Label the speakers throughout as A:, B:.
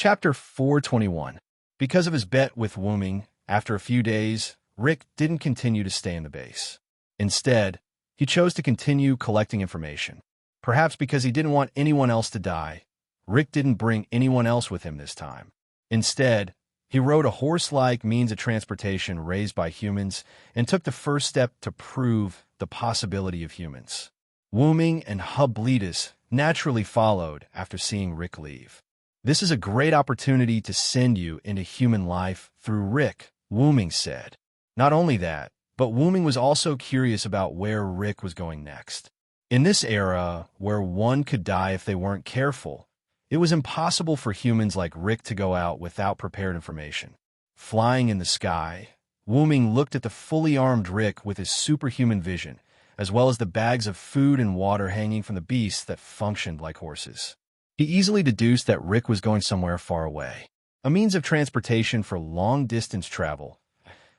A: Chapter 421. Because of his bet with Wooming, after a few days, Rick didn't continue to stay in the base. Instead, he chose to continue collecting information. Perhaps because he didn't want anyone else to die, Rick didn't bring anyone else with him this time. Instead, he rode a horse-like means of transportation raised by humans and took the first step to prove the possibility of humans. Wooming and Hubletus naturally followed after seeing Rick leave. This is a great opportunity to send you into human life through Rick, Wooming said. Not only that, but Wooming was also curious about where Rick was going next. In this era, where one could die if they weren't careful, it was impossible for humans like Rick to go out without prepared information. Flying in the sky, Wooming looked at the fully armed Rick with his superhuman vision, as well as the bags of food and water hanging from the beasts that functioned like horses. He easily deduced that Rick was going somewhere far away, a means of transportation for long-distance travel,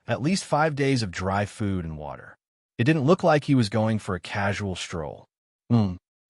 A: at least 5 days of dry food and water. It didn't look like he was going for a casual stroll.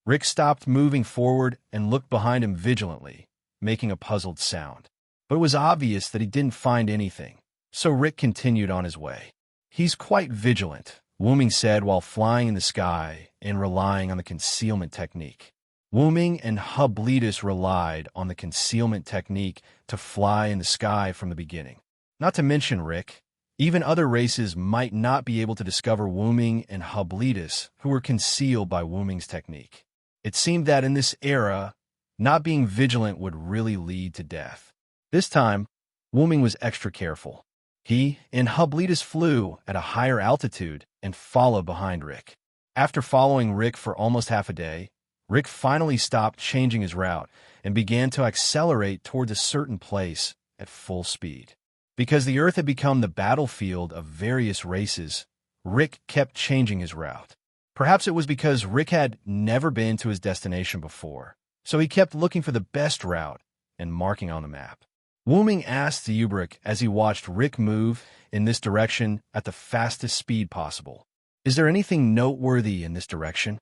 A: Rick stopped moving forward and looked behind him vigilantly, making a puzzled sound. But it was obvious that he didn't find anything, so Rick continued on his way. He's quite vigilant, Wooming said while flying in the sky and relying on the concealment technique. Wooming and Hubletus relied on the concealment technique to fly in the sky from the beginning. Not to mention Rick, even other races might not be able to discover Wooming and Hubletus, who were concealed by Wooming's technique. It seemed that in this era, not being vigilant would really lead to death. This time, Wooming was extra careful. He and Hubletus flew at a higher altitude and followed behind Rick. After following Rick for almost half a day, Rick finally stopped changing his route and began to accelerate towards a certain place at full speed. Because the Earth had become the battlefield of various races, Rick kept changing his route. Perhaps it was because Rick had never been to his destination before, so he kept looking for the best route and marking on the map. Wooming asked Zeubrick as he watched Rick move in this direction at the fastest speed possible. "Is there anything noteworthy in this direction?"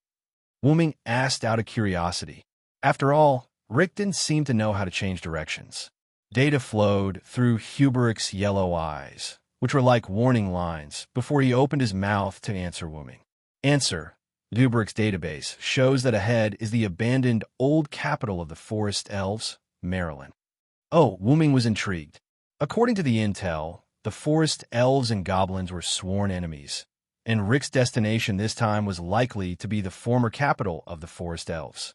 A: Wooming asked out of curiosity. After all, Rick didn't seem to know how to change directions. Data flowed through Zeubrick's yellow eyes, which were like warning lines, before he opened his mouth to answer Wooming. Answer: Zeubrick's database shows that ahead is the abandoned old capital of the Forest Elves, Maryland. Oh, Wooming was intrigued. According to the intel, the Forest Elves and Goblins were sworn enemies, and Rick's destination this time was likely to be the former capital of the Forest Elves.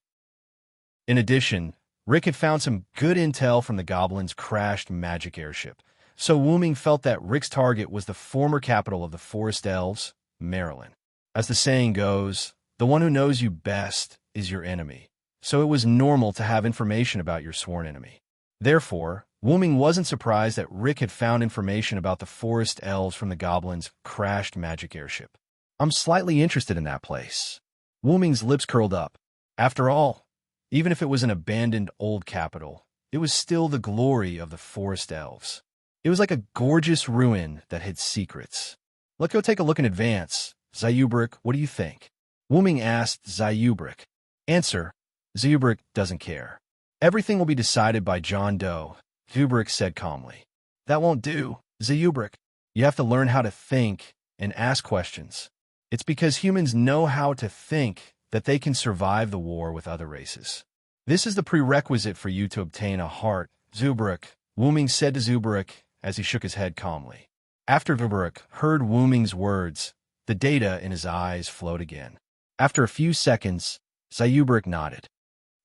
A: In addition, Rick had found some good intel from the Goblins' crashed magic airship, so Wooming felt that Rick's target was the former capital of the Forest Elves, Maryland. As the saying goes, the one who knows you best is your enemy, so it was normal to have information about your sworn enemy. Therefore, Wooming wasn't surprised that Rick had found information about the Forest Elves from the Goblins' crashed magic airship. "I'm slightly interested in that place." Wooming's lips curled up. After all, even if it was an abandoned old capital, it was still the glory of the Forest Elves. It was like a gorgeous ruin that hid secrets. "Let's go take a look in advance. Zeubrick, what do you think?" Wooming asked Zeubrick. Answer: Zeubrick doesn't care. "Everything will be decided by John Doe," Zeubrick said calmly. "That won't do, Zeubrick. You have to learn how to think and ask questions. It's because humans know how to think that they can survive the war with other races. This is the prerequisite for you to obtain a heart, Zeubrick," Wooming said to Zeubrick as he shook his head calmly. After Zeubrick heard Wooming's words, the data in his eyes flowed again. After a few seconds, Zeubrick nodded.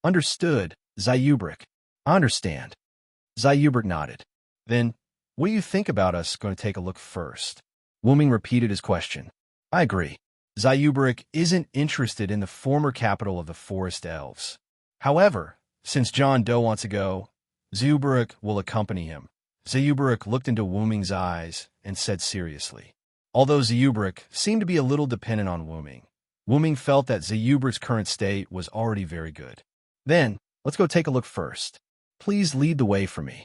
A: "Understood, Zeubrick. I understand." Zeubrick nodded. "Then, what do you think about us going to take a look first?" Wooming repeated his question. "I agree." Zeubrick isn't interested in the former capital of the Forest Elves. However, since John Doe wants to go, Zeubrick will accompany him. Zeubrick looked into Wooming's eyes and said seriously. Although Zeubrick seemed to be a little dependent on Wooming, Wooming felt that Zeubrick's current state was already very good. "Then, let's go take a look first. Please lead the way for me."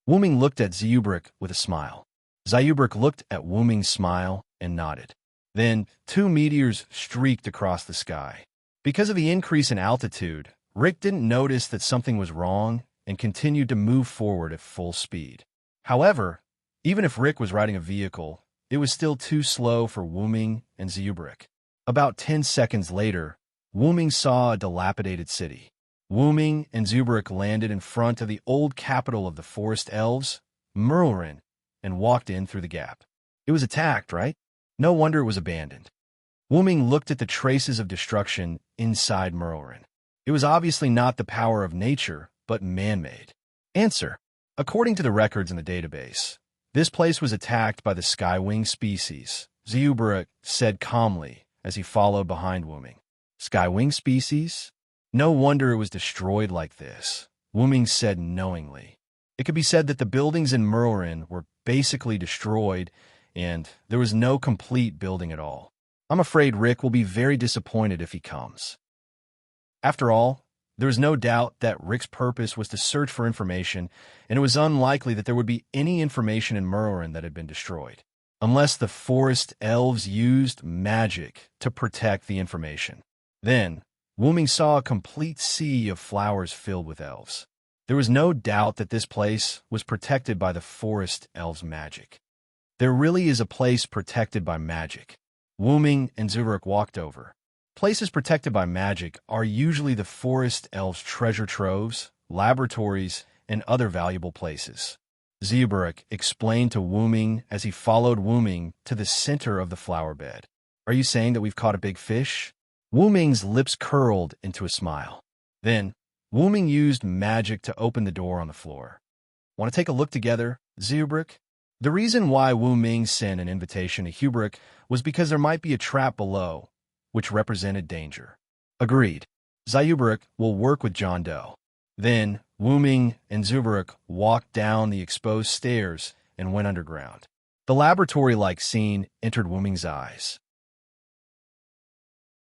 A: Wooming looked at Zeubrick with a smile. Zeubrick looked at Wooming's smile and nodded. Then, 2 meteors streaked across the sky. Because of the increase in altitude, Rick didn't notice that something was wrong and continued to move forward at full speed. However, even if Rick was riding a vehicle, it was still too slow for Wuming and Zubrik. About 10 seconds later, Wuming saw a dilapidated city. Wuming and Zubrik landed in front of the old capital of the forest elves, Merlin, and walked in through the gap. It was attacked, right? No wonder it was abandoned. Wuming looked at the traces of destruction inside Merlin. It was obviously not the power of nature, but man-made. Answer: according to the records in the database, this place was attacked by the skywing species, Zubrik said calmly as he followed behind Wuming. Skywing species? No wonder it was destroyed like this, Wuming said knowingly. It could be said that the buildings in Merlin were basically destroyed, and there was no complete building at all. I'm afraid Rick will be very disappointed if he comes. After all, there was no doubt that Rick's purpose was to search for information, and it was unlikely that there would be any information in Merlin that had been destroyed, unless the forest elves used magic to protect the information. Then, Wuming saw a complete sea of flowers filled with elves. There was no doubt that this place was protected by the forest elves' magic. There really is a place protected by magic. Wuming and Zubrik walked over. Places protected by magic are usually the forest elves' treasure troves, laboratories, and other valuable places. Zubrik explained to Wuming as he followed Wuming to the center of the flower bed. Are you saying that we've caught a big fish? Wuming's lips curled into a smile. Then, Wuming used magic to open the door on the floor. Want to take a look together, Zubrik? The reason why Wuming sent an invitation to Zubrik was because there might be a trap below, which represented danger. Agreed. Zubrik will work with John Doe. Then, Wuming and Zubrik walked down the exposed stairs and went underground. The laboratory-like scene entered Wuming's eyes.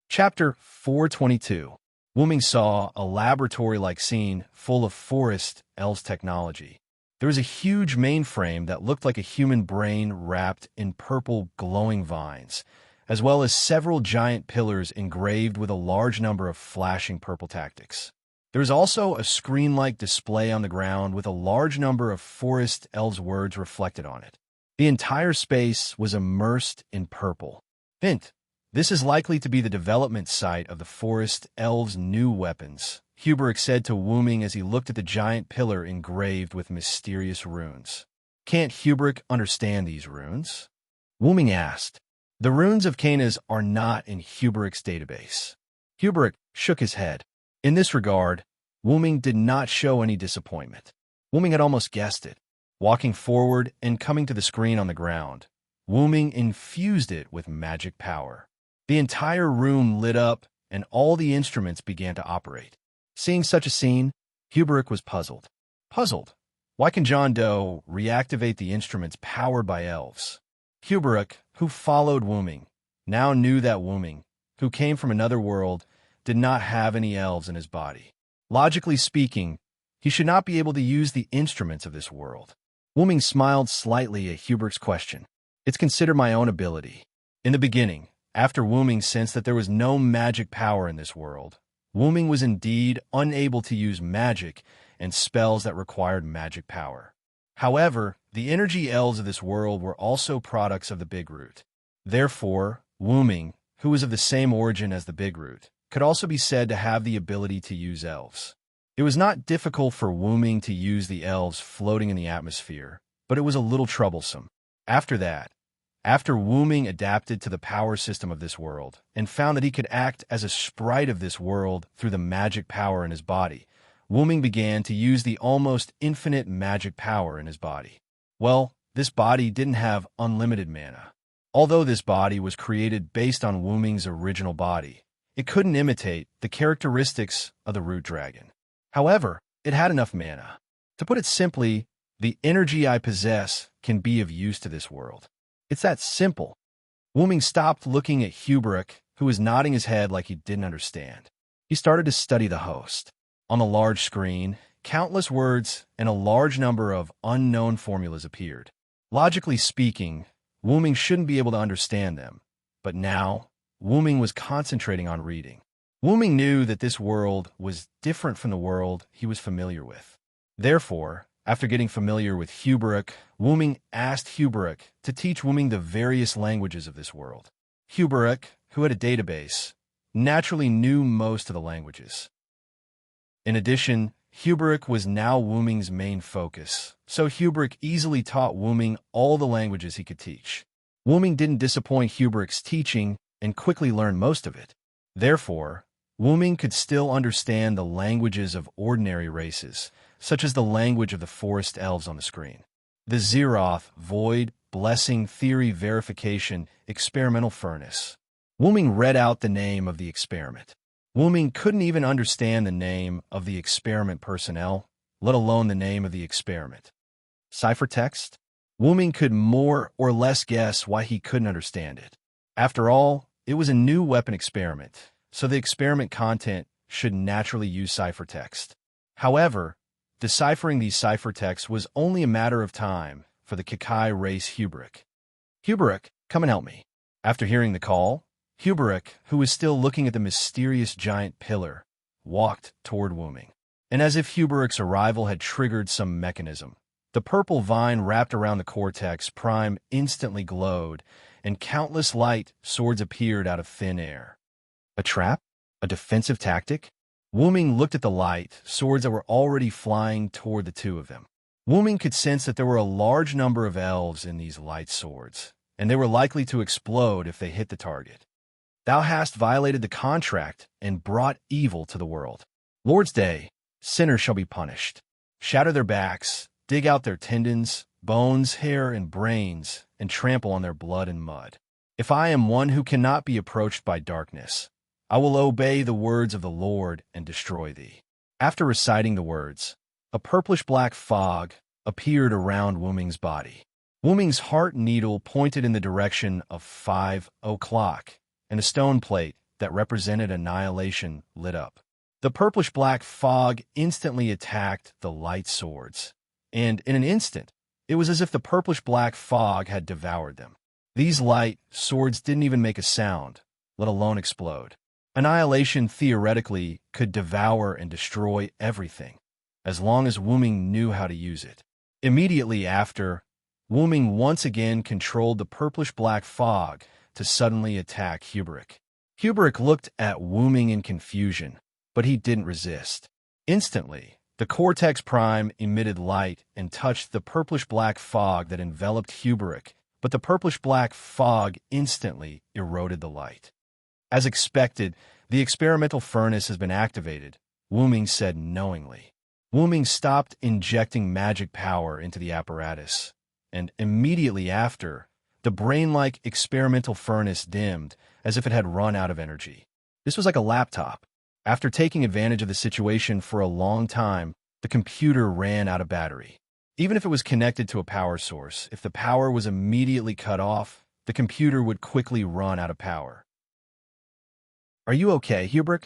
A: Chapter 422. Wuming saw a laboratory-like scene full of forest elves technology. There was a huge mainframe that looked like a human brain wrapped in purple glowing vines, as well as several giant pillars engraved with a large number of flashing purple tactics. There was also a screen-like display on the ground with a large number of forest elves' words reflected on it. The entire space was immersed in purple. Hint: this is likely to be the development site of the forest elves' new weapons, Zubrik said to Wuming as he looked at the giant pillar engraved with mysterious runes. Can't Zubrik understand these runes? Wuming asked. The runes of Canas are not in Zubrik's database. Zubrik shook his head. In this regard, Wuming did not show any disappointment. Wuming had almost guessed it. Walking forward and coming to the screen on the ground, Wuming infused it with magic power. The entire room lit up, and all the instruments began to operate. Seeing such a scene, Zubrik was puzzled. Puzzled? Why can John Doe reactivate the instruments powered by elves? Zubrik, who followed Wuming, now knew that Wuming, who came from another world, did not have any elves in his body. Logically speaking, he should not be able to use the instruments of this world. Wuming smiled slightly at Zubrik's question. It's considered my own ability. In the beginning, after Wuming sensed that there was no magic power in this world, Wuming was indeed unable to use magic and spells that required magic power. However, the energy elves of this world were also products of the Big Root. Therefore, Wuming, who was of the same origin as the Big Root, could also be said to have the ability to use elves. It was not difficult for Wuming to use the elves floating in the atmosphere, but it was a little troublesome. After Wuming adapted to the power system of this world and found that he could act as a sprite of this world through the magic power in his body, Wuming began to use the almost infinite magic power in his body. Well, this body didn't have unlimited mana. Although this body was created based on Wuming's original body, it couldn't imitate the characteristics of the root dragon. However, it had enough mana. To put it simply, the energy I possess can be of use to this world. It's that simple. Wuming stopped looking at Zubrik, who was nodding his head like he didn't understand. He started to study the host. On the large screen, countless words and a large number of unknown formulas appeared. Logically speaking, Wuming shouldn't be able to understand them, but now, Wuming was concentrating on reading. Wuming knew that this world was different from the world he was familiar with. Therefore, after getting familiar with Huberuk, Wuming asked Huberuk to teach Wuming the various languages of this world. Huberuk, who had a database, naturally knew most of the languages. In addition, Huberuk was now Wuming's main focus, so Huberuk easily taught Wuming all the languages he could teach. Wuming didn't disappoint Huberuk's teaching and quickly learned most of it. Therefore, Wuming could still understand the languages of ordinary races, such as the language of the forest elves on the screen. The Zeroth, Void, Blessing, Theory, Verification, Experimental Furnace. Wuming read out the name of the experiment. Wuming couldn't even understand the name of the experiment personnel, let alone the name of the experiment. Ciphertext? Wuming could more or less guess why he couldn't understand it. After all, it was a new weapon experiment, so the experiment content should naturally use ciphertext. However, deciphering these ciphertexts was only a matter of time for the Kakai race Huberuk. Huberuk, come and help me. After hearing the call, Huberuk, who was still looking at the mysterious giant pillar, walked toward Wuming. And as if Huberuk's arrival had triggered some mechanism, the purple vine wrapped around the cortex prime instantly glowed, and countless light swords appeared out of thin air. A trap? A defensive tactic? Wuming looked at the light swords that were already flying toward the two of them. Wuming could sense that there were a large number of elves in these light swords, and they were likely to explode if they hit the target. Thou hast violated the contract and brought evil to the world. Lord's Day, sinners shall be punished. Shatter their backs, dig out their tendons, bones, hair, and brains, and trample on their blood and mud. If I am one who cannot be approached by darkness, I will obey the words of the Lord and destroy thee. After reciting the words, a purplish-black fog appeared around Wuming's body. Wuming's heart needle pointed in the direction of 5 o'clock, and a stone plate that represented annihilation lit up. The purplish-black fog instantly attacked the light swords, and in an instant, it was as if the purplish-black fog had devoured them. These light swords didn't even make a sound, let alone explode. Annihilation theoretically could devour and destroy everything, as long as Wuming knew how to use it. Immediately after, Wuming once again controlled the purplish-black fog to suddenly attack Huberuk. Huberuk looked at Wuming in confusion, but he didn't resist. Instantly, the Cortex Prime emitted light and touched the purplish-black fog that enveloped Huberuk, but the purplish-black fog instantly eroded the light. As expected, the experimental furnace has been activated, Wuming said knowingly. Wuming stopped injecting magic power into the apparatus, and immediately after, the brain-like experimental furnace dimmed as if it had run out of energy. This was like a laptop. After taking advantage of the situation for a long time, the computer ran out of battery. Even if it was connected to a power source, if the power was immediately cut off, the computer would quickly run out of power. Are you okay, Huberuk?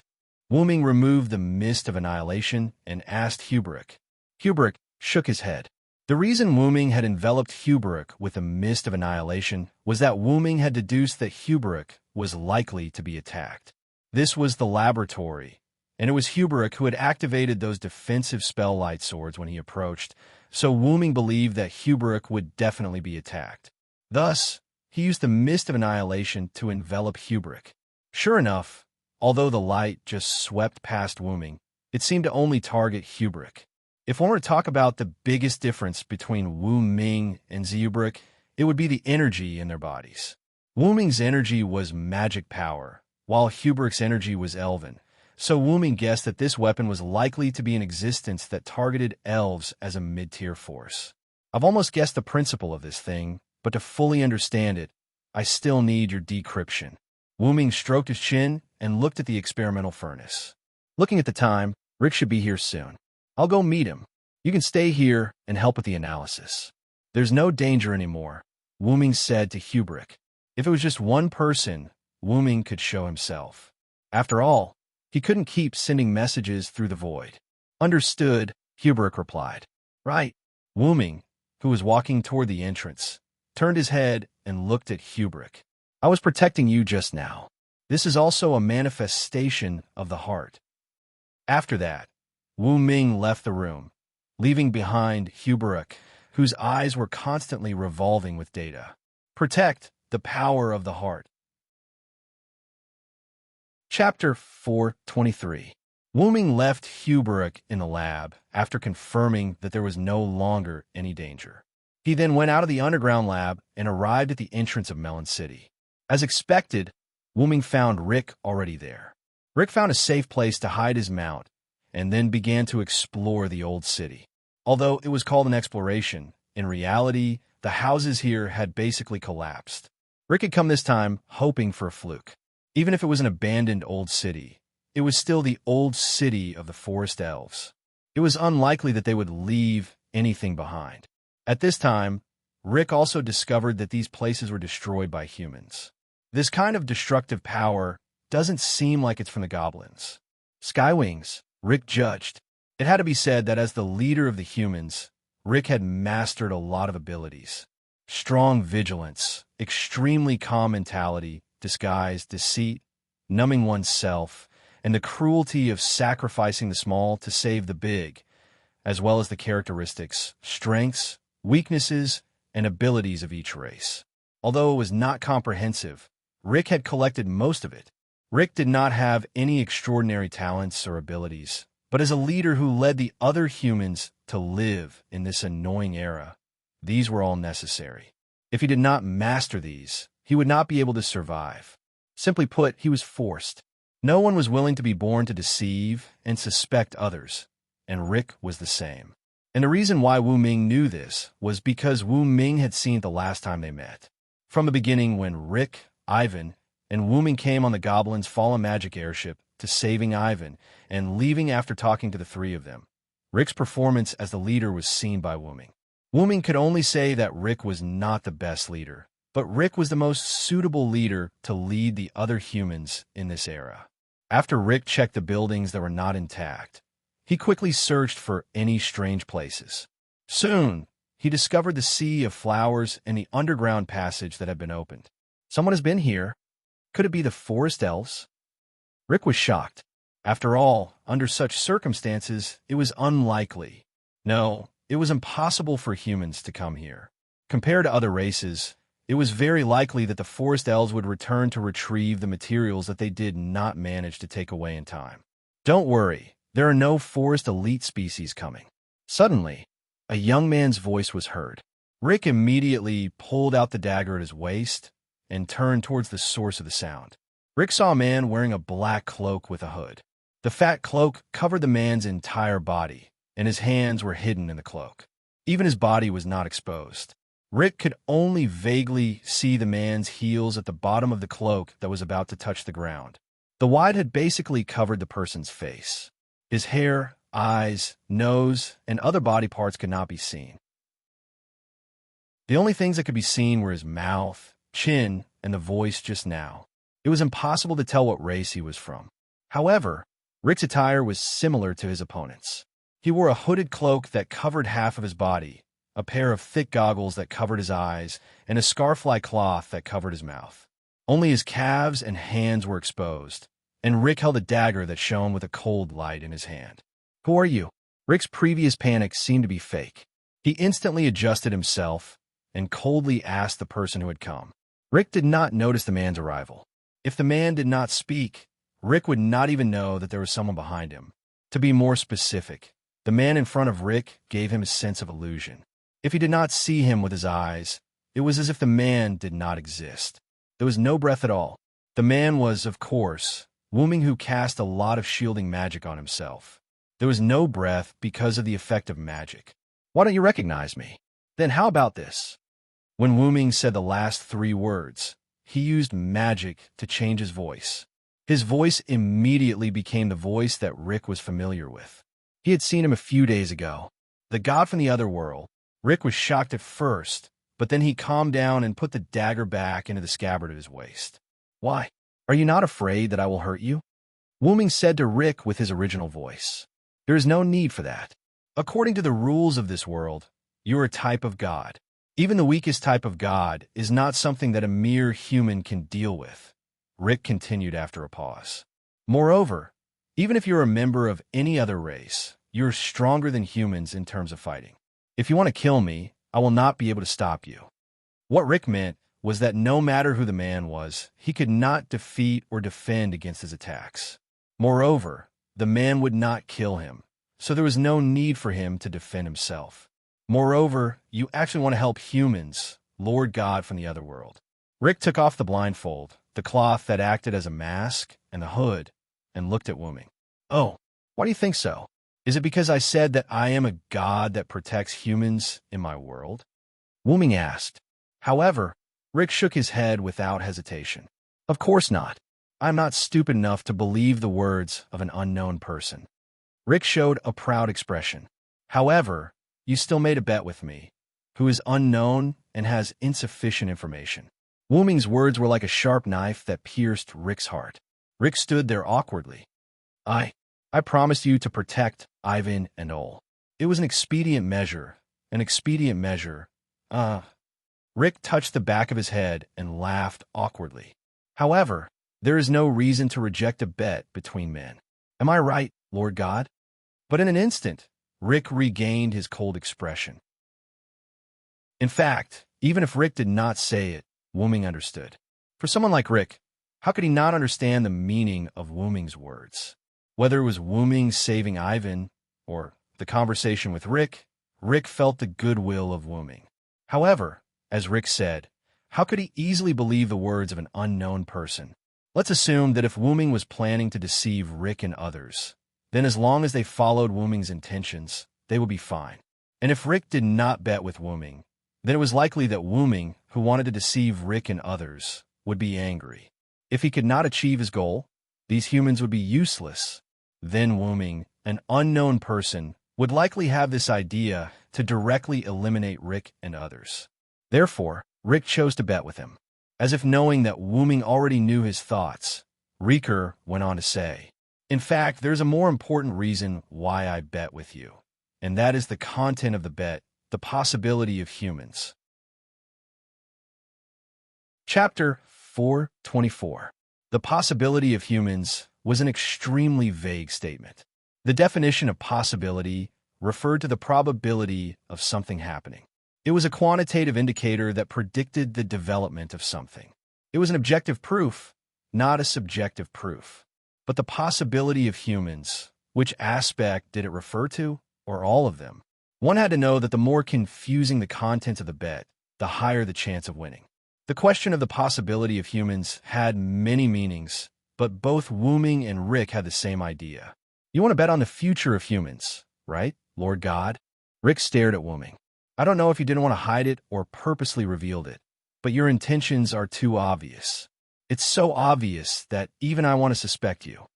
A: Wuming removed the mist of annihilation and asked Huberuk. Huberuk shook his head. The reason Wuming had enveloped Huberuk with a mist of annihilation was that Wuming had deduced that Huberuk was likely to be attacked. This was the laboratory, and it was Huberuk who had activated those defensive spell light swords when he approached, so Wuming believed that Huberuk would definitely be attacked. Thus, he used the mist of annihilation to envelop Huberuk. Sure enough, although the light just swept past Wuming, it seemed to only target Huberuk. If one were to talk about the biggest difference between Wuming and Huberuk, it would be the energy in their bodies. Wuming's energy was magic power, while Huberuk's energy was elven, so Wuming guessed that this weapon was likely to be in existence that targeted elves as a mid-tier force. I've almost guessed the principle of this thing, but to fully understand it, I still need your decryption. Wuming stroked his chin and looked at the experimental furnace. Looking at the time, Rick should be here soon. I'll go meet him. You can stay here and help with the analysis. There's no danger anymore, Wuming said to Huberuk. If it was just one person, Wuming could show himself. After all, he couldn't keep sending messages through the void. Understood, Huberuk replied. Right. Wuming, who was walking toward the entrance, turned his head and looked at Huberuk. I was protecting you just now. This is also a manifestation of the heart. After that, Wuming left the room, leaving behind Huberuk, whose eyes were constantly revolving with data. Protect the power of the heart. Chapter 423. Wuming left Huberuk in the lab after confirming that there was no longer any danger. He then went out of the underground lab and arrived at the entrance of Melon City. As expected, Wuming found Rick already there. Rick found a safe place to hide his mount and then began to explore the old city. Although it was called an exploration, in reality, the houses here had basically collapsed. Rick had come this time hoping for a fluke. Even if it was an abandoned old city, it was still the old city of the forest elves. It was unlikely that they would leave anything behind. At this time, Rick also discovered that these places were destroyed by humans. This kind of destructive power doesn't seem like it's from the goblins. Skywings, Rick judged. It had to be said that as the leader of the humans, Rick had mastered a lot of abilities. Strong vigilance, extremely calm mentality, disguise, deceit, numbing oneself, and the cruelty of sacrificing the small to save the big, as well as the characteristics, strengths, weaknesses, and abilities of each race. Although it was not comprehensive, Rick had collected most of it. Rick did not have any extraordinary talents or abilities, but as a leader who led the other humans to live in this annoying era, these were all necessary. If he did not master these, he would not be able to survive. Simply put, he was forced. No one was willing to be born to deceive and suspect others, and Rick was the same. And the reason why Wu Ming knew this was because Wu Ming had seen it the last time they met. From the beginning, when Rick, Ivan, and Wu Ming came on the Goblin's fallen magic airship to saving Ivan and leaving after talking to the three of them, Rick's performance as the leader was seen by Wu Ming. Wu Ming could only say that Rick was not the best leader, but Rick was the most suitable leader to lead the other humans in this era. After Rick checked the buildings that were not intact, he quickly searched for any strange places. Soon, he discovered the sea of flowers and the underground passage that had been opened. Someone has been here. Could it be the forest elves? Rick was shocked. After all, under such circumstances, it was unlikely. No, it was impossible for humans to come here. Compared to other races, it was very likely that the forest elves would return to retrieve the materials that they did not manage to take away in time. Don't worry, there are no forest elite species coming. Suddenly, a young man's voice was heard. Rick immediately pulled out the dagger at his waist and turned towards the source of the sound. Rick saw a man wearing a black cloak with a hood. The fat cloak covered the man's entire body, and his hands were hidden in the cloak. Even his body was not exposed. Rick could only vaguely see the man's heels at the bottom of the cloak that was about to touch the ground. The wide had basically covered the person's face. His hair, eyes, nose, and other body parts could not be seen. The only things that could be seen were his mouth, chin, and the voice just now. It was impossible to tell what race he was from. However, Rick's attire was similar to his opponent's. He wore a hooded cloak that covered half of his body, a pair of thick goggles that covered his eyes, and a scarf-like cloth that covered his mouth. Only his calves and hands were exposed, and Rick held a dagger that shone with a cold light in his hand. "Who are you?" Rick's previous panic seemed to be fake. He instantly adjusted himself and coldly asked the person who had come. Rick did not notice the man's arrival. If the man did not speak, Rick would not even know that there was someone behind him. To be more specific, the man in front of Rick gave him a sense of illusion. If he did not see him with his eyes, it was as if the man did not exist. There was no breath at all. The man was, of course, Wu Ming, who cast a lot of shielding magic on himself. There was no breath because of the effect of magic. "Why don't you recognize me?" "Then how about this?" When Wu Ming said the last three words, he used magic to change his voice. His voice immediately became the voice that Rick was familiar with. He had seen him a few days ago. The god from the other world. Rick was shocked at first, but then he calmed down and put the dagger back into the scabbard at his waist. "Why? Are you not afraid that I will hurt you?" Wu Ming said to Rick with his original voice. "There is no need for that. According to the rules of this world, you are a type of god. Even the weakest type of god is not something that a mere human can deal with," Rick continued after a pause. "Moreover, even if you're a member of any other race, you're stronger than humans in terms of fighting. If you want to kill me, I will not be able to stop you." What Rick meant was that no matter who the man was, he could not defeat or defend against his attacks. Moreover, the man would not kill him, so there was no need for him to defend himself. Moreover, you actually want to help humans, Lord God from the other world. Rick took off the blindfold, the cloth that acted as a mask, and the hood, and looked at Wuming. "Oh, why do you think so? Is it because I said that I am a god that protects humans in my world?" Wuming asked. However, Rick shook his head without hesitation. "Of course not. I'm not stupid enough to believe the words of an unknown person." Rick showed a proud expression. "However, you still made a bet with me, who is unknown and has insufficient information." Wuming's words were like a sharp knife that pierced Rick's heart. Rick stood there awkwardly. I promised you to protect Ivan and Ol. It was an expedient measure. An expedient measure. Rick touched the back of his head and laughed awkwardly. "However, there is no reason to reject a bet between men. Am I right, Lord God?" But in an instant, Rick regained his cold expression. In fact, even if Rick did not say it, Wuming understood. For someone like Rick, how could he not understand the meaning of Wuming's words? Whether it was Wuming saving Ivan or the conversation with Rick, Rick felt the goodwill of Wuming. However, as Rick said, how could he easily believe the words of an unknown person? Let's assume that if Wuming was planning to deceive Rick and others, then as long as they followed Wuming's intentions, they would be fine. And if Rick did not bet with Wuming, then it was likely that Wuming, who wanted to deceive Rick and others, would be angry. If he could not achieve his goal, these humans would be useless. Then Wuming, an unknown person, would likely have this idea to directly eliminate Rick and others. Therefore, Rick chose to bet with him. As if knowing that Wuming already knew his thoughts, Riker went on to say, "In fact, there's a more important reason why I bet with you, and that is the content of the bet, the possibility of humans." Chapter 424. The possibility of humans was an extremely vague statement. The definition of possibility referred to the probability of something happening. It was a quantitative indicator that predicted the development of something. It was an objective proof, not a subjective proof. But the possibility of humans, which aspect did it refer to, or all of them? One had to know that the more confusing the content of the bet, the higher the chance of winning. The question of the possibility of humans had many meanings, but both Wuming and Rick had the same idea. "You want to bet on the future of humans, right, Lord God?" Rick stared at Wuming. "I don't know if you didn't want to hide it or purposely revealed it, but your intentions are too obvious. It's so obvious that even I want to suspect you."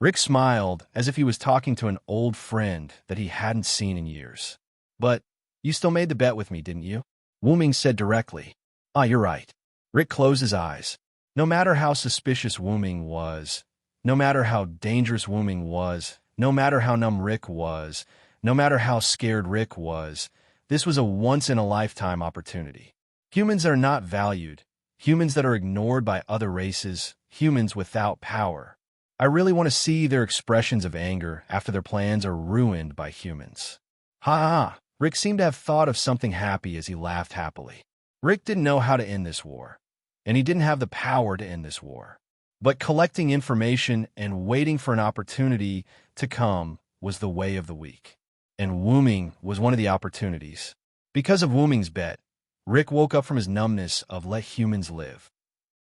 A: Rick smiled as if he was talking to an old friend that he hadn't seen in years. "But you still made the bet with me, didn't you?" Wuming said directly. You're right." Rick closed his eyes. No matter how suspicious Wuming was, no matter how dangerous Wuming was, no matter how numb Rick was, no matter how scared Rick was, this was a once-in-a-lifetime opportunity. Humans are not valued, humans that are ignored by other races, humans without power. I really want to see their expressions of anger after their plans are ruined by humans. Ha ha! Rick seemed to have thought of something happy as he laughed happily. Rick didn't know how to end this war, and he didn't have the power to end this war. But collecting information and waiting for an opportunity to come was the way of the weak. And Wuming was one of the opportunities. Because of Wuming's bet, Rick woke up from his numbness of let humans live.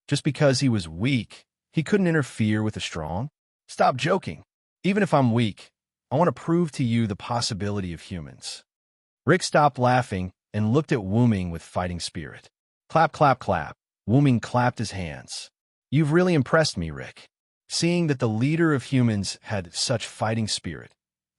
A: Just because he was weak, he couldn't interfere with the strong? Stop joking. Even if I'm weak, I want to prove to you the possibility of humans. Rick stopped laughing and looked at Wuming with fighting spirit. Clap, clap, clap. Wuming clapped his hands. You've really impressed me, Rick. Seeing that the leader of humans had such fighting spirit,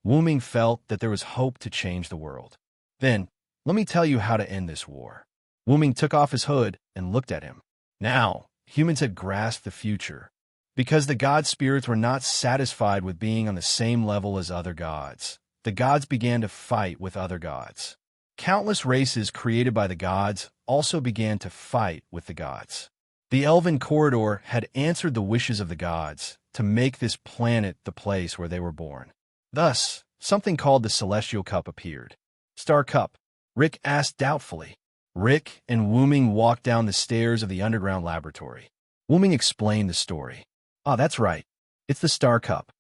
A: Wuming felt that there was hope to change the world. Then, let me tell you how to end this war. Wuming took off his hood and looked at him. Now, humans had grasped the future. Because the god spirits were not satisfied with being on the same level as other gods, the gods began to fight with other gods. Countless races created by the gods also began to fight with the gods. The Elven Corridor had answered the wishes of the gods to make this planet the place where they were born. Thus, something called the Celestial Cup appeared. Star Cup? Rick asked doubtfully. Rick and Wuming walked down the stairs of the underground laboratory. Wuming explained the story. Ah, that's right. It's the Star Cup.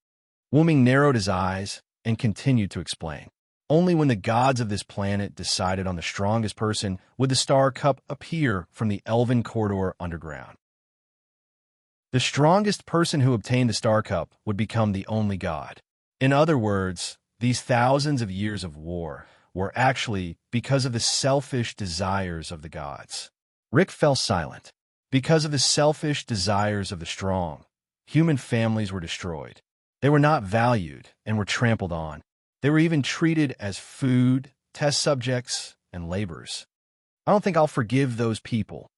A: Wuming narrowed his eyes and continued to explain. Only when the gods of this planet decided on the strongest person would the Star Cup appear from the Elven corridor underground. The strongest person who obtained the Star Cup would become the only god. In other words, these thousands of years of war were actually because of the selfish desires of the gods. Rick fell silent. Because of the selfish desires of the strong, human families were destroyed. They were not valued and were trampled on. They were even treated as food, test subjects, and laborers. I don't think I'll forgive those people.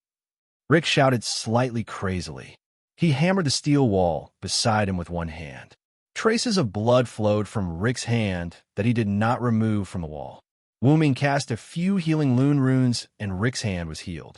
A: Rick shouted slightly crazily. He hammered the steel wall beside him with one hand. Traces of blood flowed from Rick's hand that he did not remove from the wall. Wuming cast a few healing loon runes, and Rick's hand was healed.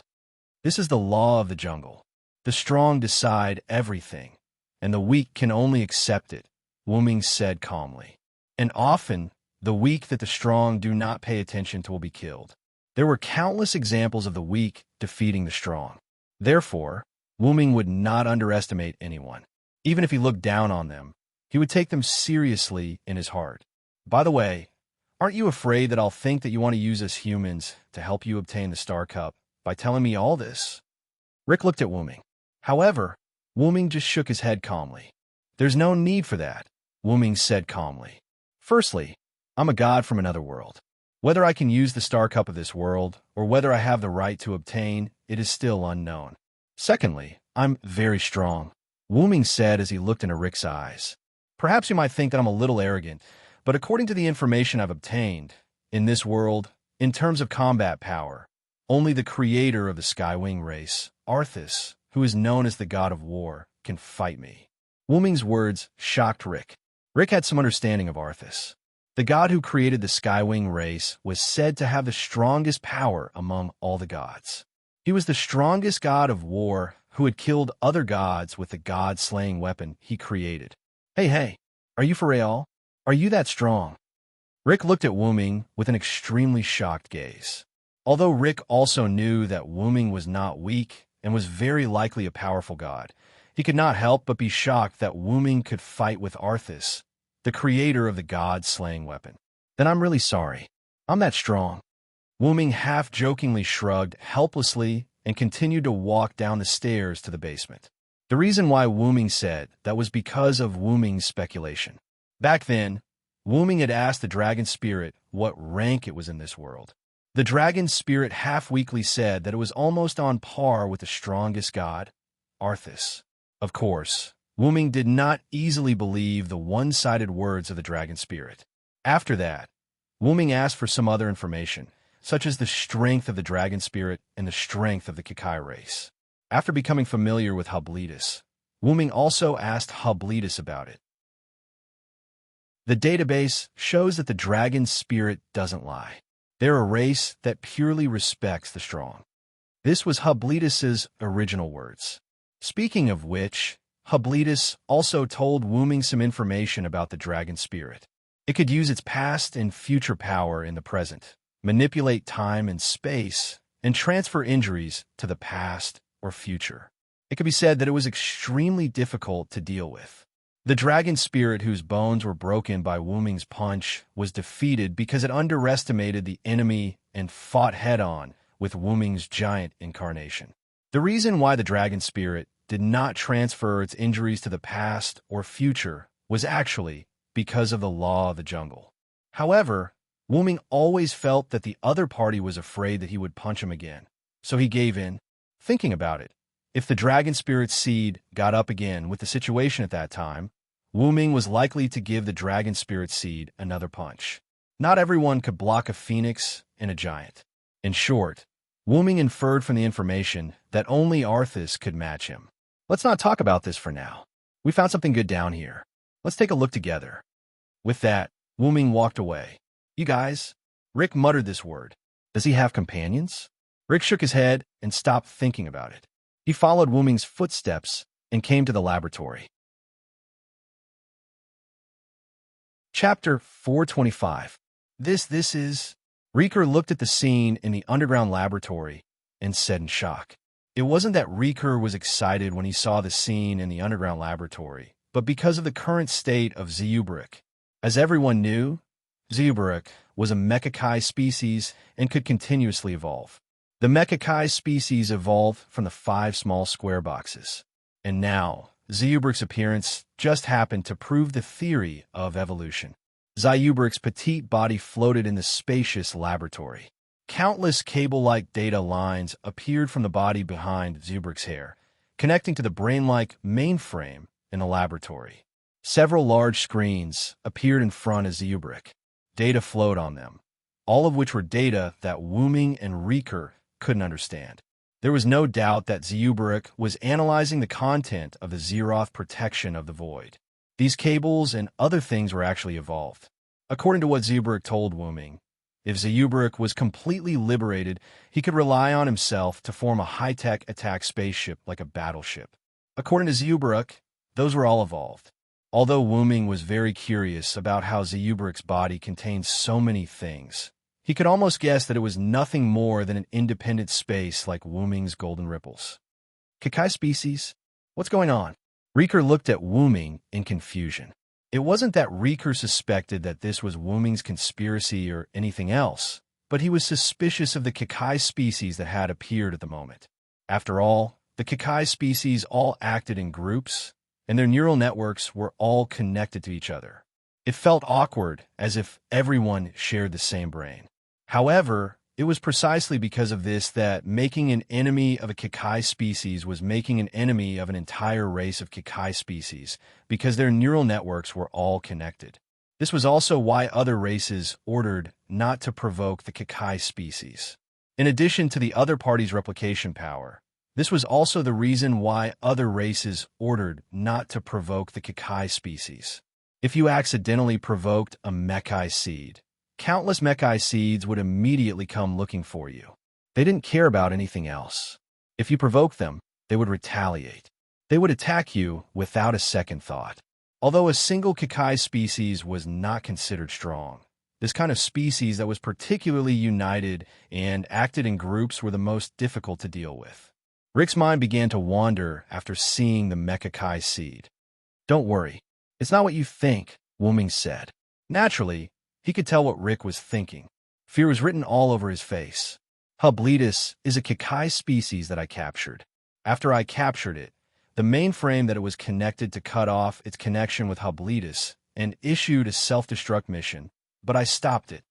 A: This is the law of the jungle. The strong decide everything, and the weak can only accept it, Wuming said calmly. And often, the weak that the strong do not pay attention to will be killed. There were countless examples of the weak defeating the strong. Therefore, Wuming would not underestimate anyone. Even if he looked down on them, he would take them seriously in his heart. By the way, aren't you afraid that I'll think that you want to use us humans to help you obtain the Star Cup by telling me all this? Rick looked at Wuming. However, Wuming just shook his head calmly. There's no need for that, Wuming said calmly. Firstly, I'm a god from another world. Whether I can use the Star Cup of this world, or whether I have the right to obtain, it is still unknown. Secondly, I'm very strong, Wuming said as he looked into Rick's eyes. Perhaps you might think that I'm a little arrogant, but according to the information I've obtained, in this world, in terms of combat power, only the creator of the Skywing race, Arthas, who is known as the god of war, can fight me. Wuming's words shocked Rick. Rick had some understanding of Arthas. The god who created the Skywing race was said to have the strongest power among all the gods. He was the strongest god of war who had killed other gods with the god-slaying weapon he created. Hey, are you for real? Are you that strong? Rick looked at Wuming with an extremely shocked gaze. Although Rick also knew that Wuming was not weak and was very likely a powerful god, he could not help but be shocked that Wuming could fight with Arthas, the creator of the god-slaying weapon. Then I'm really sorry. I'm that strong. Wuming half-jokingly shrugged helplessly and continued to walk down the stairs to the basement. The reason why Wuming said that was because of Wuming's speculation. Back then, Wuming had asked the dragon spirit what rank it was in this world. The dragon spirit half-weakly said that it was almost on par with the strongest god, Arthas. Of course, Wuming did not easily believe the one-sided words of the dragon spirit. After that, Wuming asked for some other information, such as the strength of the dragon spirit and the strength of the Kakai race. After becoming familiar with Hubletus, Wuming also asked Hubletus about it. The database shows that the dragon spirit doesn't lie. They're a race that purely respects the strong. This was Hubletus's original words. Speaking of which, Hubletus also told Wuming some information about the dragon spirit. It could use its past and future power in the present, manipulate time and space, and transfer injuries to the past or future. It could be said that it was extremely difficult to deal with. The dragon spirit, whose bones were broken by Wuming's punch, was defeated because it underestimated the enemy and fought head-on with Wuming's giant incarnation. The reason why the dragon spirit did not transfer its injuries to the past or future was actually because of the law of the jungle. However, Wuming always felt that the other party was afraid that he would punch him again, so he gave in. Thinking about it, if the dragon spirit's seed got up again with the situation at that time, Wuming was likely to give the dragon spirit seed another punch. Not everyone could block a phoenix and a giant. In short, Wuming inferred from the information that only Arthas could match him. Let's not talk about this for now. We found something good down here. Let's take a look together. With that, Wuming walked away. You guys, Rick muttered this word. Does he have companions? Rick shook his head and stopped thinking about it. He followed Wuming's footsteps and came to the laboratory. Chapter 425. This is... Reeker looked at the scene in the underground laboratory and said in shock. It wasn't that Reeker was excited when he saw the scene in the underground laboratory, but because of the current state of Zeubrik. As everyone knew, Zeubrik was a mechakai species and could continuously evolve. The mechakai species evolved from the 5 small square boxes. And now, Zeubrik's appearance just happened to prove the theory of evolution. Zeubrik's petite body floated in the spacious laboratory. Countless cable-like data lines appeared from the body behind Zeubrik's hair, connecting to the brain-like mainframe in the laboratory. Several large screens appeared in front of Zeubrik. Data flowed on them, all of which were data that Wuming and Reeker couldn't understand. There was no doubt that Zeubrik was analyzing the content of the Zeroth protection of the void. These cables and other things were actually evolved. According to what Zeubrik told Wuming, if Zeubrik was completely liberated, he could rely on himself to form a high-tech attack spaceship like a battleship. According to Zeubrik, those were all evolved. Although Wuming was very curious about how Zeubrik's body contained so many things, he could almost guess that it was nothing more than an independent space like Wuming's golden ripples. Kakai species? What's going on? Reeker looked at Wuming in confusion. It wasn't that Reeker suspected that this was Wuming's conspiracy or anything else, but he was suspicious of the Kakai species that had appeared at the moment. After all, the Kakai species all acted in groups, and their neural networks were all connected to each other. It felt awkward, as if everyone shared the same brain. However, it was precisely because of this that making an enemy of a Kakai species was making an enemy of an entire race of Kakai species, because their neural networks were all connected. This was also why other races ordered not to provoke the Kakai species. In addition to the other party's replication power, this was also the reason why other races ordered not to provoke the Kakai species. If you accidentally provoked a Mekai seed, countless Mekai seeds would immediately come looking for you. They didn't care about anything else. If you provoked them, they would retaliate. They would attack you without a second thought. Although a single Kakai species was not considered strong, this kind of species that was particularly united and acted in groups were the most difficult to deal with. Rick's mind began to wander after seeing the Mechakai seed. Don't worry, it's not what you think, Wuming said. Naturally, he could tell what Rick was thinking. Fear was written all over his face. Hubletus is a Kakai species that I captured. After I captured it, the mainframe that it was connected to cut off its connection with Hubletus and issued a self-destruct mission, but I stopped it.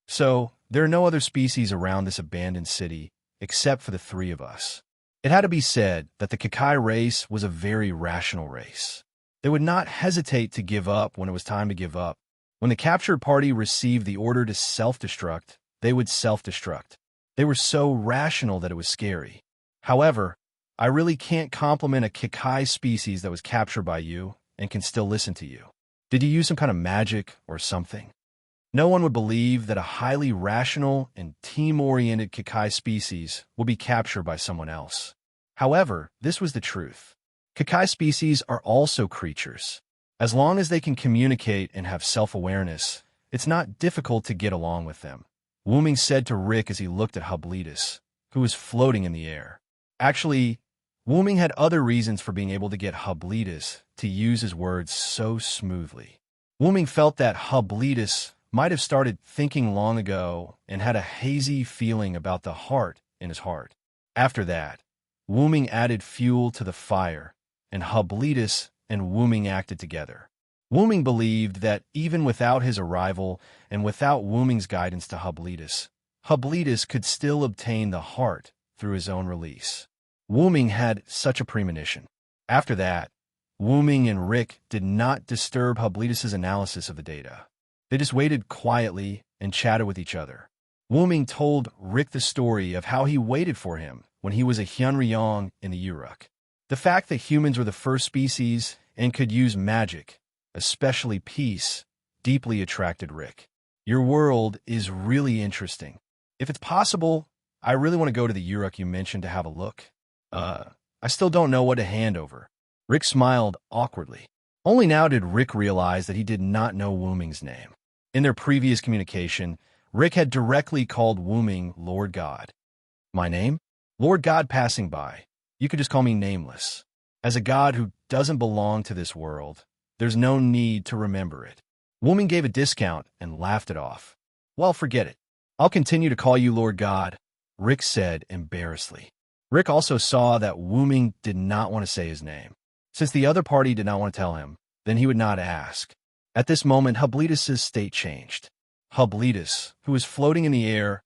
A: So, there are no other species around this abandoned city except for the 3 of us. It had to be said that the Kakai race was a very rational race. They would not hesitate to give up when it was time to give up. When the captured party received the order to self-destruct, they would self-destruct. They were so rational that it was scary. However, I really can't compliment a Kakai species that was captured by you and can still listen to you. Did you use some kind of magic or something? No one would believe that a highly rational and team-oriented Kakai species would be captured by someone else. However, this was the truth. Kakai species are also creatures. As long as they can communicate and have self-awareness, it's not difficult to get along with them. Wuming said to Rick as he looked at Hubletus, who was floating in the air. Actually, Wuming had other reasons for being able to get Hubletus to use his words so smoothly. Wuming felt that Hubletus might have started thinking long ago and had a hazy feeling about the heart in his heart. After that, Wuming added fuel to the fire, and Hubletus and Wuming acted together. Wuming believed that even without his arrival and without Wuming's guidance to Hubletus, Hubletus could still obtain the heart through his own release. Wuming had such a premonition. After that, Wuming and Rick did not disturb Hubletus's analysis of the data. They just waited quietly and chatted with each other. Wuming told Rick the story of how he waited for him when he was a Hyunryong in the Uruk. The fact that humans were the first species and could use magic, especially peace, deeply attracted Rick. Your world is really interesting. If it's possible, I really want to go to the Uruk you mentioned to have a look. I still don't know what to hand over. Rick smiled awkwardly. Only now did Rick realize that he did not know Wooming's name. In their previous communication, Rick had directly called Wooming Lord God. My name? Lord God passing by. You could just call me Nameless. As a god who doesn't belong to this world, there's no need to remember it. Wooming gave a discount and laughed it off. Well, forget it. I'll continue to call you Lord God, Rick said embarrassedly. Rick also saw that Wooming did not want to say his name. Since the other party did not want to tell him, then he would not ask. At this moment, Hublitus's state changed. Hublitus, who was floating in the air,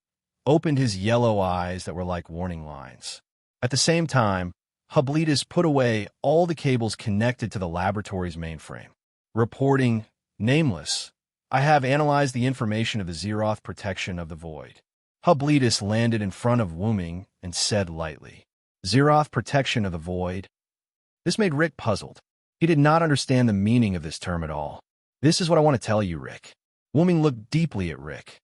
A: opened his yellow eyes that were like warning lines. At the same time, Hublitus put away all the cables connected to the laboratory's mainframe. Reporting, Nameless, I have analyzed the information of the Zeroth protection of the void. Hublitus landed in front of Wooming and said lightly, Zeroth protection of the void? This made Rick puzzled. He did not understand the meaning of this term at all. This is what I want to tell you, Rick. Wooming looked deeply at Rick.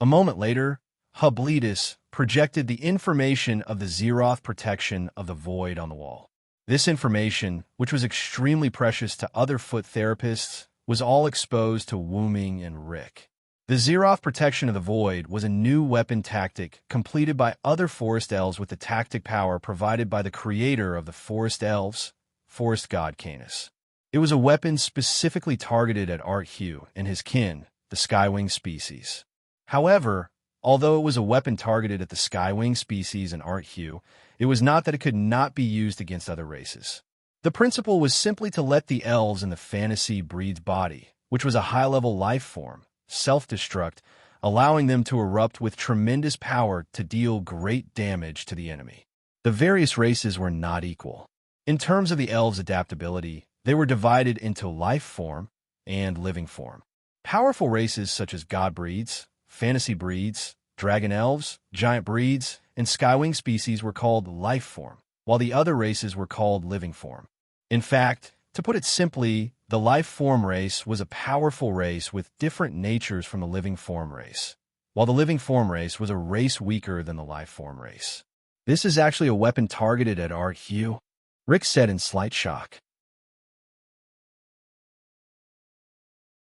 A: A moment later, Hublitus projected the information of the Zeroth protection of the void on the wall. This information, which was extremely precious to other foot therapists, was all exposed to Wooming and Rick. The Zeroth protection of the void was a new weapon tactic completed by other forest elves with the tactic power provided by the creator of the forest elves, forest god Canis. It was a weapon specifically targeted at Art Hugh and his kin, the Skywing species. However, although it was a weapon targeted at the Skywing species and Art Hugh, it was not that it could not be used against other races. The principle was simply to let the elves in the fantasy breed's body, which was a high-level life form, self-destruct, allowing them to erupt with tremendous power to deal great damage to the enemy. The various races were not equal. In terms of the elves' adaptability, they were divided into life form and living form. Powerful races such as god breeds, fantasy breeds, dragon elves, giant breeds, and skywing species were called life form, while the other races were called living form. In fact, to put it simply, the life form race was a powerful race with different natures from the living form race, while the living form race was a race weaker than the life form race. This is actually a weapon targeted at Art Hugh, Rick said in slight shock.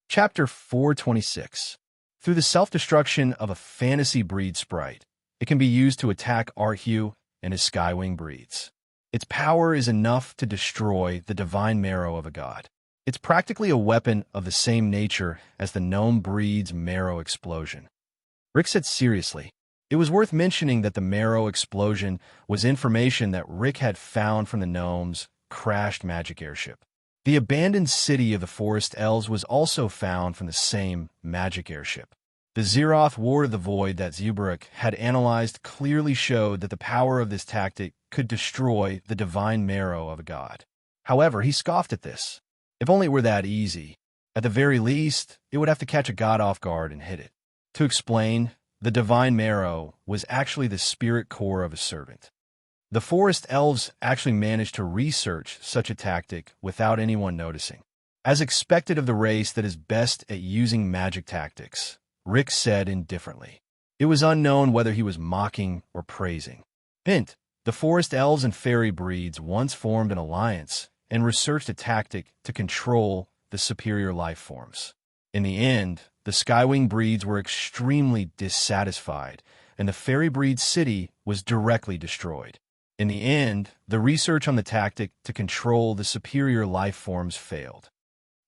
A: Chapter 426. Through the self-destruction of a fantasy breed sprite, it can be used to attack Art Hugh and his Skywing breeds. Its power is enough to destroy the divine marrow of a god. It's practically a weapon of the same nature as the gnome breed's marrow explosion. Rick said seriously. It was worth mentioning that the marrow explosion was information that Rick had found from the gnome's crashed magic airship. The abandoned city of the forest elves was also found from the same magic airship. The Zeroth Ward of the Void that Zubruk had analyzed clearly showed that the power of this tactic could destroy the divine marrow of a god. However, he scoffed at this. If only it were that easy. At the very least, it would have to catch a god off guard and hit it. To explain, the divine marrow was actually the spirit core of a servant. The forest elves actually managed to research such a tactic without anyone noticing. As expected of the race that is best at using magic tactics, Rick said indifferently. It was unknown whether he was mocking or praising. Hint, the forest elves and fairy breeds once formed an alliance and researched a tactic to control the superior life forms. In the end, the Skywing breeds were extremely dissatisfied, and the fairy breed city was directly destroyed. In the end, the research on the tactic to control the superior life forms failed.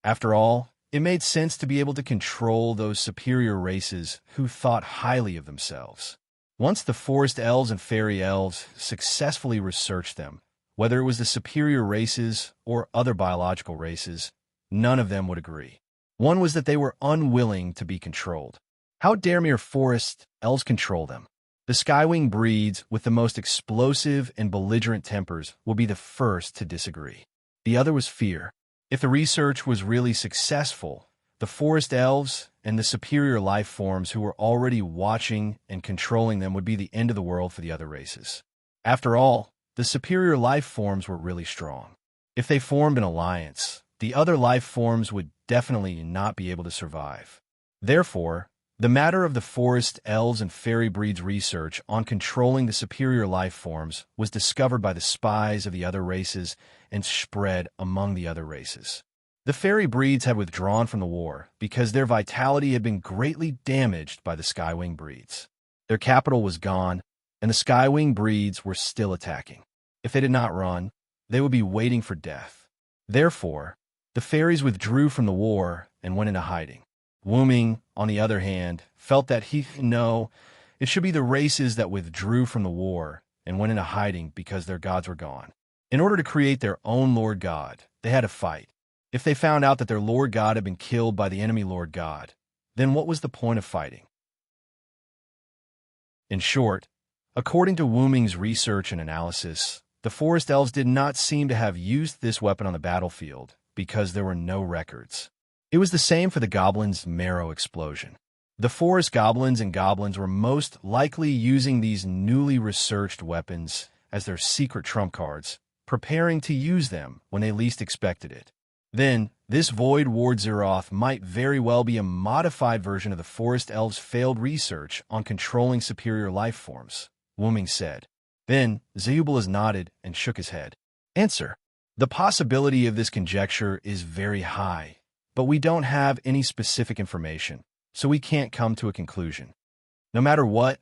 A: After all, it made sense to be able to control those superior races who thought highly of themselves. Once the forest elves and fairy elves successfully researched them, whether it was the superior races or other biological races, none of them would agree. One was that they were unwilling to be controlled. How dare mere forest elves control them? The Skywing breeds with the most explosive and belligerent tempers will be the first to disagree. The other was fear. If the research was really successful, the forest elves and the superior life forms who were already watching and controlling them would be the end of the world for the other races. After all, the superior life forms were really strong. If they formed an alliance, the other life forms would definitely not be able to survive. Therefore, The matter of the forest elves and fairy breeds research on controlling the superior life forms was discovered by the spies of the other races and spread among the other races. The fairy breeds had withdrawn from the war because their vitality had been greatly damaged by the Skywing breeds. Their capital was gone, and the Skywing breeds were still attacking. If they did not run, they would be waiting for death. Therefore, the fairies withdrew from the war and went into hiding. Wuming, on the other hand, felt that it should be the races that withdrew from the war and went into hiding because their gods were gone. In order to create their own Lord God, they had to fight. If they found out that their Lord God had been killed by the enemy Lord God, then what was the point of fighting? In short, according to Wuming's research and analysis, the forest elves did not seem to have used this weapon on the battlefield because there were no records. It was the same for the goblins' marrow explosion. The forest goblins and goblins were most likely using these newly researched weapons as their secret trump cards, preparing to use them when they least expected it. Then, this Void Ward Zeroth might very well be a modified version of the forest elves' failed research on controlling superior life forms, Wuming said. Then, Zeubelas nodded and shook his head. Answer: the possibility of this conjecture is very high, but we don't have any specific information, so we can't come to a conclusion. No matter what,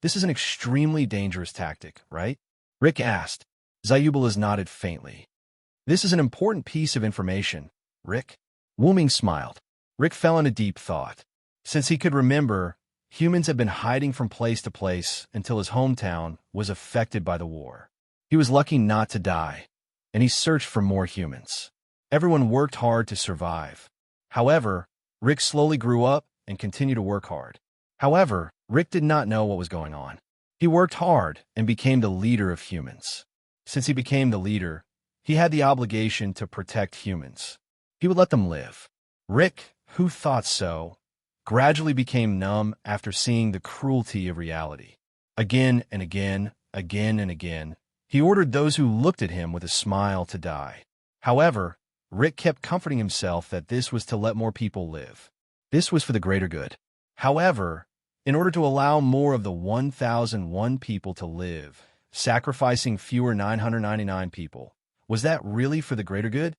A: this is an extremely dangerous tactic, right? Rick asked. Zeubelas nodded faintly. This is an important piece of information, Rick. Wuming smiled. Rick fell into deep thought. Since he could remember, humans had been hiding from place to place until his hometown was affected by the war. He was lucky not to die, and he searched for more humans. Everyone worked hard to survive. However, Rick slowly grew up and continued to work hard. However, Rick did not know what was going on. He worked hard and became the leader of humans. Since he became the leader, he had the obligation to protect humans. He would let them live. Rick, who thought so, gradually became numb after seeing the cruelty of reality. Again and again, again and again, he ordered those who looked at him with a smile to die. However, Rick kept comforting himself that this was to let more people live. This was for the greater good. However, in order to allow more of the 1,001 people to live, sacrificing fewer 999 people, was that really for the greater good?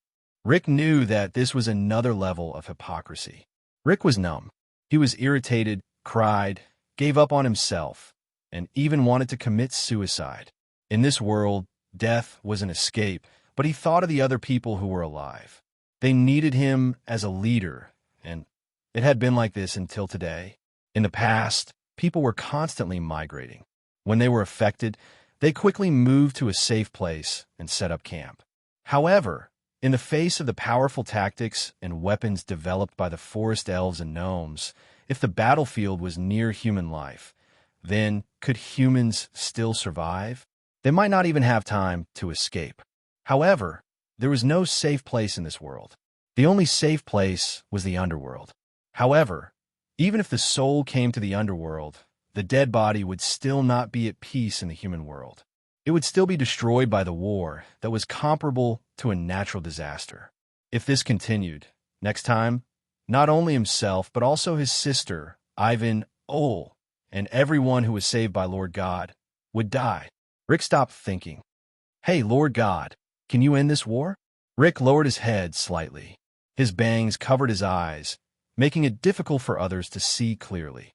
A: Rick knew that this was another level of hypocrisy. Rick was numb. He was irritated, cried, gave up on himself, and even wanted to commit suicide. In this world, death was an escape, but he thought of the other people who were alive. They needed him as a leader, and it had been like this until today. In the past, people were constantly migrating. When they were affected, they quickly moved to a safe place and set up camp. However, in the face of the powerful tactics and weapons developed by the forest elves and gnomes, if the battlefield was near human life, then could humans still survive? They might not even have time to escape. However, there was no safe place in this world. The only safe place was the underworld. However, even if the soul came to the underworld, the dead body would still not be at peace in the human world. It would still be destroyed by the war that was comparable to a natural disaster. If this continued, next time, not only himself but also his sister, Ivan Ol, and everyone who was saved by Lord God, would die. Rick stopped thinking. Hey, Lord God, can you end this war? Rick lowered his head slightly. His bangs covered his eyes, making it difficult for others to see clearly.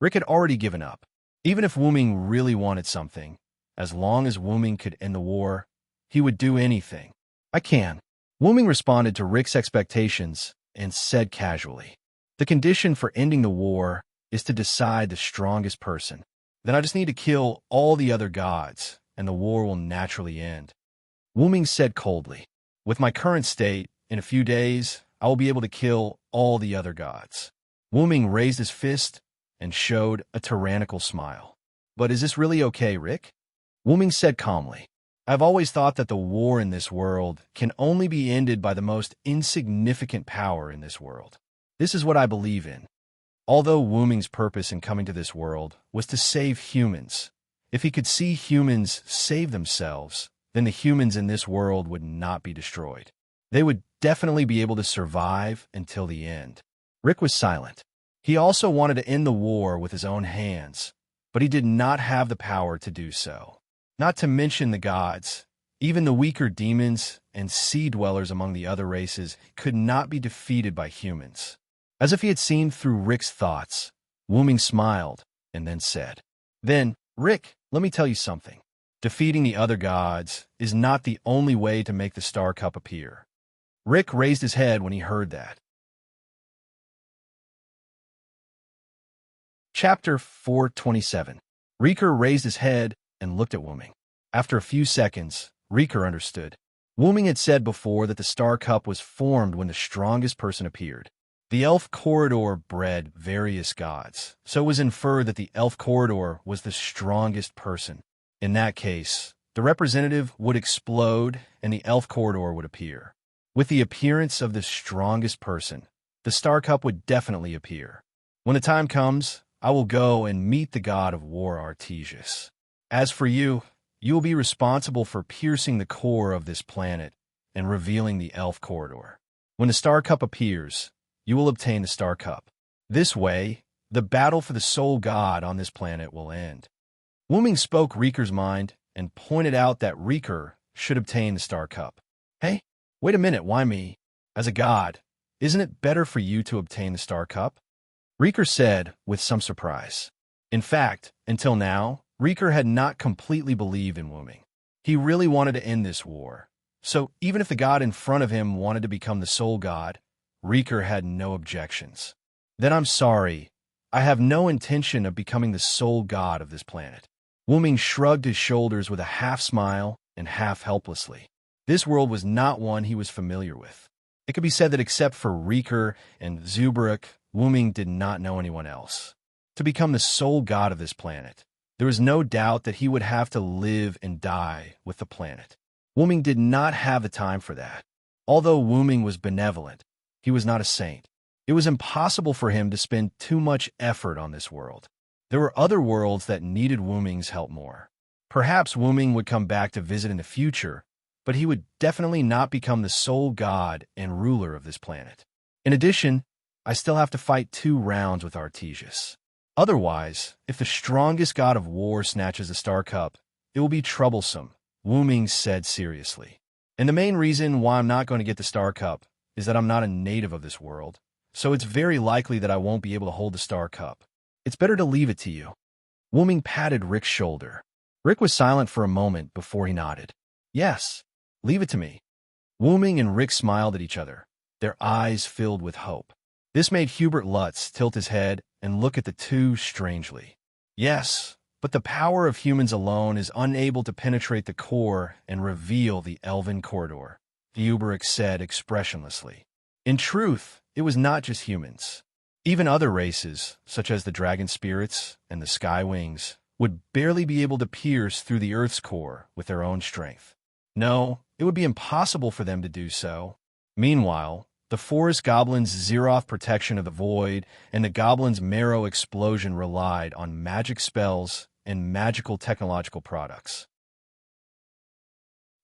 A: Rick had already given up. Even if Wuming really wanted something, as long as Wuming could end the war, he would do anything. I can. Wuming responded to Rick's expectations and said casually, the condition for ending the war is to decide the strongest person. Then I just need to kill all the other gods, and the war will naturally end. Wuming said coldly, with my current state, in a few days, I will be able to kill all the other gods. Wuming raised his fist and showed a tyrannical smile. But is this really okay, Rick? Wuming said calmly, I've always thought that the war in this world can only be ended by the most insignificant power in this world. This is what I believe in. Although Wuming's purpose in coming to this world was to save humans, if he could see humans save themselves, then the humans in this world would not be destroyed. They would definitely be able to survive until the end. Rick was silent. He also wanted to end the war with his own hands, but he did not have the power to do so. Not to mention the gods, even the weaker demons and sea dwellers among the other races could not be defeated by humans. As if he had seen through Rick's thoughts, Wuming smiled and then said, "Then, Rick, let me tell you something. Defeating the other gods is not the only way to make the Star Cup appear." Rick raised his head when he heard that. Chapter 427. Riker raised his head and looked at Wuming. After a few seconds, Riker understood. Wuming had said before that the Star Cup was formed when the strongest person appeared. The Elf Corridor bred various gods, so it was inferred that the Elf Corridor was the strongest person. In that case, the representative would explode and the Elf Corridor would appear. With the appearance of the strongest person, the Star Cup would definitely appear. When the time comes, I will go and meet the god of war Artesius. As for you, you will be responsible for piercing the core of this planet and revealing the Elf Corridor. When the Star Cup appears, you will obtain the Star Cup. This way, the battle for the sole god on this planet will end. Wuming spoke Riker's mind and pointed out that Riker should obtain the Star Cup. Hey, wait a minute, why me? As a god, isn't it better for you to obtain the Star Cup? Riker said with some surprise. In fact, until now, Riker had not completely believed in Wuming. He really wanted to end this war. So even if the god in front of him wanted to become the sole god, Riker had no objections. Then I'm sorry. I have no intention of becoming the sole god of this planet. Wuming shrugged his shoulders with a half smile and half helplessly. This world was not one he was familiar with. It could be said that except for Riker and Zubruk, Wuming did not know anyone else. To become the sole god of this planet, there was no doubt that he would have to live and die with the planet. Wuming did not have the time for that. Although Wuming was benevolent, he was not a saint. It was impossible for him to spend too much effort on this world. There were other worlds that needed Wuming's help more. Perhaps Wuming would come back to visit in the future, but he would definitely not become the sole god and ruler of this planet. In addition, I still have to fight 2 rounds with Artesius. Otherwise, if the strongest god of war snatches the Star Cup, it will be troublesome, Wuming said seriously. And the main reason why I'm not going to get the Star Cup is that I'm not a native of this world, so it's very likely that I won't be able to hold the Star Cup. It's better to leave it to you. Wuming patted Rick's shoulder. Rick was silent for a moment before he nodded. Yes, leave it to me. Wuming and Rick smiled at each other, their eyes filled with hope. This made Hubert Lutz tilt his head and look at the two strangely. Yes, but the power of humans alone is unable to penetrate the core and reveal the Elven Corridor, Hubert said expressionlessly. In truth, it was not just humans. Even other races, such as the dragon spirits and the sky wings, would barely be able to pierce through the Earth's core with their own strength. No, it would be impossible for them to do so. Meanwhile, the forest goblin's Zeroth protection of the void and the goblin's marrow explosion relied on magic spells and magical technological products.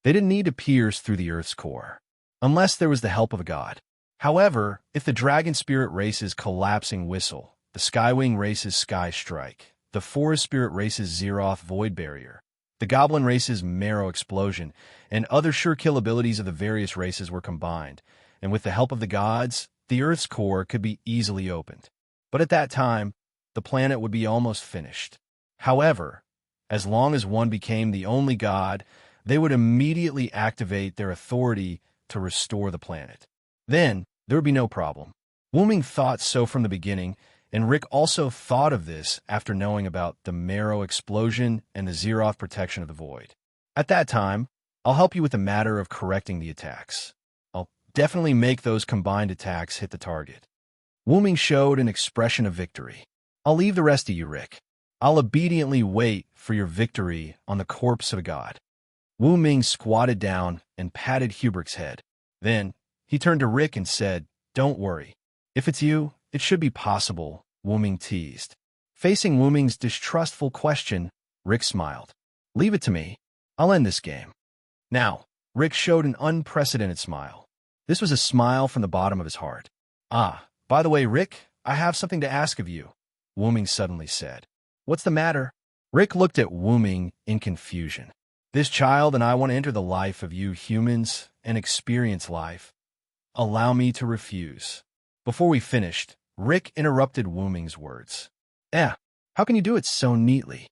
A: They didn't need to pierce through the Earth's core, unless there was the help of a god. However, if the dragon spirit race's collapsing whistle, the skywing race's sky strike, the forest spirit race's Zeroth void barrier, the goblin race's marrow explosion, and other sure kill abilities of the various races were combined, and with the help of the gods, the Earth's core could be easily opened. But at that time, the planet would be almost finished. However, as long as one became the only god, they would immediately activate their authority to restore the planet. Then, there would be no problem. Wuming thought so from the beginning, and Rick also thought of this after knowing about the marrow explosion and the Zeroth protection of the void. At that time, I'll help you with the matter of correcting the attacks. I'll definitely make those combined attacks hit the target. Wuming showed an expression of victory. I'll leave the rest to you, Rick. I'll obediently wait for your victory on the corpse of a god. Wuming squatted down and patted Hubert's head. Then, he turned to Rick and said, "Don't worry. If it's you, it should be possible," Wuming teased. Facing Wuming's distrustful question, Rick smiled. "Leave it to me. I'll end this game." Now, Rick showed an unprecedented smile. This was a smile from the bottom of his heart. "Ah, by the way, Rick, I have something to ask of you, Wu Ming suddenly said. What's the matter? Rick looked at Wu Ming in confusion. This child and I want to enter the life of you humans and experience life. Allow me to refuse. Before we finished, Rick interrupted Wu Ming's words. How can you do it so neatly?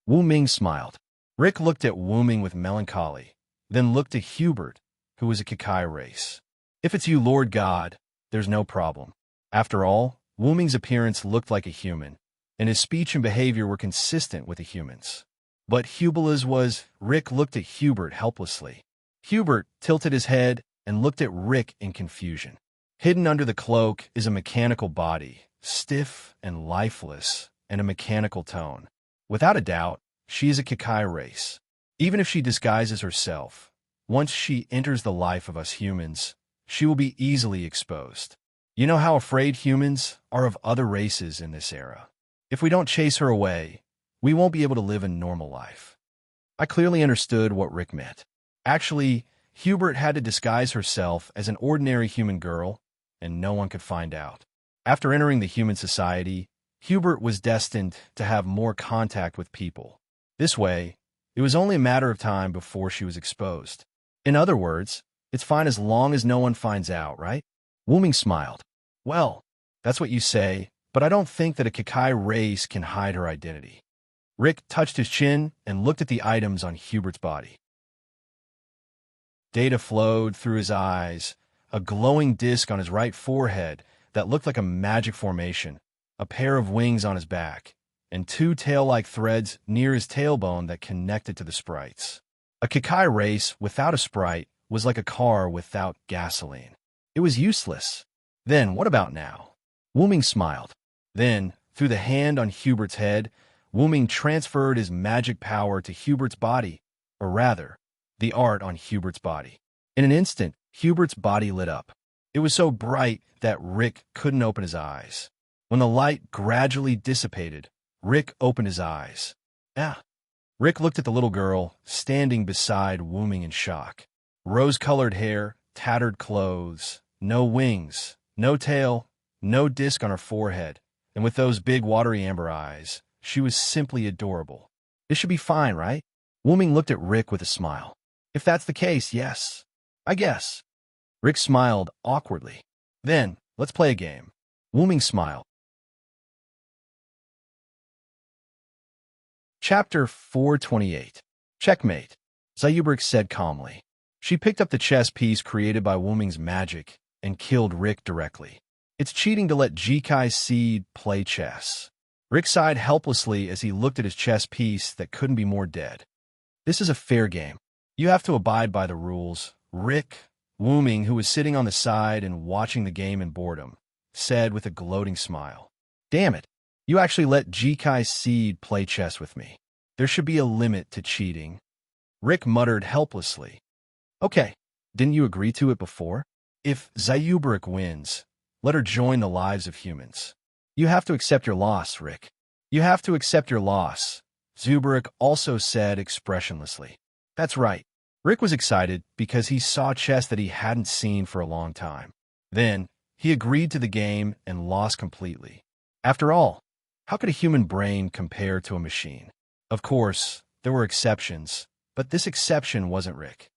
A: Wu Ming smiled. Rick looked at Wu Ming with melancholy, then looked at Hubert, who was a Kakai race. If it's you, Lord God, there's no problem. After all, Wu Ming's appearance looked like a human, and his speech and behavior were consistent with the humans. But Hubela's was. Rick looked at Hubert helplessly. Hubert tilted his head and looked at Rick in confusion. Hidden under the cloak is a mechanical body, stiff and lifeless, and a mechanical tone. Without a doubt, she is a Kakai race. Even if she disguises herself, once she enters the life of us humans, she will be easily exposed. You know how afraid humans are of other races in this era. If we don't chase her away, we won't be able to live a normal life. I clearly understood what Rick meant. Actually, Hubert had to disguise herself as an ordinary human girl, and no one could find out. After entering the human society, Hubert was destined to have more contact with people. This way, it was only a matter of time before she was exposed. In other words, it's fine as long as no one finds out, right? Wu Ming smiled. Well, that's what you say, but I don't think that a Kakai race can hide her identity. Rick touched his chin and looked at the items on Hubert's body. Data flowed through his eyes, a glowing disc on his right forehead that looked like a magic formation, a pair of wings on his back, and two tail-like threads near his tailbone that connected to the sprites. A Kakai race without a sprite was like a car without gasoline. It was useless. Then, what about now? Wu Ming smiled. Then, through the hand on Hubert's head, Wu Ming transferred his magic power to Hubert's body, or rather, the art on Hubert's body. In an instant, Hubert's body lit up. It was so bright that Rick couldn't open his eyes. When the light gradually dissipated, Rick opened his eyes. Rick looked at the little girl, standing beside Wu Ming in shock. Rose-colored hair, tattered clothes, no wings, no tail, no disc on her forehead, and with those big watery amber eyes, she was simply adorable. This should be fine, right? Wu Ming looked at Rick with a smile. If that's the case, yes. I guess. Rick smiled awkwardly. Then, let's play a game. Wu Ming smiled. Chapter 428. Checkmate. Zayuberk said calmly. She picked up the chess piece created by Wu Ming's magic and killed Rick directly. It's cheating to let Jikai Seed play chess. Rick sighed helplessly as he looked at his chess piece that couldn't be more dead. This is a fair game. You have to abide by the rules. Rick, Wu Ming, who was sitting on the side and watching the game in boredom, said with a gloating smile. Damn it. You actually let Jikai Seed play chess with me. There should be a limit to cheating. Rick muttered helplessly. Okay, didn't you agree to it before? If Zayuberk wins, let her join the lives of humans. You have to accept your loss, Rick. You have to accept your loss, Zayuberk also said expressionlessly. That's right. Rick was excited because he saw chess that he hadn't seen for a long time. Then, he agreed to the game and lost completely. After all, how could a human brain compare to a machine? Of course, there were exceptions, but this exception wasn't Rick.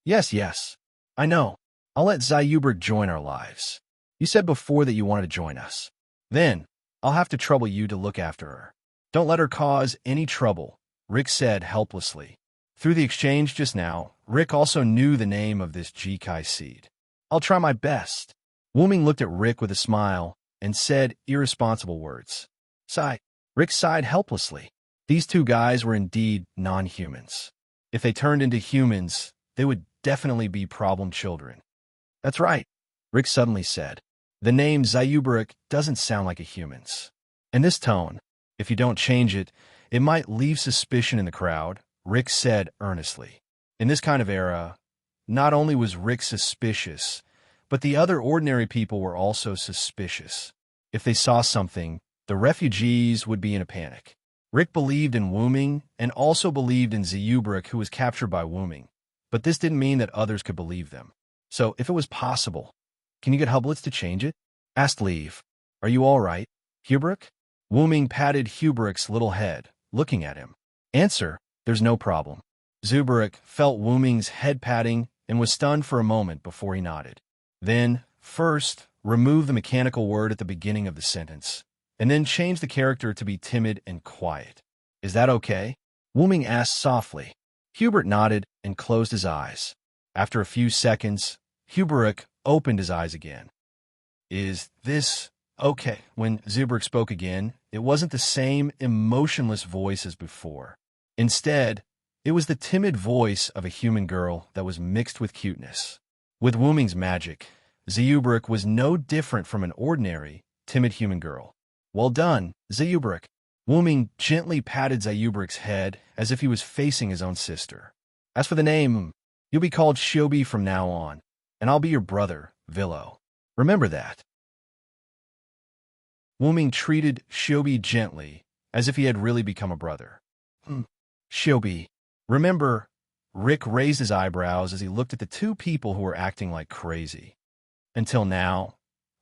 A: Yes, I know. I'll let Zayuberk join our lives. You said before that you wanted to join us. Then, I'll have to trouble you to look after her. Don't let her cause any trouble, Rick said helplessly. Through the exchange just now, Rick also knew the name of this Jikai seed. I'll try my best. Wu Ming looked at Rick with a smile and said irresponsible words. Sigh. Rick sighed helplessly. These two guys were indeed non-humans. If they turned into humans, they would definitely be problem children. That's right, Rick suddenly said. The name Zayuberk doesn't sound like a human's. And this tone, if you don't change it, it might leave suspicion in the crowd, Rick said earnestly. In this kind of era, not only was Rick suspicious, but the other ordinary people were also suspicious. If they saw something, the refugees would be in a panic. Rick believed in Wu Ming and also believed in Zayuberk, who was captured by Wu Ming. But this didn't mean that others could believe them. So, if it was possible, can you get Hublitz to change it? Asked Leave. Are you all right, Hubert? Wuming patted Hubert's little head, looking at him. Answer, there's no problem. Zuberik felt Wuming's head patting and was stunned for a moment before he nodded. Then, first, remove the mechanical word at the beginning of the sentence, and then change the character to be timid and quiet. Is that okay? Wuming asked softly. Hubert nodded and closed his eyes. After a few seconds, Huberik opened his eyes again. Is this okay? When Zuberik spoke again, it wasn't the same emotionless voice as before. Instead, it was the timid voice of a human girl that was mixed with cuteness. With Wuming's magic, Zeuberik was no different from an ordinary, timid human girl. Well done, Zeuberik. Wuming gently patted Zeuberik's head as if he was facing his own sister. As for the name, you'll be called Shobi from now on, and I'll be your brother, Villo. Remember that. Wuming treated Shobi gently, as if he had really become a brother. Shobi. Remember, Rick raised his eyebrows as he looked at the two people who were acting like crazy. Until now,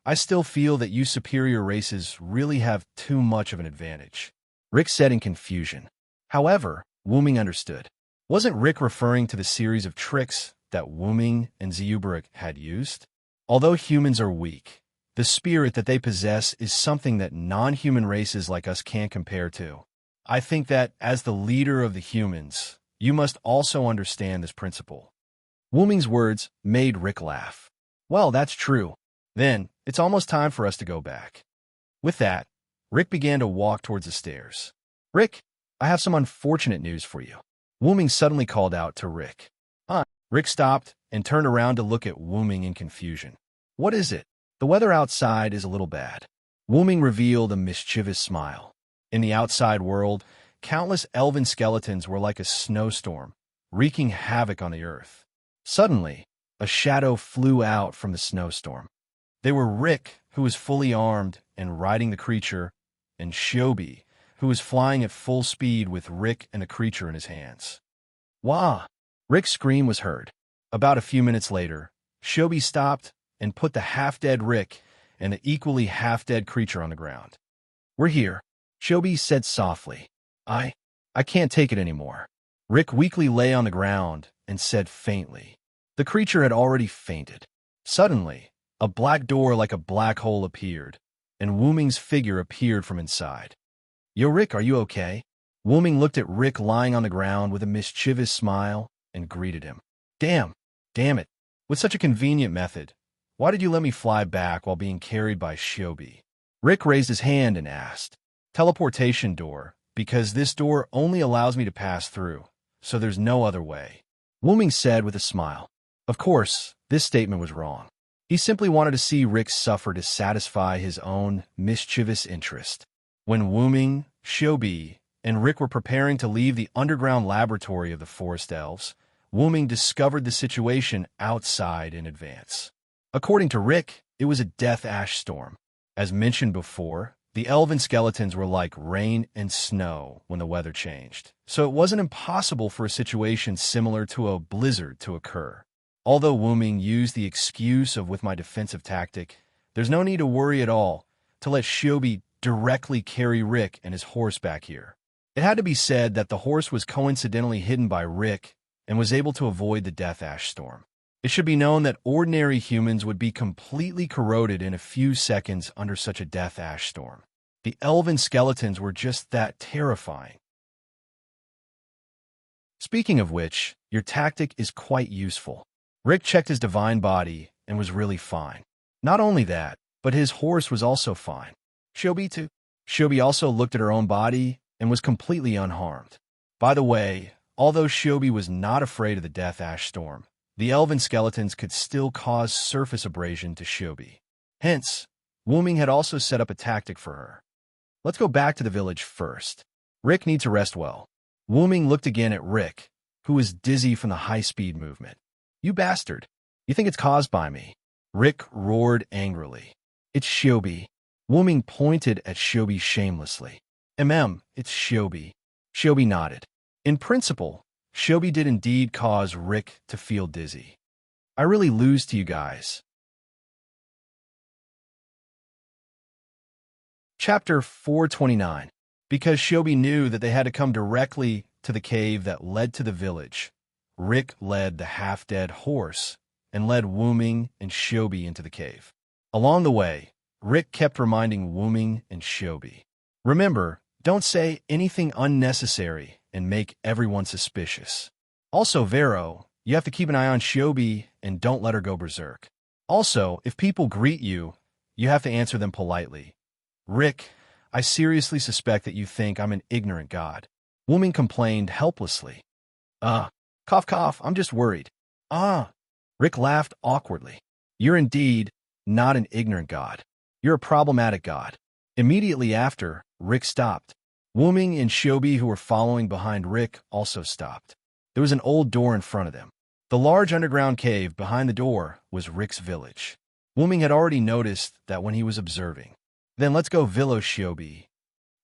A: I still feel that you superior races really have too much of an advantage, Rick said in confusion. However, Wuming understood. Wasn't Rick referring to the series of tricks that Wuming and Zeuberik had used? Although humans are weak, the spirit that they possess is something that non-human races like us can't compare to. I think that, as the leader of the humans, you must also understand this principle. Wuming's words made Rick laugh. Well, that's true. Then, it's almost time for us to go back. With that, Rick began to walk towards the stairs. Rick, I have some unfortunate news for you. Wuming suddenly called out to Rick. Rick stopped and turned around to look at Wuming in confusion. What is it? The weather outside is a little bad. Wuming revealed a mischievous smile. In the outside world, countless elven skeletons were like a snowstorm, wreaking havoc on the earth. Suddenly, a shadow flew out from the snowstorm. They were Rick, who was fully armed and riding the creature, and Shobi, who was flying at full speed with Rick and the creature in his hands. Wah! Rick's scream was heard. About a few minutes later, Shobi stopped and put the half-dead Rick and the equally half-dead creature on the ground. We're here, Shobi said softly. I can't take it anymore. Rick weakly lay on the ground and said faintly. The creature had already fainted. Suddenly, a black door like a black hole appeared, and Wuming's figure appeared from inside. Yo, Rick, are you okay? Wuming looked at Rick lying on the ground with a mischievous smile and greeted him. Damn it. With such a convenient method, why did you let me fly back while being carried by Shobi? Rick raised his hand and asked. Teleportation door, because this door only allows me to pass through, so there's no other way. Wuming said with a smile. Of course, this statement was wrong. He simply wanted to see Rick suffer to satisfy his own mischievous interest. When Wuming, Shobi, and Rick were preparing to leave the underground laboratory of the Forest Elves, Wuming discovered the situation outside in advance. According to Rick, it was a death ash storm. As mentioned before, the elven skeletons were like rain and snow when the weather changed, so it wasn't impossible for a situation similar to a blizzard to occur. Although Wuming used the excuse of with my defensive tactic, there's no need to worry at all to let Shobi directly carry Rick and his horse back here. It had to be said that the horse was coincidentally hidden by Rick and was able to avoid the death ash storm. It should be known that ordinary humans would be completely corroded in a few seconds under such a death ash storm. The elven skeletons were just that terrifying. Speaking of which, your tactic is quite useful. Rick checked his divine body and was really fine. Not only that, but his horse was also fine. Shobi too. Shobi also looked at her own body and was completely unharmed. By the way, although Shobi was not afraid of the death ash storm, the elven skeletons could still cause surface abrasion to Shobi. Hence, Wuming had also set up a tactic for her. Let's go back to the village first. Rick needs to rest well. Wuming looked again at Rick, who was dizzy from the high-speed movement. You bastard. You think it's caused by me? Rick roared angrily. It's Shobi. Wuming pointed at Shobi shamelessly. It's Shobi. Shobi nodded. In principle, Shobi did indeed cause Rick to feel dizzy. I really lose to you guys. Chapter 429. Because Shobi knew that they had to come directly to the cave that led to the village, Rick led the half-dead horse and led Wooming and Shobi into the cave. Along the way, Rick kept reminding Wooming and Shobi, "Remember, don't say anything unnecessary and make everyone suspicious. Also, Vero, you have to keep an eye on Shobi and don't let her go berserk. Also, if people greet you, you have to answer them politely. Rick, I seriously suspect that you think I'm an ignorant god." Wooming complained helplessly. Cough cough, I'm just worried. Rick laughed awkwardly. "You're indeed not an ignorant god. You're a problematic god." Immediately after, Rick stopped. Wooming and Shobi, who were following behind Rick, also stopped. There was an old door in front of them. The large underground cave behind the door was Rick's village. Wooming had already noticed that when he was observing. "Then let's go Villo Shobi."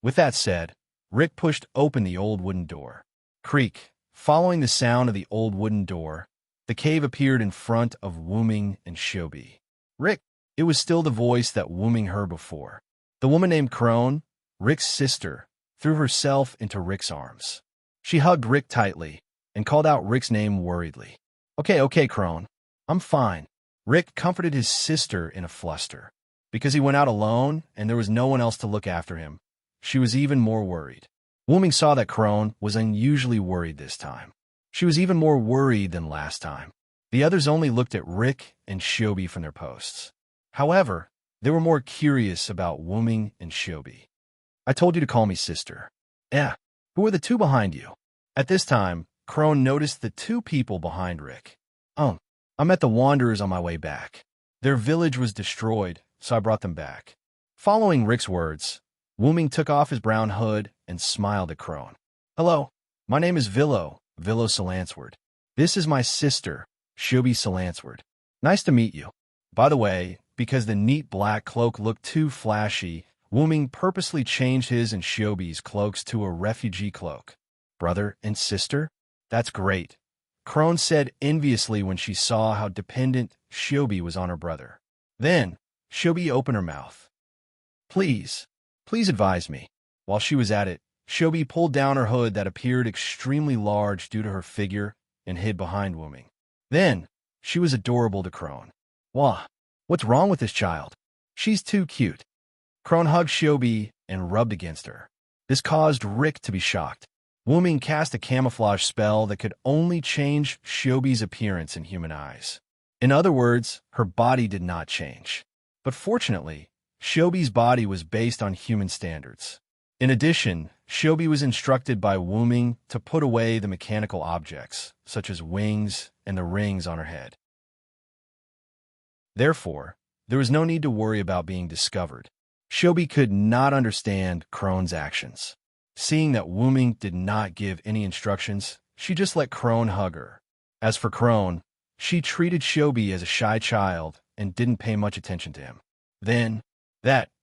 A: With that said, Rick pushed open the old wooden door. Creak. Following the sound of the old wooden door, the cave appeared in front of Wooming and Shobi. "Rick." It was still the voice that Wooming heard before. The woman named Crone, Rick's sister, threw herself into Rick's arms. She hugged Rick tightly and called out Rick's name worriedly. Okay, Crone. I'm fine." Rick comforted his sister in a fluster. Because he went out alone and there was no one else to look after him, she was even more worried. Wooming saw that Crone was unusually worried this time. She was even more worried than last time. The others only looked at Rick and Shobi from their posts. However, they were more curious about Wooming and Shobi. "I told you to call me sister." Who are the two behind you?" At this time, Crone noticed the two people behind Rick. I met the Wanderers on my way back. Their village was destroyed, so I brought them back." Following Rick's words, Wooming took off his brown hood and smiled at Crone. "Hello, my name is Villo Solansword. This is my sister, Shobi Solansword. Nice to meet you." By the way, because the neat black cloak looked too flashy, Wooming purposely changed his and Shobi's cloaks to a refugee cloak. "Brother and sister? That's great," Crone said enviously when she saw how dependent Shobi was on her brother. Then, Shobi opened her mouth. Please advise me." While she was at it, Shobi pulled down her hood that appeared extremely large due to her figure and hid behind Wooming. Then, she was adorable to Crone. "Wah, what's wrong with this child? She's too cute." Crone hugged Shobi and rubbed against her. This caused Rick to be shocked. Wooming cast a camouflage spell that could only change Shobi's appearance in human eyes. In other words, her body did not change. But fortunately, Shobi's body was based on human standards. In addition, Shobi was instructed by Wooming to put away the mechanical objects, such as wings and the rings on her head. Therefore, there was no need to worry about being discovered. Shobi could not understand Crone's actions. Seeing that Wooming did not give any instructions, she just let Crone hug her. As for Crone, she treated Shobi as a shy child and didn't pay much attention to him. Then,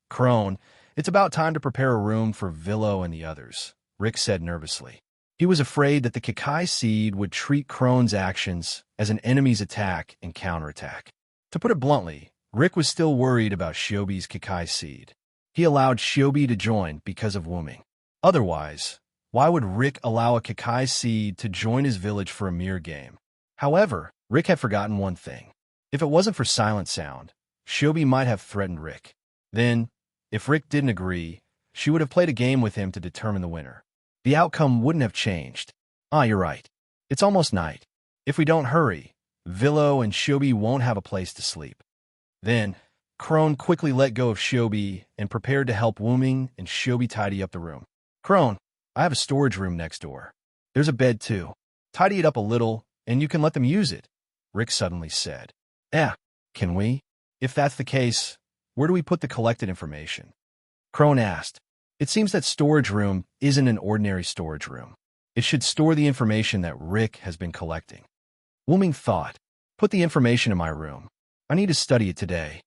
A: Crone, it's about time to prepare a room for Villo and the others, Rick said nervously. He was afraid that the Kakai seed would treat Crone's actions as an enemy's attack and counterattack. To put it bluntly, Rick was still worried about Shobi's Kakai seed. He allowed Shobi to join because of Wooming. Otherwise, why would Rick allow a Kakai seed to join his village for a mere game? However, Rick had forgotten one thing. If it wasn't for Silent Sound, Shobi might have threatened Rick. Then, if Rick didn't agree, she would have played a game with him to determine the winner. The outcome wouldn't have changed. You're right. It's almost night. If we don't hurry, Villo and Shobi won't have a place to sleep. Then, Crone quickly let go of Shobi and prepared to help Wooming and Shobi tidy up the room. "Crone, I have a storage room next door. There's a bed too. Tidy it up a little, and you can let them use it," Rick suddenly said. Can we? If that's the case, where do we put the collected information?" Crone asked. "It seems that storage room isn't an ordinary storage room. It should store the information that Rick has been collecting." Wooming thought, "Put the information in my room. I need to study it today."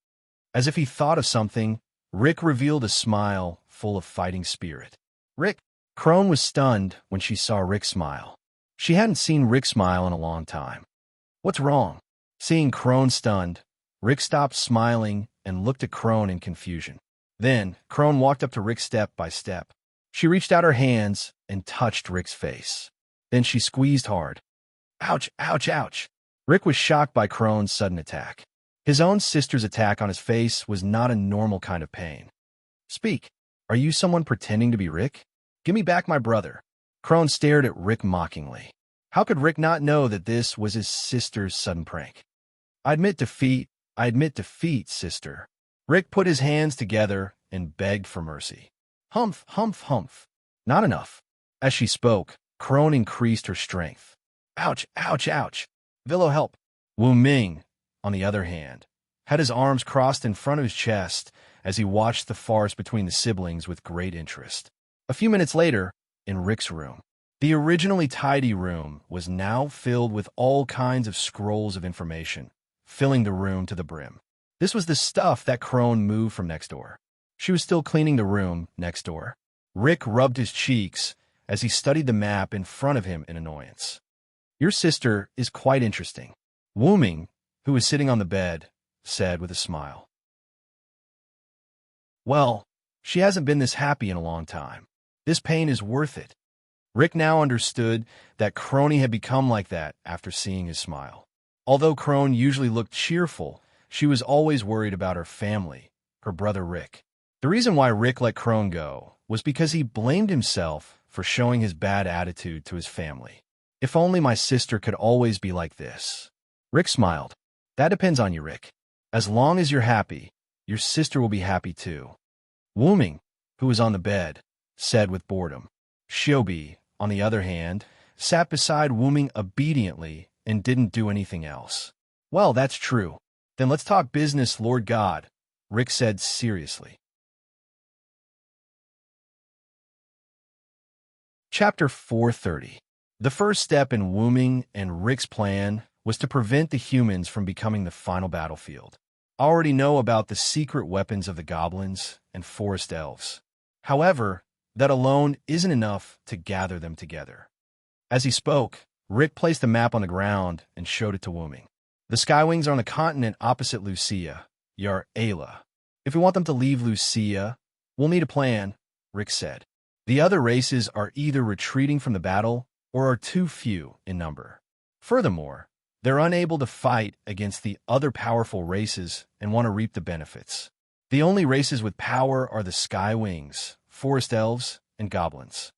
A: As if he thought of something, Rick revealed a smile full of fighting spirit. "Rick!" Crone was stunned when she saw Rick smile. She hadn't seen Rick smile in a long time. "What's wrong?" Seeing Crone stunned, Rick stopped smiling and looked at Crone in confusion. Then, Crone walked up to Rick step by step. She reached out her hands and touched Rick's face. Then she squeezed hard. Ouch, ouch, ouch. Rick was shocked by Crone's sudden attack. His own sister's attack on his face was not a normal kind of pain. Speak. Are you someone pretending to be Rick? Give me back my brother. Crone stared at Rick mockingly. How could Rick not know that this was his sister's sudden prank? I admit defeat, sister. Rick put his hands together and begged for mercy. Humph, humph, humph. Not enough. As she spoke, Crone increased her strength. Ouch, ouch, ouch. Villo, help. Wu Ming, on the other hand, had his arms crossed in front of his chest as he watched the farce between the siblings with great interest. A few minutes later, in Rick's room, the originally tidy room was now filled with all kinds of scrolls of information, filling the room to the brim. This was the stuff that Crone moved from next door. She was still cleaning the room next door. Rick rubbed his cheeks as he studied the map in front of him in annoyance. Your sister is quite interesting, Wu Ming, who was sitting on the bed, said with a smile. Well, she hasn't been this happy in a long time. This pain is worth it. Rick now understood that Crone had become like that after seeing his smile. Although Crone usually looked cheerful, she was always worried about her family, her brother Rick. The reason why Rick let Crone go was because he blamed himself for showing his bad attitude to his family. If only my sister could always be like this. Rick smiled. That depends on you, Rick. As long as you're happy, your sister will be happy too. Wu Ming, who was on the bed, said with boredom. Xiaobi, on the other hand, sat beside Wu Ming obediently and didn't do anything else. Well, that's true. Then let's talk business, Lord God, Rick said seriously. Chapter 430. The first step in Wu Ming and Rick's plan was to prevent the humans from becoming the final battlefield. I already know about the secret weapons of the goblins and forest elves. However, that alone isn't enough to gather them together. As he spoke, Rick placed the map on the ground and showed it to Wu Ming. The Skywings are on the continent opposite Lucia, Yar Ayla. If we want them to leave Lucia, we'll need a plan, Rick said. The other races are either retreating from the battle or are too few in number. Furthermore, they're unable to fight against the other powerful races and want to reap the benefits. The only races with power are the Skywings, forest elves, and goblins.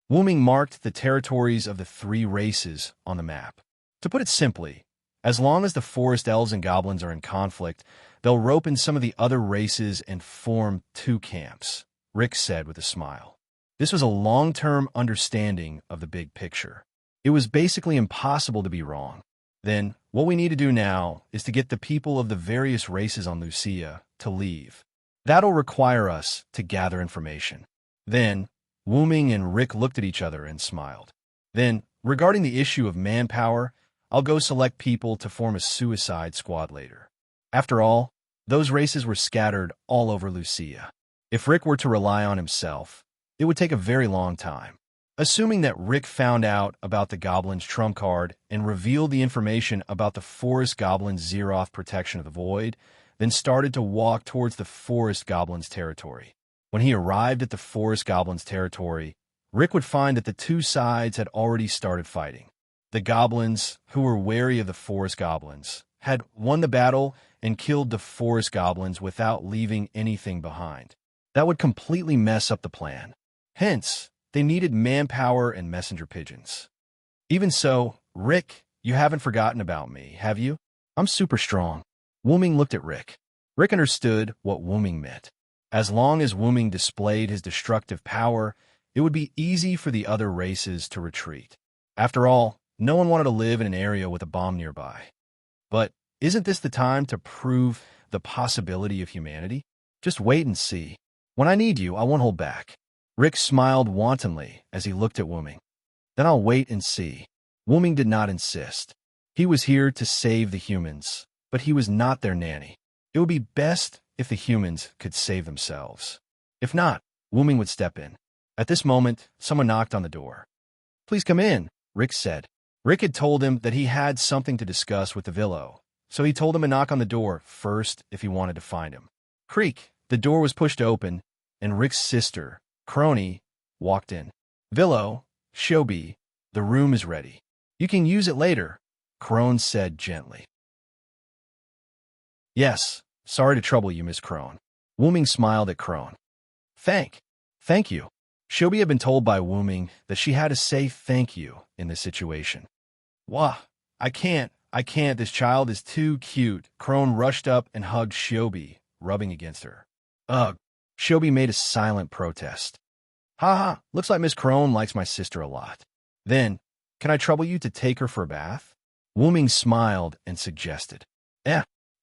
A: Wu Ming marked the territories of the three races on the map. To put it simply, as long as the forest elves and goblins are in conflict, they'll rope in some of the other races and form two camps, Rick said with a smile. This was a long-term understanding of the big picture. It was basically impossible to be wrong. Then, what we need to do now is to get the people of the various races on Lucia to leave. That'll require us to gather information. Then, Wu Ming and Rick looked at each other and smiled. Then, regarding the issue of manpower, I'll go select people to form a suicide squad later. After all, those races were scattered all over Lucia. If Rick were to rely on himself, it would take a very long time. Assuming that Rick found out about the Goblin's trump card and revealed the information about the Forest Goblin's Zeroth protection of the Void, then started to walk towards the Forest Goblin's territory. When he arrived at the Forest Goblin's territory, Rick would find that the two sides had already started fighting. The Goblins, who were wary of the Forest Goblins, had won the battle and killed the Forest Goblins without leaving anything behind. That would completely mess up the plan. Hence, they needed manpower and messenger pigeons. Even so, Rick, you haven't forgotten about me, have you? I'm super strong. Wu Ming looked at Rick. Rick understood what Wu Ming meant. As long as Wu Ming displayed his destructive power, it would be easy for the other races to retreat. After all, no one wanted to live in an area with a bomb nearby. But isn't this the time to prove the possibility of humanity? Just wait and see. When I need you, I won't hold back. Rick smiled wantonly as he looked at Wu Ming. Then I'll wait and see. Wu Ming did not insist. He was here to save the humans, but he was not their nanny. It would be best if the humans could save themselves. If not, Wu Ming would step in. At this moment, someone knocked on the door. Please come in, Rick said. Rick had told him that he had something to discuss with the Villo, so he told him to knock on the door first if he wanted to find him. Creak, The door was pushed open, and Rick's sister, Crony, walked in. "Villo, Shobi, the room is ready. You can use it later," Crone said gently. "Yes, sorry to trouble you, Miss Crone." Wooming smiled at Crone. Thank you." Shobi had been told by Wooming that she had to say thank you in this situation. "Wah, I can't, this child is too cute." Crone rushed up and hugged Shobi, rubbing against her. "Ugh." Shobi made a silent protest. "Ha, looks like Miss Crone likes my sister a lot. Then, can I trouble you to take her for a bath?" Wooming smiled and suggested.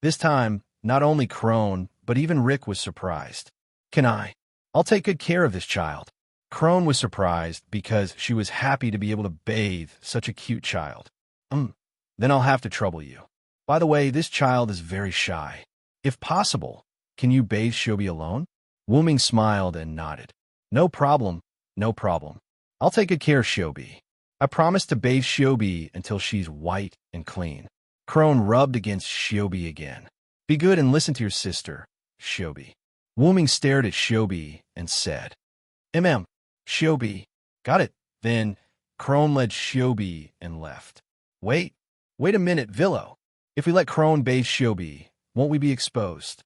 A: This time, not only Crone, but even Rick was surprised. I'll take good care of this child." Crone was surprised because she was happy to be able to bathe such a cute child. Then I'll have to trouble you. By the way, this child is very shy. If possible, can you bathe Shobi alone?" Wooming smiled and nodded. No problem. I'll take good care of Shobi. I promise to bathe Shobi until she's white and clean." Crone rubbed against Shobi again. "Be good and listen to your sister, Shobi." Wooming stared at Shobi and said, Shobi. Got it." Then Crone led Shobi and left. Wait a minute, Villo. If we let Crone bathe Shobi, won't we be exposed?"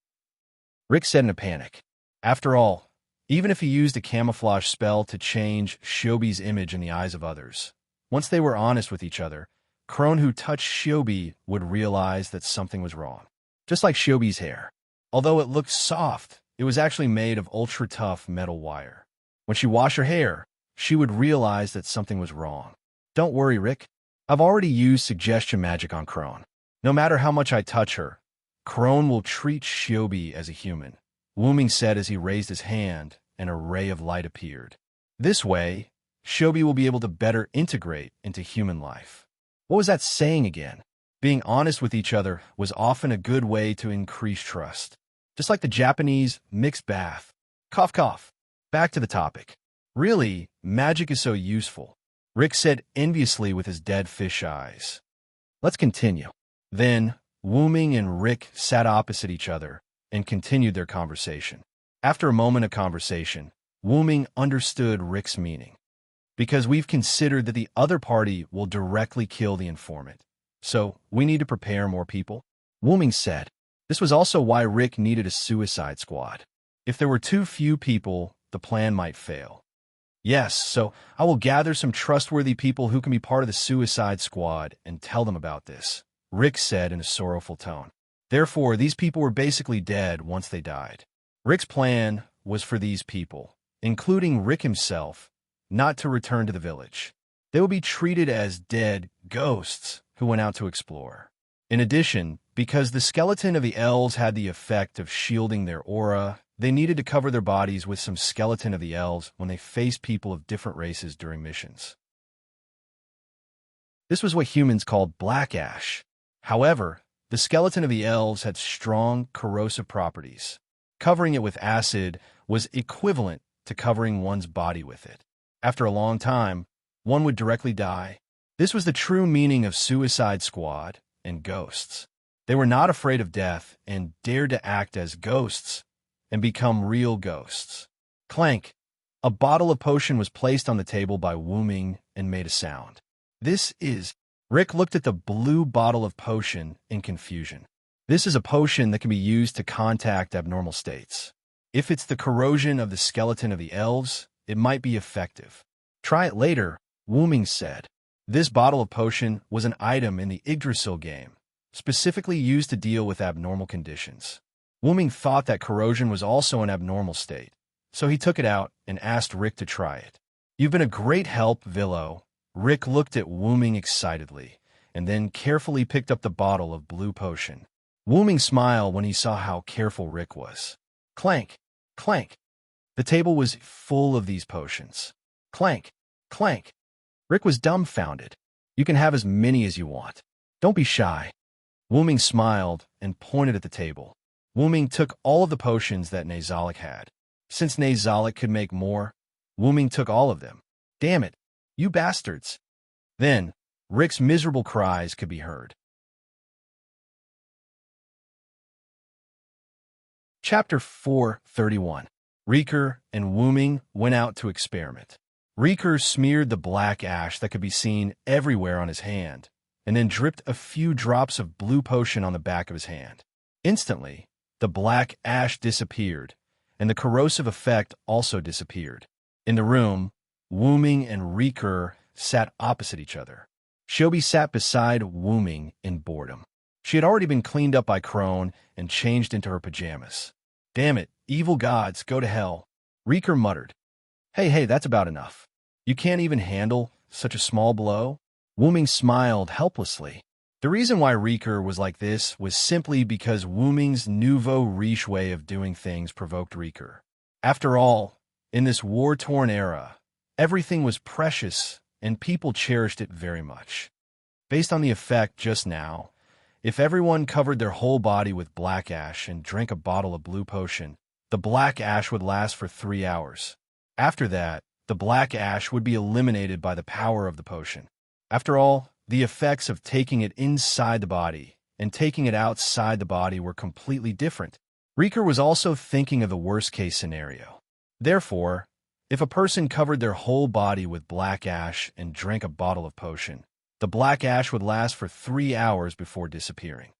A: Rick said in a panic. After all, even if he used a camouflage spell to change Shobi's image in the eyes of others, once they were honest with each other, Crone who touched Shobi would realize that something was wrong. Just like Shobi's hair. Although it looked soft, it was actually made of ultra-tough metal wire. When she washed her hair, she would realize that something was wrong. "Don't worry, Rick. I've already used suggestion magic on Crone. No matter how much I touch her, Crone will treat Shobi as a human," Wooming said as he raised his hand and a ray of light appeared. "This way, Shobi will be able to better integrate into human life." What was that saying again? Being honest with each other was often a good way to increase trust. Just like the Japanese mixed bath. Cough, cough. Back to the topic. "Really, magic is so useful," Rick said enviously with his dead fish eyes. "Let's continue." Then, Wooming and Rick sat opposite each other and continued their conversation. After a moment of conversation, Wooming understood Rick's meaning. "Because we've considered that the other party will directly kill the informant. So, we need to prepare more people," Wooming said. This was also why Rick needed a suicide squad. If there were too few people, the plan might fail. "Yes, so I will gather some trustworthy people who can be part of the suicide squad and tell them about this," Rick said in a sorrowful tone. Therefore, these people were basically dead once they died. Rick's plan was for these people, including Rick himself, not to return to the village. They would be treated as dead ghosts who went out to explore. In addition, because the skeleton of the elves had the effect of shielding their aura, they needed to cover their bodies with some skeleton of the elves when they faced people of different races during missions. This was what humans called black ash. However, the skeleton of the elves had strong corrosive properties. Covering it with acid was equivalent to covering one's body with it. After a long time, one would directly die. This was the true meaning of Suicide Squad and ghosts. They were not afraid of death and dared to act as ghosts and become real ghosts. Clank! A bottle of potion was placed on the table by Wooming and made a sound. "This is..." Rick looked at the blue bottle of potion in confusion. This is a potion that can be used to contact abnormal states. If it's the corrosion of the skeleton of the elves, it might be effective. "Try it later," Wooming said. This bottle of potion was an item in the Yggdrasil game, specifically used to deal with abnormal conditions. Wooming thought that corrosion was also an abnormal state, so he took it out and asked Rick to try it. "You've been a great help, Villo." Rick looked at Wooming excitedly, and then carefully picked up the bottle of blue potion. Wooming smiled when he saw how careful Rick was. Clank! Clank! The table was full of these potions. Clank! Clank! Rick was dumbfounded. "You can have as many as you want. Don't be shy." Wooming smiled and pointed at the table. Wooming took all of the potions that Nazalik had. Since Nazalik could make more, Wooming took all of them. "Damn it, you bastards!" Then, Rick's miserable cries could be heard. Chapter 431. Riker and Wu Ming went out to experiment. Riker smeared the black ash that could be seen everywhere on his hand, and then dripped a few drops of blue potion on the back of his hand. Instantly, the black ash disappeared, and the corrosive effect also disappeared. In the room, Wu Ming and Riker sat opposite each other. Shobi sat beside Wu Ming in boredom. She had already been cleaned up by Crone and changed into her pajamas. "Damn it, evil gods, go to hell," Riker muttered. Hey, that's about enough. You can't even handle such a small blow?" Wu Ming smiled helplessly. The reason why Riker was like this was simply because Wu Ming's nouveau riche way of doing things provoked Riker. After all, in this war-torn era, everything was precious and people cherished it very much. Based on the effect just now, if everyone covered their whole body with black ash and drank a bottle of blue potion, the black ash would last for 3 hours. After that, the black ash would be eliminated by the power of the potion. After all, the effects of taking it inside the body and taking it outside the body were completely different. Riker was also thinking of the worst-case scenario. Therefore, if a person covered their whole body with black ash and drank a bottle of potion, the black ash would last for 3 hours before disappearing.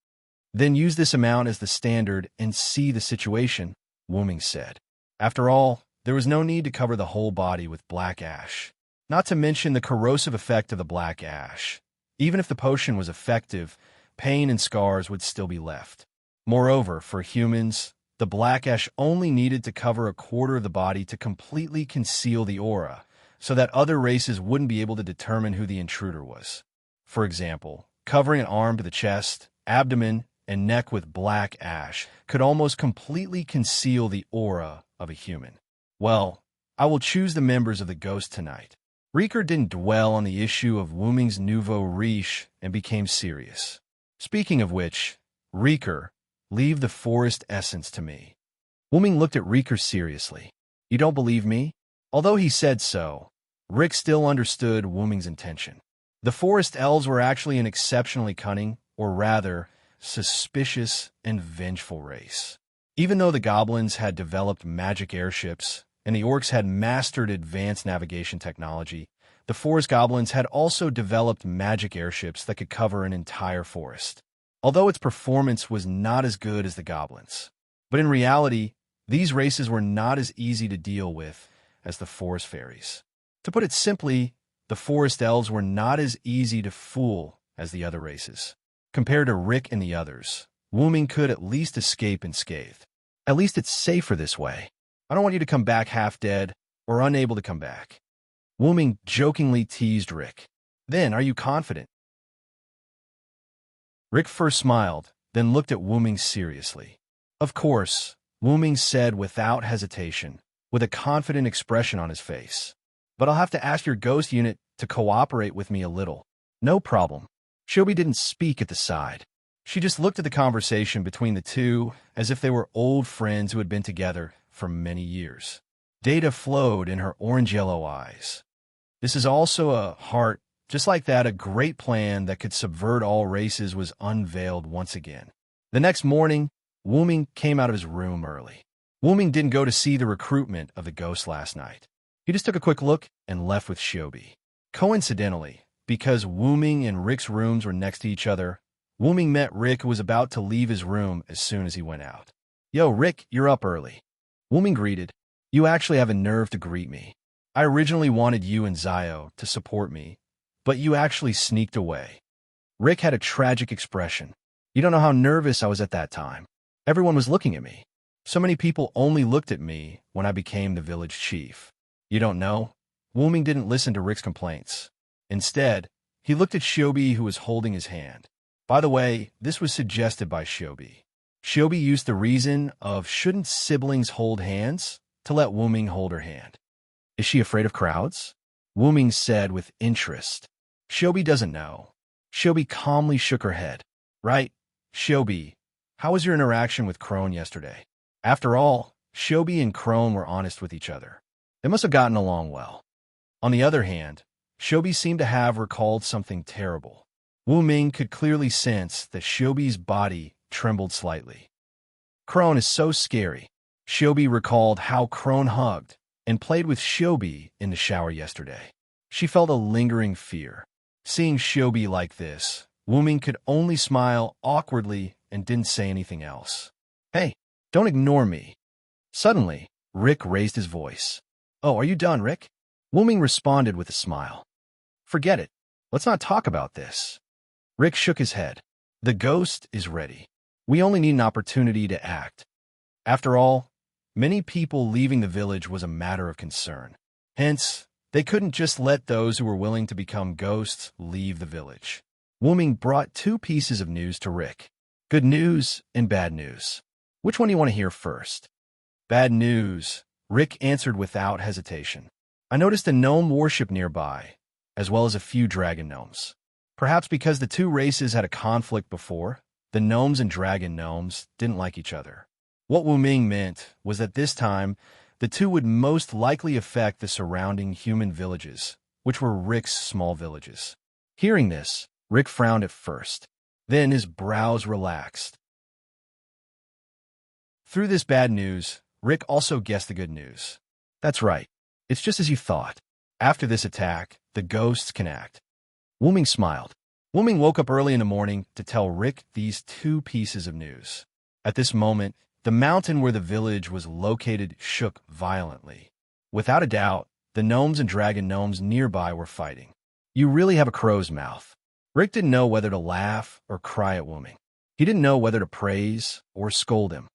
A: Then use this amount as the standard and see the situation, Wu Ming said. After all, there was no need to cover the whole body with black ash. Not to mention the corrosive effect of the black ash. Even if the potion was effective, pain and scars would still be left. Moreover, for humans, the black ash only needed to cover a quarter of the body to completely conceal the aura, so that other races wouldn't be able to determine who the intruder was. For example, covering an arm to the chest, abdomen, and neck with black ash could almost completely conceal the aura of a human. Well, I will choose the members of the Ghost tonight. Riker didn't dwell on the issue of Wu Ming's nouveau riche and became serious. Speaking of which, Riker, leave the forest essence to me. Wu Ming looked at Riker seriously. You don't believe me? Although he said so, Rick still understood Wu Ming's intention. The forest elves were actually an exceptionally cunning, or rather, suspicious and vengeful race. Even though the goblins had developed magic airships, and the orcs had mastered advanced navigation technology, the forest goblins had also developed magic airships that could cover an entire forest. Although its performance was not as good as the goblins. But in reality, these races were not as easy to deal with as the forest fairies. To put it simply, the forest elves were not as easy to fool as the other races. Compared to Rick and the others, Wu Ming could at least escape unscathed. At least it's safer this way. I don't want you to come back half-dead or unable to come back. Wu Ming jokingly teased Rick. Then, are you confident? Rick first smiled, then looked at Wu Ming seriously. Of course, Wu Ming said without hesitation, with a confident expression on his face. But I'll have to ask your ghost unit to cooperate with me a little. No problem. Shobi didn't speak at the side. She just looked at the conversation between the two as if they were old friends who had been together for many years. Data flowed in her orange-yellow eyes. This is also a heart, just like that, a great plan that could subvert all races was unveiled once again. The next morning, Wu Ming came out of his room early. Wu Ming didn't go to see the recruitment of the ghost last night. He just took a quick look and left with Shobi. Coincidentally, because Wu Ming and Rick's rooms were next to each other, Wu Ming met Rick, who was about to leave his room as soon as he went out. Yo, Rick, you're up early. Wu Ming greeted. You actually have a nerve to greet me. I originally wanted you and Zio to support me, but you actually sneaked away. Rick had a tragic expression. You don't know how nervous I was at that time. Everyone was looking at me. So many people only looked at me when I became the village chief. You don't know? Wu Ming didn't listen to Rick's complaints. Instead, he looked at Shobi, who was holding his hand. By the way, this was suggested by Shobi. Shobi used the reason of shouldn't siblings hold hands to let Wu Ming hold her hand. Is she afraid of crowds? Wu Ming said with interest. Shobi doesn't know. Shobi calmly shook her head. Right, Shobi, how was your interaction with Crone yesterday? After all, Shobi and Crone were honest with each other. They must have gotten along well. On the other hand, Shobi seemed to have recalled something terrible. Wu Ming could clearly sense that Shobi's body trembled slightly. Crone is so scary. Shobi recalled how Crone hugged and played with Shobi in the shower yesterday. She felt a lingering fear. Seeing Shobi like this, Wuming could only smile awkwardly and didn't say anything else. Hey, don't ignore me. Suddenly, Rick raised his voice. Oh, are you done, Rick? Wuming responded with a smile. Forget it. Let's not talk about this. Rick shook his head. The ghost is ready. We only need an opportunity to act. After all, many people leaving the village was a matter of concern. Hence, they couldn't just let those who were willing to become ghosts leave the village. Wuming brought two pieces of news to Rick. Good news and bad news. Which one do you want to hear first? Bad news, Rick answered without hesitation. I noticed a gnome worship nearby, as well as a few dragon gnomes. Perhaps because the two races had a conflict before, the gnomes and dragon gnomes didn't like each other. What Wuming meant was that this time, the two would most likely affect the surrounding human villages, which were Rick's small villages. Hearing this, Rick frowned at first. Then his brows relaxed. Through this bad news, Rick also guessed the good news. That's right. It's just as you thought. After this attack, the ghosts can act. Wuming smiled. Wuming woke up early in the morning to tell Rick these two pieces of news. At this moment, the mountain where the village was located shook violently. Without a doubt, the gnomes and dragon gnomes nearby were fighting. You really have a crow's mouth. Rick didn't know whether to laugh or cry at Wuming. He didn't know whether to praise or scold him.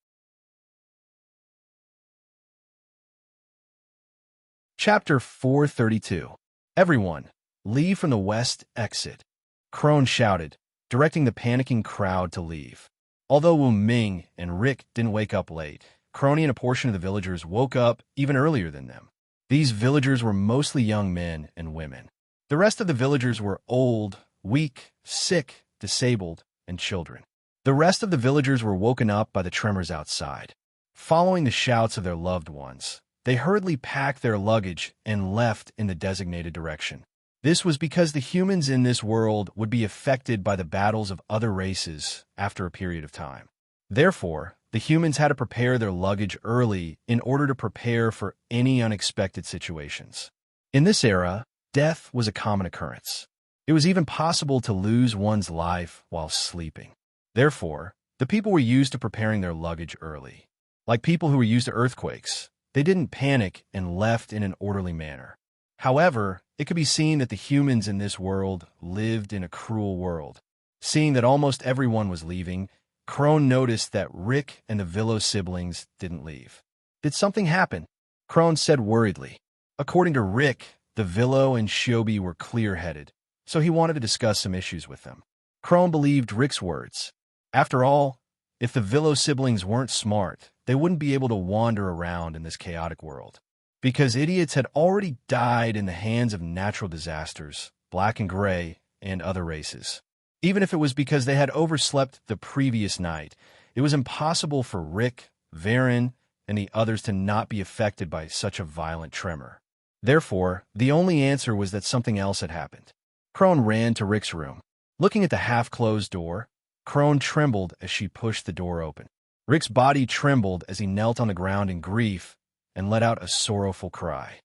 A: Chapter 432. Everyone, leave from the west exit. Crone shouted, directing the panicking crowd to leave. Although Wuming and Rick didn't wake up late, Crone and a portion of the villagers woke up even earlier than them. These villagers were mostly young men and women. The rest of the villagers were old, weak, sick, disabled, and children. The rest of the villagers were woken up by the tremors outside. Following the shouts of their loved ones, they hurriedly packed their luggage and left in the designated direction. This was because the humans in this world would be affected by the battles of other races after a period of time. Therefore, the humans had to prepare their luggage early in order to prepare for any unexpected situations. In this era, death was a common occurrence. It was even possible to lose one's life while sleeping. Therefore, the people were used to preparing their luggage early. Like people who were used to earthquakes, they didn't panic and left in an orderly manner. However, it could be seen that the humans in this world lived in a cruel world. Seeing that almost everyone was leaving, Crone noticed that Rick and the Villo siblings didn't leave. Did something happen? Crone said worriedly. According to Rick, the Villo and Shobi were clear-headed, so he wanted to discuss some issues with them. Crone believed Rick's words. After all, if the Villo siblings weren't smart, they wouldn't be able to wander around in this chaotic world. Because idiots had already died in the hands of natural disasters, black and gray, and other races. Even if it was because they had overslept the previous night, it was impossible for Rick, Varen, and the others to not be affected by such a violent tremor. Therefore, the only answer was that something else had happened. Crone ran to Rick's room. Looking at the half-closed door, Crone trembled as she pushed the door open. Rick's body trembled as he knelt on the ground in grief and let out a sorrowful cry.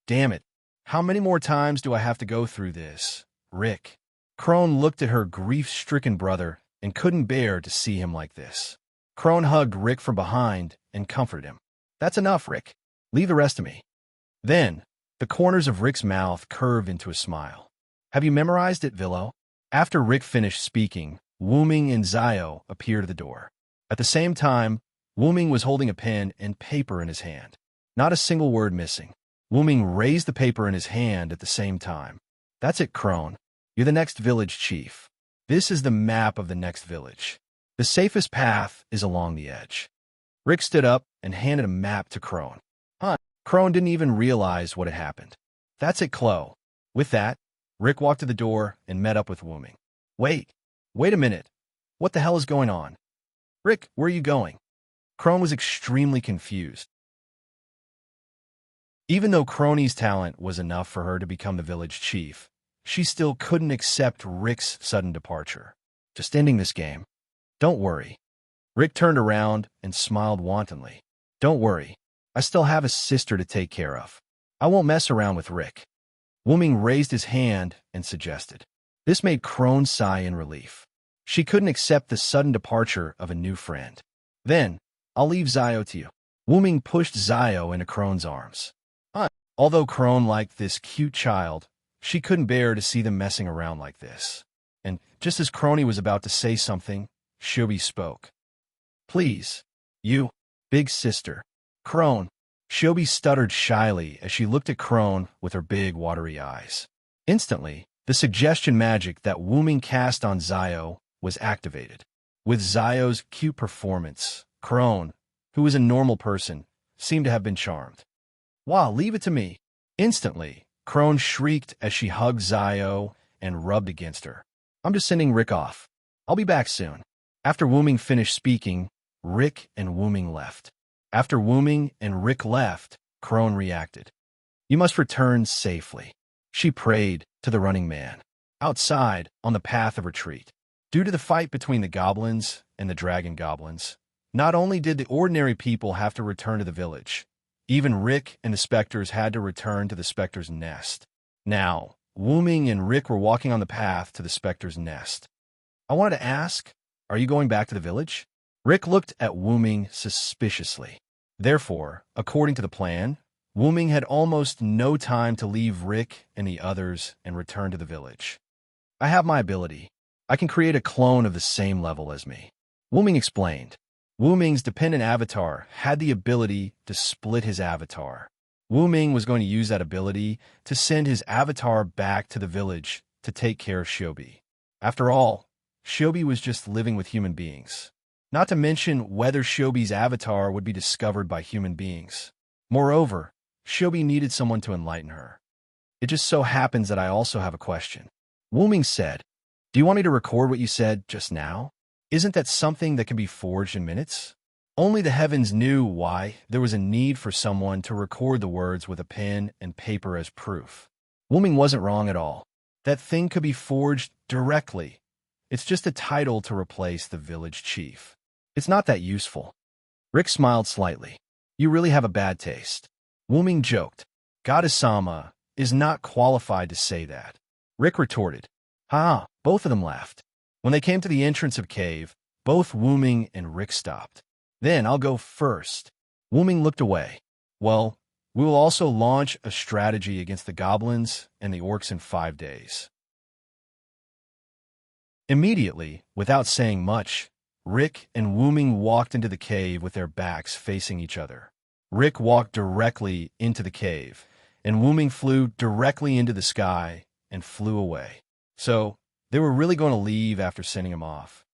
A: Damn it, how many more times do I have to go through this? Rick. Crone looked at her grief-stricken brother and couldn't bear to see him like this. Crone hugged Rick from behind and comforted him. That's enough, Rick. Leave the rest to me. Then, the corners of Rick's mouth curved into a smile. Have you memorized it, Villo? After Rick finished speaking, Wuming and Zio appeared at the door. At the same time, Wuming was holding a pen and paper in his hand. Not a single word missing. Wuming raised the paper in his hand at the same time. That's it, Crone. You're the next village chief. This is the map of the next village. The safest path is along the edge. Rick stood up and handed a map to Crone. Crone didn't even realize what had happened. That's it, Chloe. With that, Rick walked to the door and met up with Wuming. Wait a minute. What the hell is going on? Rick, where are you going? Crone was extremely confused. Even though Crony's talent was enough for her to become the village chief, she still couldn't accept Rick's sudden departure. Just ending this game. Don't worry. Rick turned around and smiled wantonly. Don't worry, I still have a sister to take care of. I won't mess around with Rick. Wuming raised his hand and suggested. This made Crone sigh in relief. She couldn't accept the sudden departure of a new friend. Then, I'll leave Zio to you. Wuming pushed Zio into Crone's arms. Although Crone liked this cute child, she couldn't bear to see them messing around like this. And just as Crone was about to say something, Shobi spoke. Please, you, big sister. Crone. Shobi stuttered shyly as she looked at Crone with her big, watery eyes. Instantly, the suggestion magic that Wuming cast on Zio was activated. With Zio's cute performance, Crone, who was a normal person, seemed to have been charmed. Wow, leave it to me. Instantly, Crone shrieked as she hugged Zio and rubbed against her. I'm just sending Rick off. I'll be back soon. After Wuming finished speaking, Rick and Wuming left. After Wuming and Rick left, Crone reacted. You must return safely. She prayed to the running man. Outside, on the path of retreat. Due to the fight between the goblins and the dragon goblins, not only did the ordinary people have to return to the village, even Rick and the specters had to return to the specter's nest. Now, Wuming and Rick were walking on the path to the specter's nest. I wanted to ask, are you going back to the village? Rick looked at Wuming suspiciously. Therefore, according to the plan, Wuming had almost no time to leave Rick and the others and return to the village. I have my ability. I can create a clone of the same level as me. Wuming explained. Wuming's dependent avatar had the ability to split his avatar. Wuming was going to use that ability to send his avatar back to the village to take care of Shobi. After all, Shobi was just living with human beings. Not to mention whether Shobi's avatar would be discovered by human beings. Moreover, Shobi needed someone to enlighten her. It just so happens that I also have a question. Wuming said, do you want me to record what you said just now? Isn't that something that can be forged in minutes? Only the heavens knew why there was a need for someone to record the words with a pen and paper as proof. Wuming wasn't wrong at all. That thing could be forged directly. It's just a title to replace the village chief. It's not that useful. Rick smiled slightly. You really have a bad taste. Wuming joked. Goddess-sama is not qualified to say that. Rick retorted. Ha, both of them laughed. When they came to the entrance of cave, both Wuming and Rick stopped. Then I'll go first. Wuming looked away. Well, we will also launch a strategy against the goblins and the orcs in 5 days. Immediately, without saying much, Rick and Wuming walked into the cave with their backs facing each other. Rick walked directly into the cave, and Wuming flew directly into the sky and flew away. So, they were really going to leave after sending him off.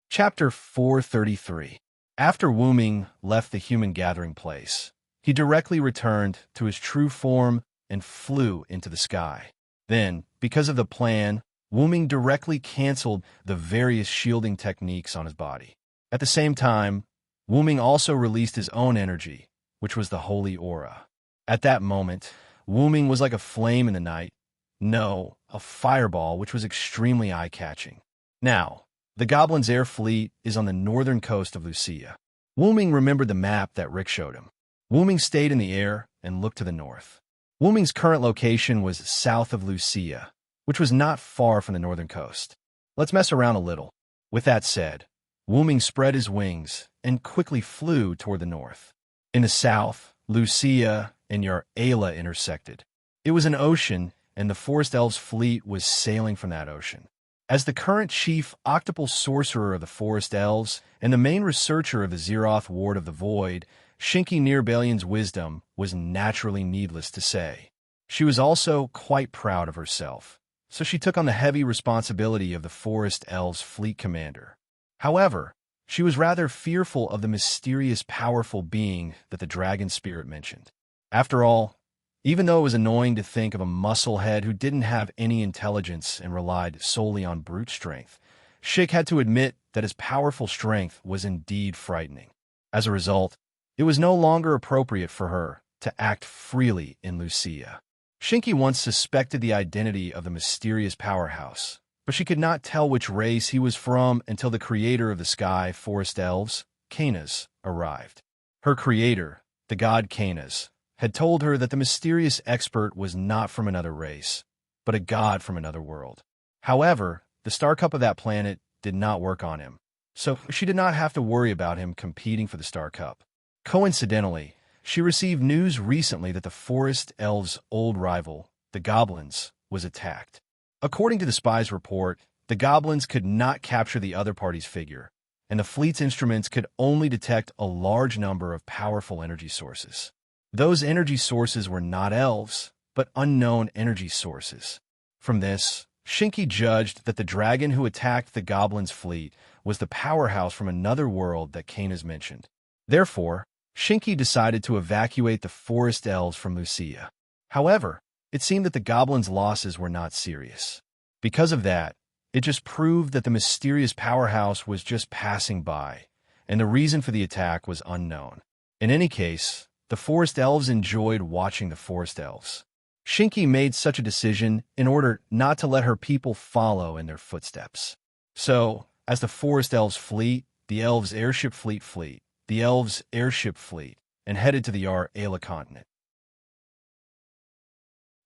A: Chapter 433. After Wuming left the human gathering place, he directly returned to his true form and flew into the sky. Then, because of the plan, Wuming directly canceled the various shielding techniques on his body. At the same time, Wuming also released his own energy, which was the holy aura. At that moment, Wuming was like a flame in the night. No, a fireball, which was extremely eye-catching. Now, the Goblins' air fleet is on the northern coast of Lucia. Wuming remembered the map that Rick showed him. Wuming stayed in the air and looked to the north. Wuming's current location was south of Lucia, which was not far from the northern coast. Let's mess around a little. With that said, Wuming spread his wings and quickly flew toward the north. In the south, Lucia and Ayla intersected. It was an ocean, and the Forest Elves' fleet was sailing from that ocean. As the current chief octopal sorcerer of the Forest Elves and the main researcher of the Zeroth Ward of the Void, Shinki Nearbalion's wisdom was naturally needless to say. She was also quite proud of herself, so she took on the heavy responsibility of the Forest Elves' fleet commander. However, she was rather fearful of the mysterious powerful being that the dragon spirit mentioned. After all, even though it was annoying to think of a musclehead who didn't have any intelligence and relied solely on brute strength, Shik had to admit that his powerful strength was indeed frightening. As a result, it was no longer appropriate for her to act freely in Lucia. Shinki once suspected the identity of the mysterious powerhouse, but she could not tell which race he was from until the creator of the sky forest elves, Canis, arrived. Her creator, the god Canis, had told her that the mysterious expert was not from another race, but a god from another world. However, the star cup of that planet did not work on him, so she did not have to worry about him competing for the star cup. Coincidentally, she received news recently that the forest elves' old rival, the goblins, was attacked. According to the spy's report, the goblins could not capture the other party's figure, and the fleet's instruments could only detect a large number of powerful energy sources. Those energy sources were not elves, but unknown energy sources. From this, Shinki judged that the dragon who attacked the goblins' fleet was the powerhouse from another world that Canis mentioned. Therefore, Shinki decided to evacuate the forest elves from Lucia. However, it seemed that the goblins' losses were not serious. Because of that, it just proved that the mysterious powerhouse was just passing by, and the reason for the attack was unknown. In any case, the forest elves enjoyed watching the forest elves. Shinki made such a decision in order not to let her people follow in their footsteps. So, as the forest elves fleet, the elves' airship fleet, the elves' airship fleet, and headed to the Yar-Ala continent.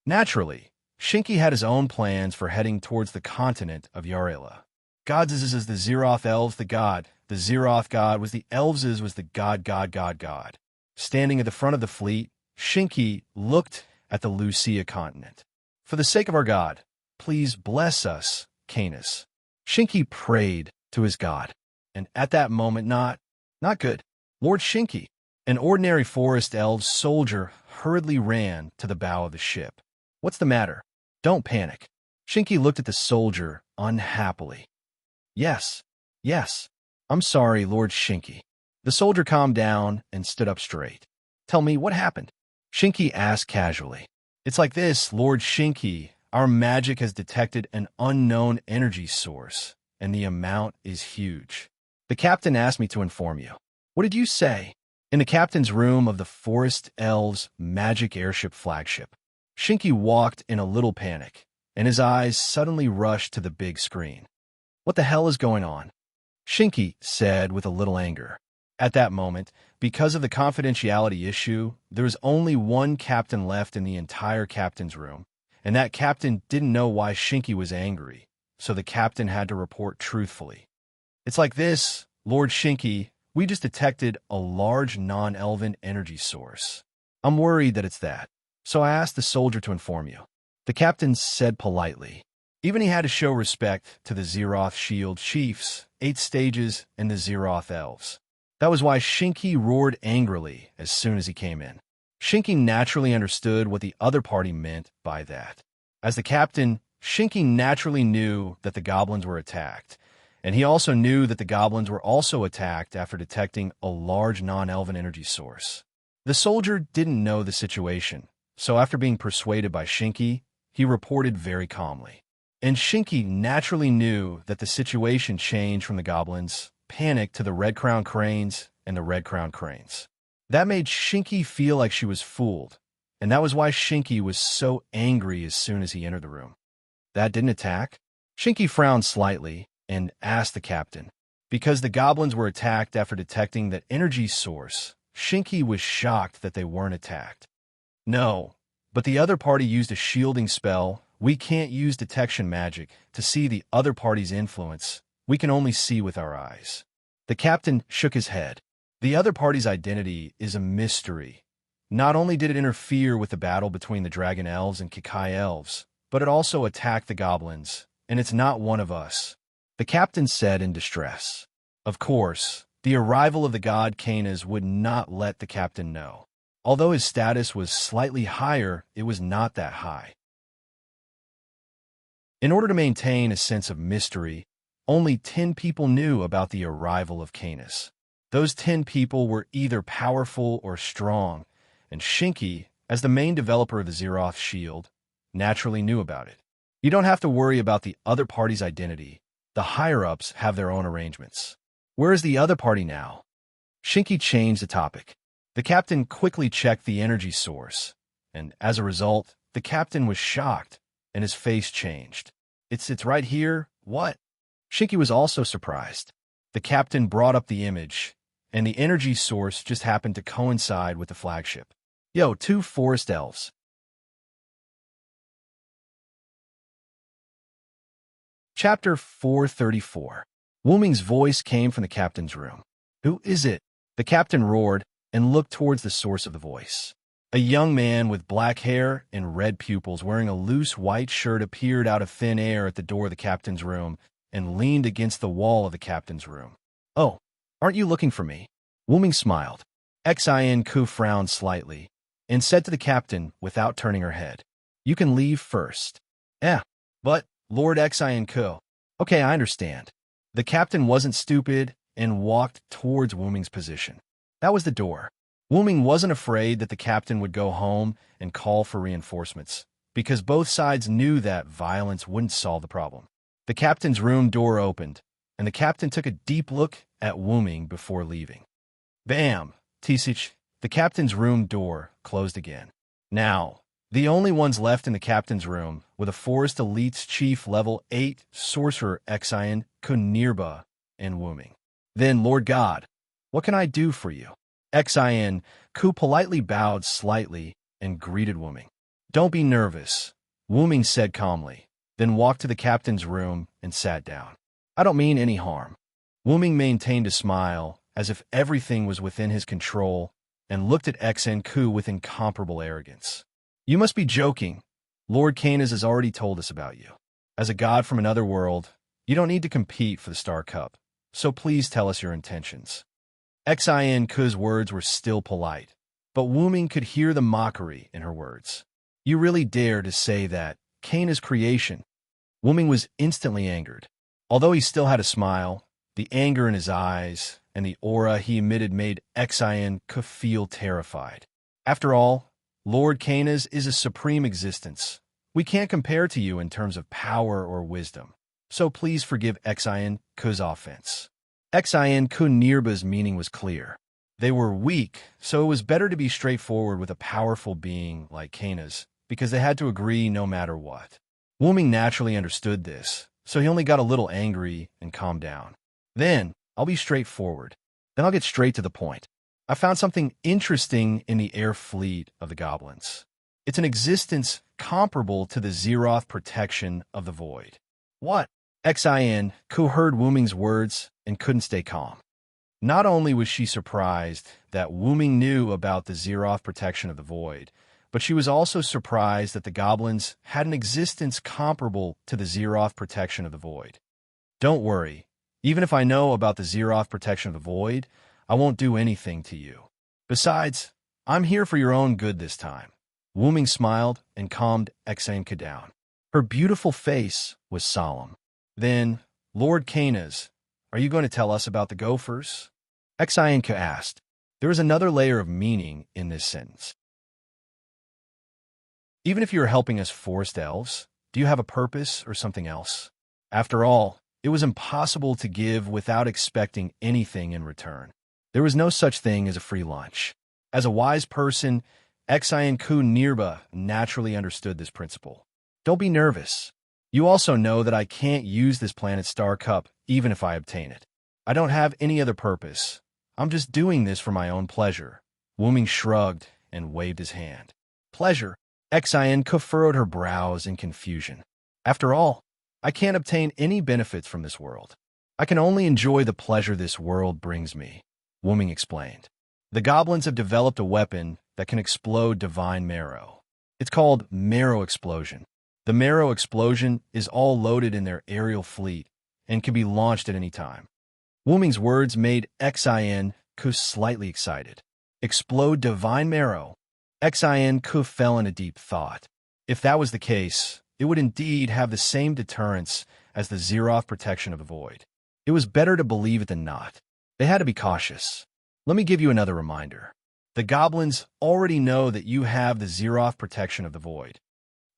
A: Naturally, Shinki had his own plans for heading towards the continent of Yar-Ala. Gods is the Zeroth elves the god, the Zeroth god was the elves was the god. Standing at the front of the fleet, Shinki looked at the Lucia continent. For the sake of our god, please bless us, Canis. Shinki prayed to his god, and at that moment not good. Lord Shinki, an ordinary forest elf soldier, hurriedly ran to the bow of the ship. What's the matter? Don't panic. Shinki looked at the soldier unhappily. Yes. I'm sorry, Lord Shinki. The soldier calmed down and stood up straight. Tell me, what happened? Shinki asked casually. It's like this, Lord Shinki. Our magic has detected an unknown energy source, and the amount is huge. The captain asked me to inform you. What did you say? In the captain's room of the Forest Elves' magic airship flagship, Shinki walked in a little panic, and his eyes suddenly rushed to the big screen. What the hell is going on? Shinki said with a little anger. At that moment, because of the confidentiality issue, there was only one captain left in the entire captain's room, and that captain didn't know why Shinki was angry, so the captain had to report truthfully. It's like this, Lord Shinki, we just detected a large non-elven energy source. I'm worried that it's that, so I asked the soldier to inform you. The captain said politely. Even he had to show respect to the Zeroth Shield Chiefs, 8 stages, and the Zeroth Elves. That was why Shinki roared angrily as soon as he came in. Shinki naturally understood what the other party meant by that. As the captain, Shinki naturally knew that the goblins were attacked, and he also knew that the goblins were also attacked after detecting a large non-elven energy source. The soldier didn't know the situation, so after being persuaded by Shinki, he reported very calmly. And Shinki naturally knew that the situation changed from the goblins' panic to the Red Crown Cranes and the Red Crown Cranes. That made Shinki feel like she was fooled, and that was why Shinki was so angry as soon as he entered the room. That didn't attack? Shinki frowned slightly and asked the captain. Because the goblins were attacked after detecting that energy source, Shinki was shocked that they weren't attacked. No, but the other party used a shielding spell. We can't use detection magic to see the other party's influence. We can only see with our eyes. The captain shook his head. The other party's identity is a mystery. Not only did it interfere with the battle between the Dragon Elves and Kikai Elves, but it also attacked the goblins, and it's not one of us. The captain said in distress. Of course, the arrival of the god Canis would not let the captain know. Although his status was slightly higher, it was not that high. In order to maintain a sense of mystery, only 10 people knew about the arrival of Canis. Those 10 people were either powerful or strong, and Shinki, as the main developer of the Zeroth Shield, naturally knew about it. You don't have to worry about the other party's identity. The higher-ups have their own arrangements. Where is the other party now? Shinki changed the topic. The captain quickly checked the energy source, and as a result, the captain was shocked, and his face changed. It's right here. What? Shinky was also surprised. The captain brought up the image, and the energy source just happened to coincide with the flagship. Yo, two forest elves. Chapter 434. Wooming's voice came from the captain's room. Who is it? The captain roared and looked towards the source of the voice. A young man with black hair and red pupils wearing a loose white shirt appeared out of thin air at the door of the captain's room and leaned against the wall of the captain's room. Oh, aren't you looking for me? Wooming smiled. Xin frowned slightly and said to the captain without turning her head, "You can leave first." But, Lord Xin. Okay, I understand. The captain wasn't stupid and walked towards Wooming's position. That was the door. Wooming wasn't afraid that the captain would go home and call for reinforcements, because both sides knew that violence wouldn't solve the problem. The captain's room door opened, and the captain took a deep look at Wooming before leaving. Bam! Tisich, the captain's room door closed again. Now, the only ones left in the captain's room were the Forest Elite's Chief Level 8 Sorcerer Xin Kunirba and Wooming. Then, Lord God, what can I do for you? Xin politely bowed slightly and greeted Wooming. Don't be nervous, Wooming said calmly, then walked to the captain's room and sat down. I don't mean any harm. Wooming maintained a smile, as if everything was within his control, and looked at Xin with incomparable arrogance. You must be joking. Lord Canas has already told us about you. As a god from another world, you don't need to compete for the Star Cup, so please tell us your intentions. Xin's words were still polite, but Wooming could hear the mockery in her words. You really dare to say that, Cain's creation? Wooming was instantly angered. Although he still had a smile, the anger in his eyes and the aura he emitted made Xin feel terrified. After all, Lord Canas is a supreme existence. We can't compare to you in terms of power or wisdom, so please forgive Xin's offense. Xin Nirba's meaning was clear. They were weak, so it was better to be straightforward with a powerful being like Canas, because they had to agree no matter what. Wooming naturally understood this, so he only got a little angry and calmed down. Then, I'll be straightforward. Then I'll get straight to the point. I found something interesting in the air fleet of the goblins. It's an existence comparable to the Zeroth protection of the void. What? Xin heard Wooming's words and couldn't stay calm. Not only was she surprised that Wooming knew about the Zeroth protection of the void, but she was also surprised that the goblins had an existence comparable to the Zeroth protection of the void. Don't worry, even if I know about the Zeroth protection of the void, I won't do anything to you. Besides, I'm here for your own good this time. Wooming smiled and calmed Xin down. Her beautiful face was solemn. Then, Lord Canas, are you going to tell us about the gophers? Xin asked. There is another layer of meaning in this sentence. Even if you are helping us forest elves, do you have a purpose or something else? After all, it was impossible to give without expecting anything in return. There was no such thing as a free lunch. As a wise person, Xin Nirba naturally understood this principle. Don't be nervous. You also know that I can't use this planet's Star Cup even if I obtain it. I don't have any other purpose. I'm just doing this for my own pleasure. Wooming shrugged and waved his hand. Pleasure? Xin furrowed her brows in confusion. After all, I can't obtain any benefits from this world. I can only enjoy the pleasure this world brings me, Wooming explained. The goblins have developed a weapon that can explode divine marrow. It's called Marrow Explosion. The Marrow Explosion is all loaded in their aerial fleet and can be launched at any time. Wooming's words made Xin slightly excited. Explode divine marrow? Xin fell into deep thought. If that was the case, it would indeed have the same deterrence as the Zeroth protection of the void. It was better to believe it than not. They had to be cautious. Let me give you another reminder. The goblins already know that you have the Zeroth protection of the void.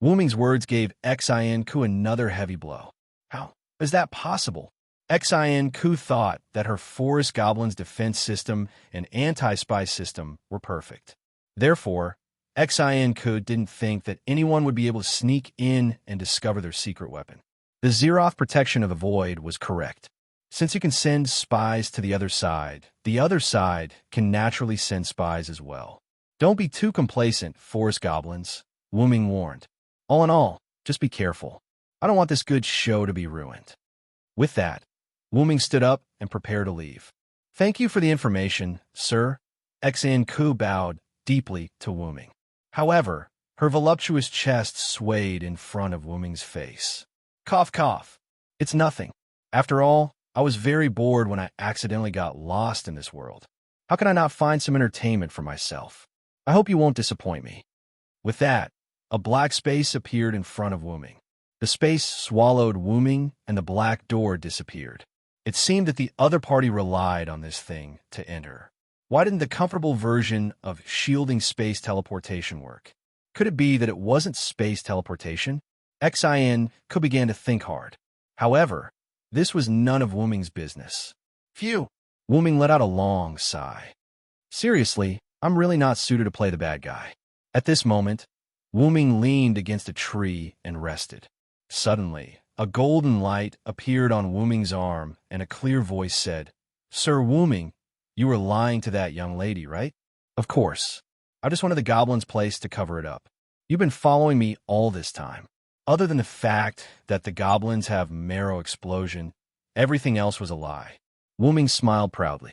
A: Wooming's words gave Xin another heavy blow. How is that possible? Xin thought that her forest goblin's defense system and anti-spy system were perfect. Therefore, Xin didn't think that anyone would be able to sneak in and discover their secret weapon. The Zeroth protection of the void was correct. Since you can send spies to the other side can naturally send spies as well. Don't be too complacent, forest goblins, Wooming warned. All in all, just be careful. I don't want this good show to be ruined. With that, Wooming stood up and prepared to leave. Thank you for the information, sir. Xan Ku bowed deeply to Wooming. However, her voluptuous chest swayed in front of Wooming's face. Cough, cough. It's nothing. After all, I was very bored when I accidentally got lost in this world. How can I not find some entertainment for myself? I hope you won't disappoint me. With that, a black space appeared in front of Wooming. The space swallowed Wooming and the black door disappeared. It seemed that the other party relied on this thing to enter. Why didn't the comfortable version of shielding space teleportation work? Could it be that it wasn't space teleportation? Xin could begin to think hard. However, this was none of Wooming's business. Phew! Wooming let out a long sigh. Seriously, I'm really not suited to play the bad guy. At this moment, Wooming leaned against a tree and rested. Suddenly, a golden light appeared on Wooming's arm, and a clear voice said, Sir Wooming, you were lying to that young lady, right? Of course. I just wanted the goblin's place to cover it up. You've been following me all this time. Other than the fact that the goblins have marrow explosion, everything else was a lie. Wooming smiled proudly.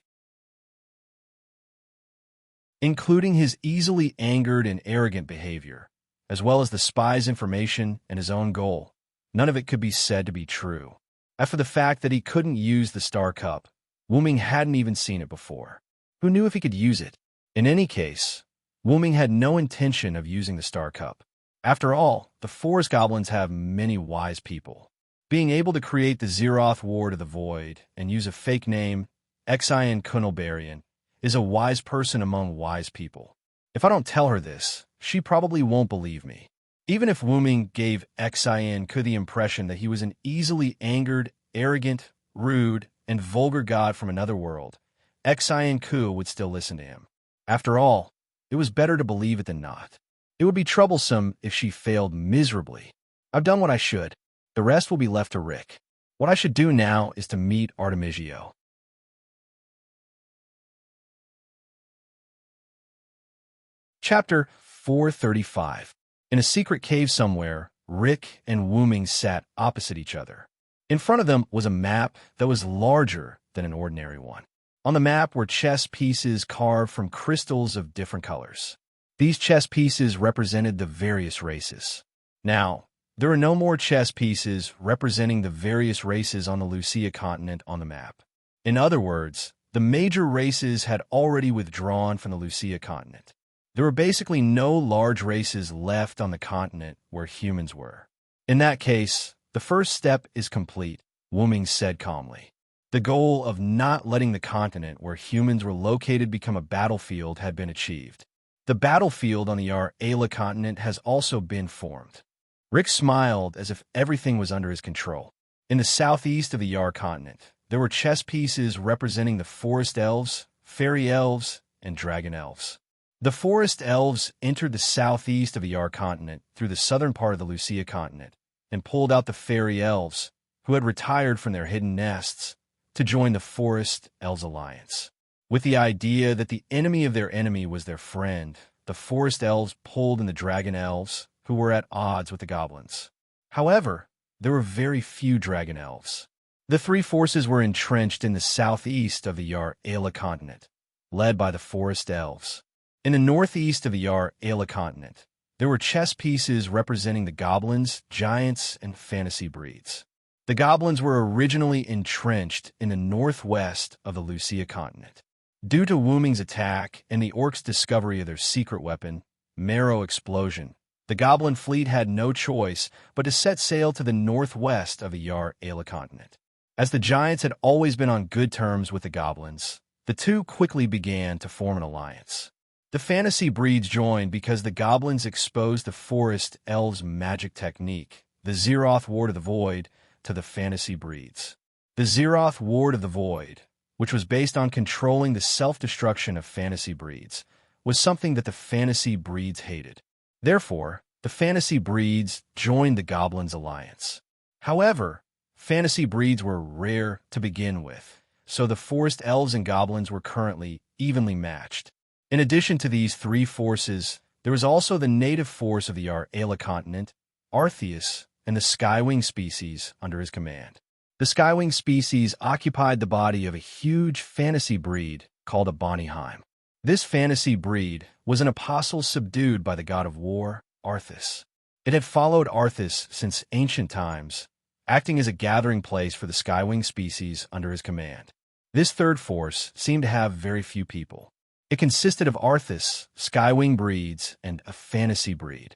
A: Including his easily angered and arrogant behavior, as well as the spy's information and his own goal, none of it could be said to be true. As for the fact that he couldn't use the Star Cup, Wooming hadn't even seen it before. Who knew if he could use it? In any case, Wooming had no intention of using the Star Cup. After all, the forest goblins have many wise people. Being able to create the Zeroth Ward of the Void and use a fake name, Xian Kunelbarian, is a wise person among wise people. If I don't tell her this, she probably won't believe me. Even if Wooming gave Xian Ku the impression that he was an easily angered, arrogant, rude, and vulgar god from another world, Xian Ku would still listen to him. After all, it was better to believe it than not. It would be troublesome if she failed miserably. I've done what I should. The rest will be left to Rick. What I should do now is to meet Artemisia. Chapter 435. In a secret cave somewhere, Rick and Wooming sat opposite each other. In front of them was a map that was larger than an ordinary one. On the map were chess pieces carved from crystals of different colors. These chess pieces represented the various races. Now, there are no more chess pieces representing the various races on the Lucia continent on the map. In other words, the major races had already withdrawn from the Lucia continent. There were basically no large races left on the continent where humans were. In that case, the first step is complete, Wooming said calmly. The goal of not letting the continent where humans were located become a battlefield had been achieved. The battlefield on the Ayla continent has also been formed. Rick smiled as if everything was under his control. In the southeast of the Yar continent, there were chess pieces representing the forest elves, fairy elves, and dragon elves. The forest elves entered the southeast of the Yar continent through the southern part of the Lucia continent and pulled out the fairy elves, who had retired from their hidden nests, to join the Forest Elves Alliance. With the idea that the enemy of their enemy was their friend, the forest elves pulled in the dragon elves, who were at odds with the goblins. However, there were very few dragon elves. The three forces were entrenched in the southeast of the Yar Ayla continent, led by the forest elves. In the northeast of the Yar Ayla continent, there were chess pieces representing the goblins, giants, and fantasy breeds. The goblins were originally entrenched in the northwest of the Lucia continent. Due to Wooming's attack and the orcs' discovery of their secret weapon, marrow explosion, the goblin fleet had no choice but to set sail to the northwest of the Yar Ayla continent. As the giants had always been on good terms with the goblins, the two quickly began to form an alliance. The fantasy breeds joined because the goblins exposed the forest elves' magic technique, the Zeroth Ward of the Void, to the fantasy breeds. The Zeroth Ward of the Void, which was based on controlling the self-destruction of fantasy breeds, was something that the fantasy breeds hated. Therefore, the fantasy breeds joined the goblins' alliance. However, fantasy breeds were rare to begin with, so the forest elves and goblins were currently evenly matched. In addition to these three forces, there was also the native force of the Ayla continent, Arceus, and the Skywing species under his command. The Skywing species occupied the body of a huge fantasy breed called a Bonnyheim. This fantasy breed was an apostle subdued by the god of war, Arthas. It had followed Arthas since ancient times, acting as a gathering place for the Skywing species under his command. This third force seemed to have very few people. It consisted of Arthas, Skywing breeds, and a fantasy breed.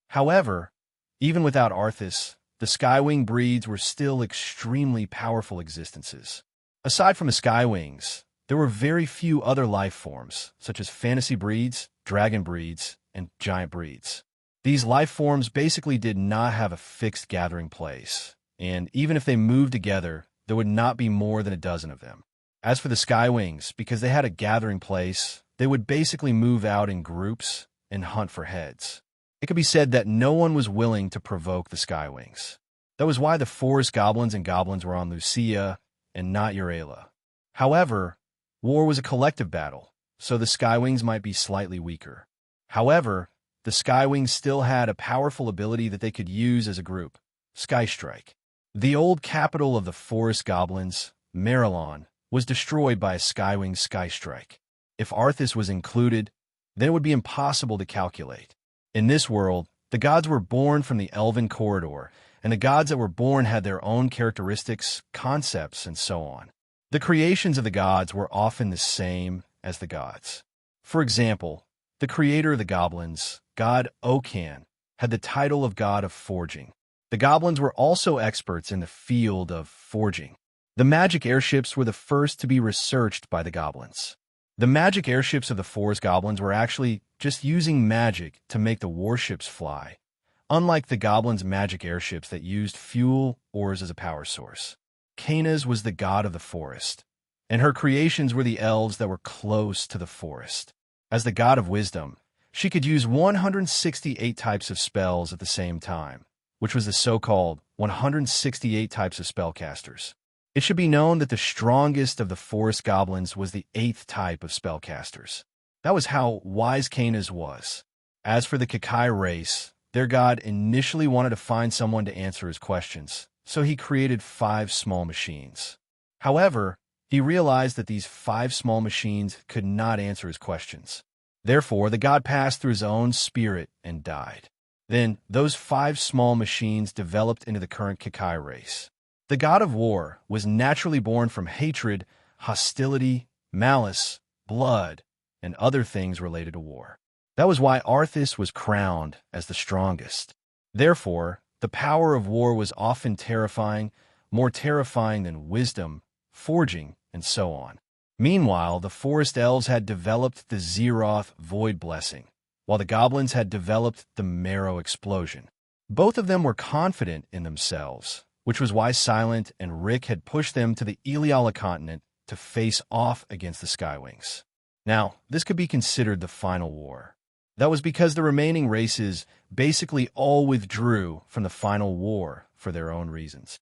A: However, even without Arthas, the Skywing breeds were still extremely powerful existences. Aside from the Skywings, there were very few other life forms, such as fantasy breeds, dragon breeds, and giant breeds. These life forms basically did not have a fixed gathering place, and even if they moved together, there would not be more than a dozen of them. As for the Skywings, because they had a gathering place, they would basically move out in groups and hunt for heads. It could be said that no one was willing to provoke the Skywings. That was why the forest goblins and goblins were on Lucia and not Ayla. However, war was a collective battle, so the Skywings might be slightly weaker. However, the Skywings still had a powerful ability that they could use as a group, Sky Strike. The old capital of the forest goblins, Marilon, was destroyed by a Skywing Sky Strike. If Arthas was included, then it would be impossible to calculate. In this world, the gods were born from the elven corridor, and the gods that were born had their own characteristics, concepts, and so on. The creations of the gods were often the same as the gods. For example, the creator of the goblins, god Okan, had the title of god of forging. The goblins were also experts in the field of forging. The magic airships were the first to be researched by the goblins. The magic airships of the forest goblins were actually just using magic to make the warships fly, unlike the goblins' magic airships that used fuel ores as a power source. Canas was the god of the forest, and her creations were the elves that were close to the forest. As the god of wisdom, she could use 168 types of spells at the same time, which was the so-called 168 types of spellcasters. It should be known that the strongest of the forest goblins was the 8th type of spellcasters. That was how wise Canas was. As for the Kakai race, their god initially wanted to find someone to answer his questions, so he created 5 small machines. However, he realized that these 5 small machines could not answer his questions. Therefore, the god passed through his own spirit and died. Then, those 5 small machines developed into the current Kakai race. The god of war was naturally born from hatred, hostility, malice, blood, and other things related to war. That was why Arthas was crowned as the strongest. Therefore, the power of war was often terrifying, more terrifying than wisdom, forging, and so on. Meanwhile, the forest elves had developed the Zeroth Void Blessing, while the goblins had developed the Marrow Explosion. Both of them were confident in themselves, which was why Silent and Rick had pushed them to the Ayla continent to face off against the Skywings. Now, this could be considered the final war. That was because the remaining races basically all withdrew from the final war for their own reasons.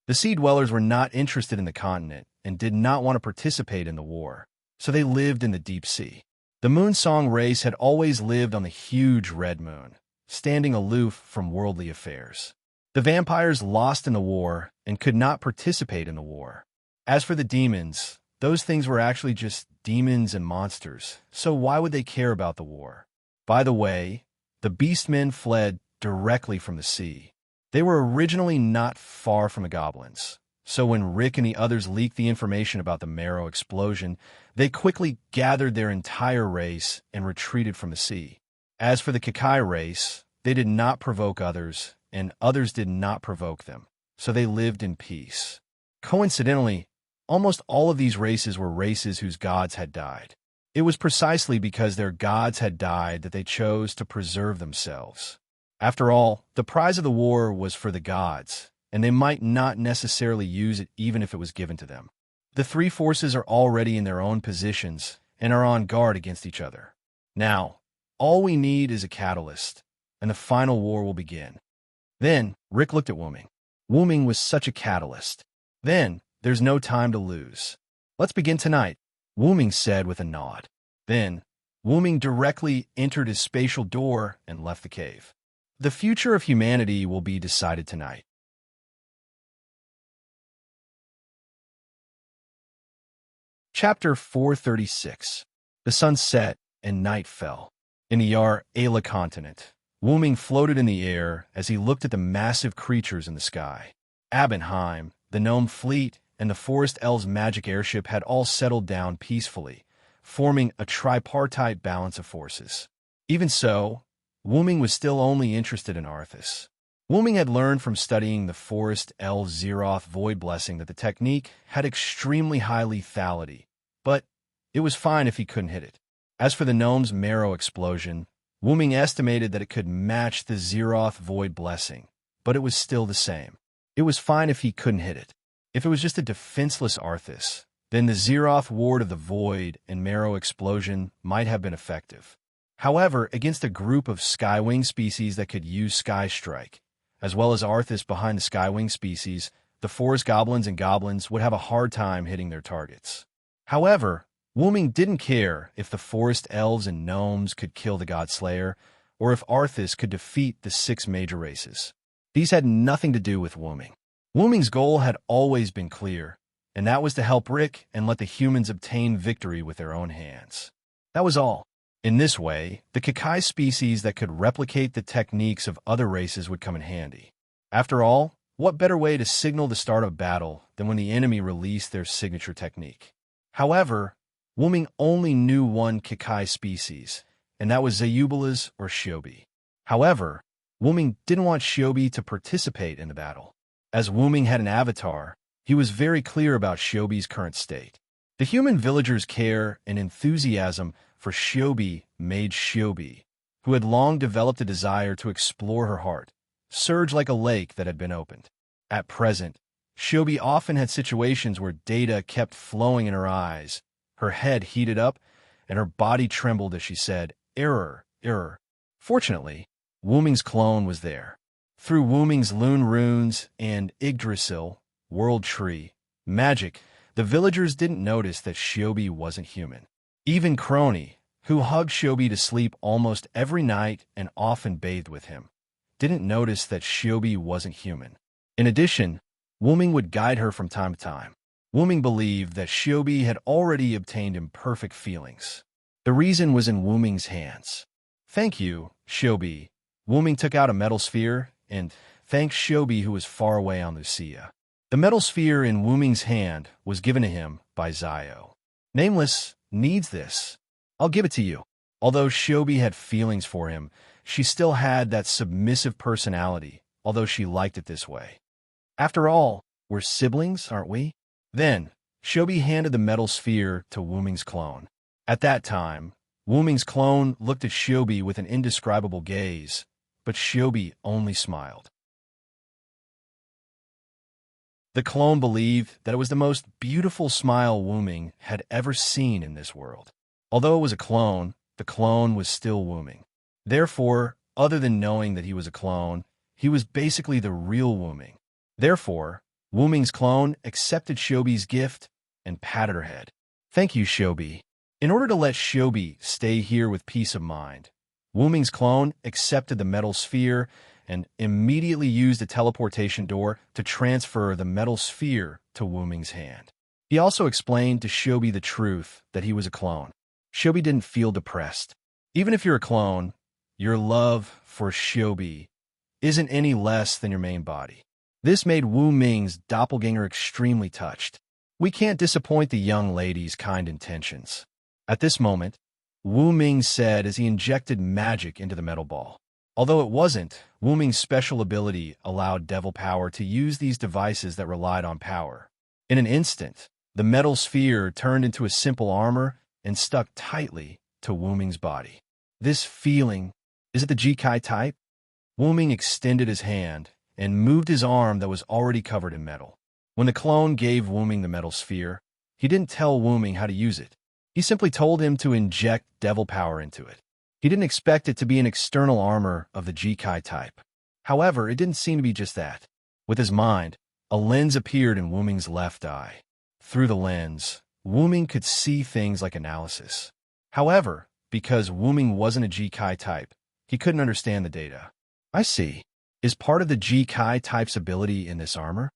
A: The Sea Dwellers were not interested in the continent and did not want to participate in the war, so they lived in the deep sea. The Moonsong race had always lived on the huge red moon, standing aloof from worldly affairs. The vampires lost in the war and could not participate in the war. As for the demons, those things were actually just demons and monsters, so why would they care about the war? By the way, the beastmen fled directly from the sea. They were originally not far from the goblins, so when Rick and the others leaked the information about the Marrow Explosion, they quickly gathered their entire race and retreated from the sea. As for the Kakai race, they did not provoke others, and others did not provoke them, so they lived in peace. Coincidentally, almost all of these races were races whose gods had died. It was precisely because their gods had died that they chose to preserve themselves. After all, the prize of the war was for the gods, and they might not necessarily use it even if it was given to them. The 3 forces are already in their own positions and are on guard against each other. Now, all we need is a catalyst, and the final war will begin. Then, Rick looked at Wuming. Wuming was such a catalyst. Then, there's no time to lose. Let's begin tonight, Wuming said with a nod. Then, Wuming directly entered his spatial door and left the cave. The future of humanity will be decided tonight. Chapter 436. The sun set and night fell. In the Yar-Ala continent, Wuming floated in the air as he looked at the massive creatures in the sky. Abenheim, the gnome fleet, and the forest elves' magic airship had all settled down peacefully, forming a tripartite balance of forces. Even so, Wuming was still only interested in Arthas. Wuming had learned from studying the forest elves' Zeroth void blessing that the technique had extremely high lethality, but it was fine if he couldn't hit it. As for the gnome's marrow explosion, Wuming estimated that it could match the Zeroth void blessing, but it was still the same. It was fine if he couldn't hit it. If it was just a defenseless Arthas, then the Zeroth ward of the void and marrow explosion might have been effective. However, against a group of Skywing species that could use Sky Strike, as well as Arthas behind the Skywing species, the forest goblins and goblins would have a hard time hitting their targets. However, Wuming didn't care if the forest elves and gnomes could kill the Godslayer, or if Arthas could defeat the 6 major races. These had nothing to do with Wuming. Wuming's goal had always been clear, and that was to help Rick and let the humans obtain victory with their own hands. That was all. In this way, the Kakai species that could replicate the techniques of other races would come in handy. After all, what better way to signal the start of battle than when the enemy released their signature technique? However, Wuming only knew one Kakai species, and that was Zayubalas or Shobi. However, Wuming didn't want Shobi to participate in the battle. As Wuming had an avatar, he was very clear about Shobi's current state. The human villagers' care and enthusiasm for Shobi made Shobi, who had long developed a desire to explore her heart, surge like a lake that had been opened. At present, Shobi often had situations where data kept flowing in her eyes, her head heated up, and her body trembled as she said, "Error, error." Fortunately, Wuming's clone was there. Through Wuming's Lune runes and Yggdrasil, World Tree, magic, the villagers didn't notice that Shobi wasn't human. Even Crony, who hugged Shobi to sleep almost every night and often bathed with him, didn't notice that Shobi wasn't human. In addition, Wuming would guide her from time to time. Wuming believed that Shobi had already obtained imperfect feelings. The reason was in Wuming's hands. "Thank you, Shobi." Wuming took out a metal sphere and thanked Shobi, who was far away on Lucia. The metal sphere in Wuming's hand was given to him by Zio. "Nameless needs this. I'll give it to you." Although Shobi had feelings for him, she still had that submissive personality, although she liked it this way. After all, we're siblings, aren't we? Then, Shobi handed the metal sphere to Wuming's clone. At that time, Wuming's clone looked at Shobi with an indescribable gaze, but Shobi only smiled. The clone believed that it was the most beautiful smile Wuming had ever seen in this world. Although it was a clone, the clone was still Wuming. Therefore, other than knowing that he was a clone, he was basically the real Wuming. Therefore, Wuming's clone accepted Shobi's gift and patted her head. "Thank you, Shobi." In order to let Shobi stay here with peace of mind, Wuming's clone accepted the metal sphere and immediately used a teleportation door to transfer the metal sphere to Wuming's hand. He also explained to Shobi the truth that he was a clone. Shobi didn't feel depressed. Even if you're a clone, your love for Shobi isn't any less than your main body. This made Wuming's doppelganger extremely touched. We can't disappoint the young lady's kind intentions. At this moment, Wuming said as he injected magic into the metal ball. Although it wasn't, Wuming's special ability allowed Devil Power to use these devices that relied on power. In an instant, the metal sphere turned into a simple armor and stuck tightly to Wuming's body. This feeling, is it the Jikai type? Wuming extended his hand and moved his arm that was already covered in metal. When the clone gave Wuming the metal sphere, he didn't tell Wuming how to use it. He simply told him to inject Devil Power into it. He didn't expect it to be an external armor of the Jikai type. However, it didn't seem to be just that. With his mind, a lens appeared in Wuming's left eye. Through the lens, Wuming could see things like analysis. However, because Wuming wasn't a Jikai type, he couldn't understand the data. I see. Is part of the Jikai type's ability in this armor?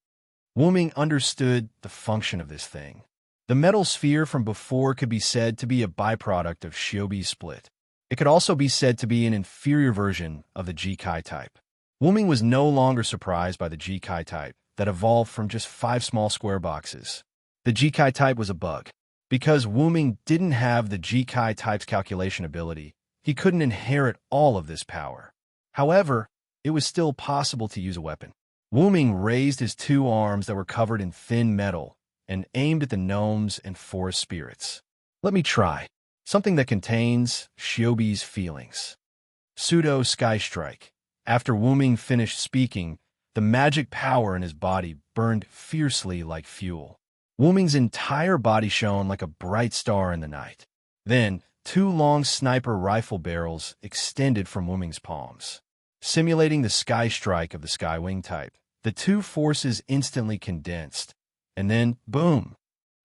A: Wuming understood the function of this thing. The metal sphere from before could be said to be a byproduct of Shiobi's split. It could also be said to be an inferior version of the Jikai type. Wuming was no longer surprised by the Jikai type that evolved from just 5 small square boxes. The Jikai type was a bug. Because Wuming didn't have the Jikai type's calculation ability, he couldn't inherit all of this power. However, it was still possible to use a weapon. Wuming raised his 2 arms that were covered in thin metal and aimed at the gnomes and forest spirits. Let me try. Something that contains Shiobi's feelings. Pseudo Sky Strike. After Wuming finished speaking, the magic power in his body burned fiercely like fuel. Wuming's entire body shone like a bright star in the night. Then, 2 long sniper rifle barrels extended from Wuming's palms. Simulating the Sky Strike of the Skywing type, the 2 forces instantly condensed, and then, boom!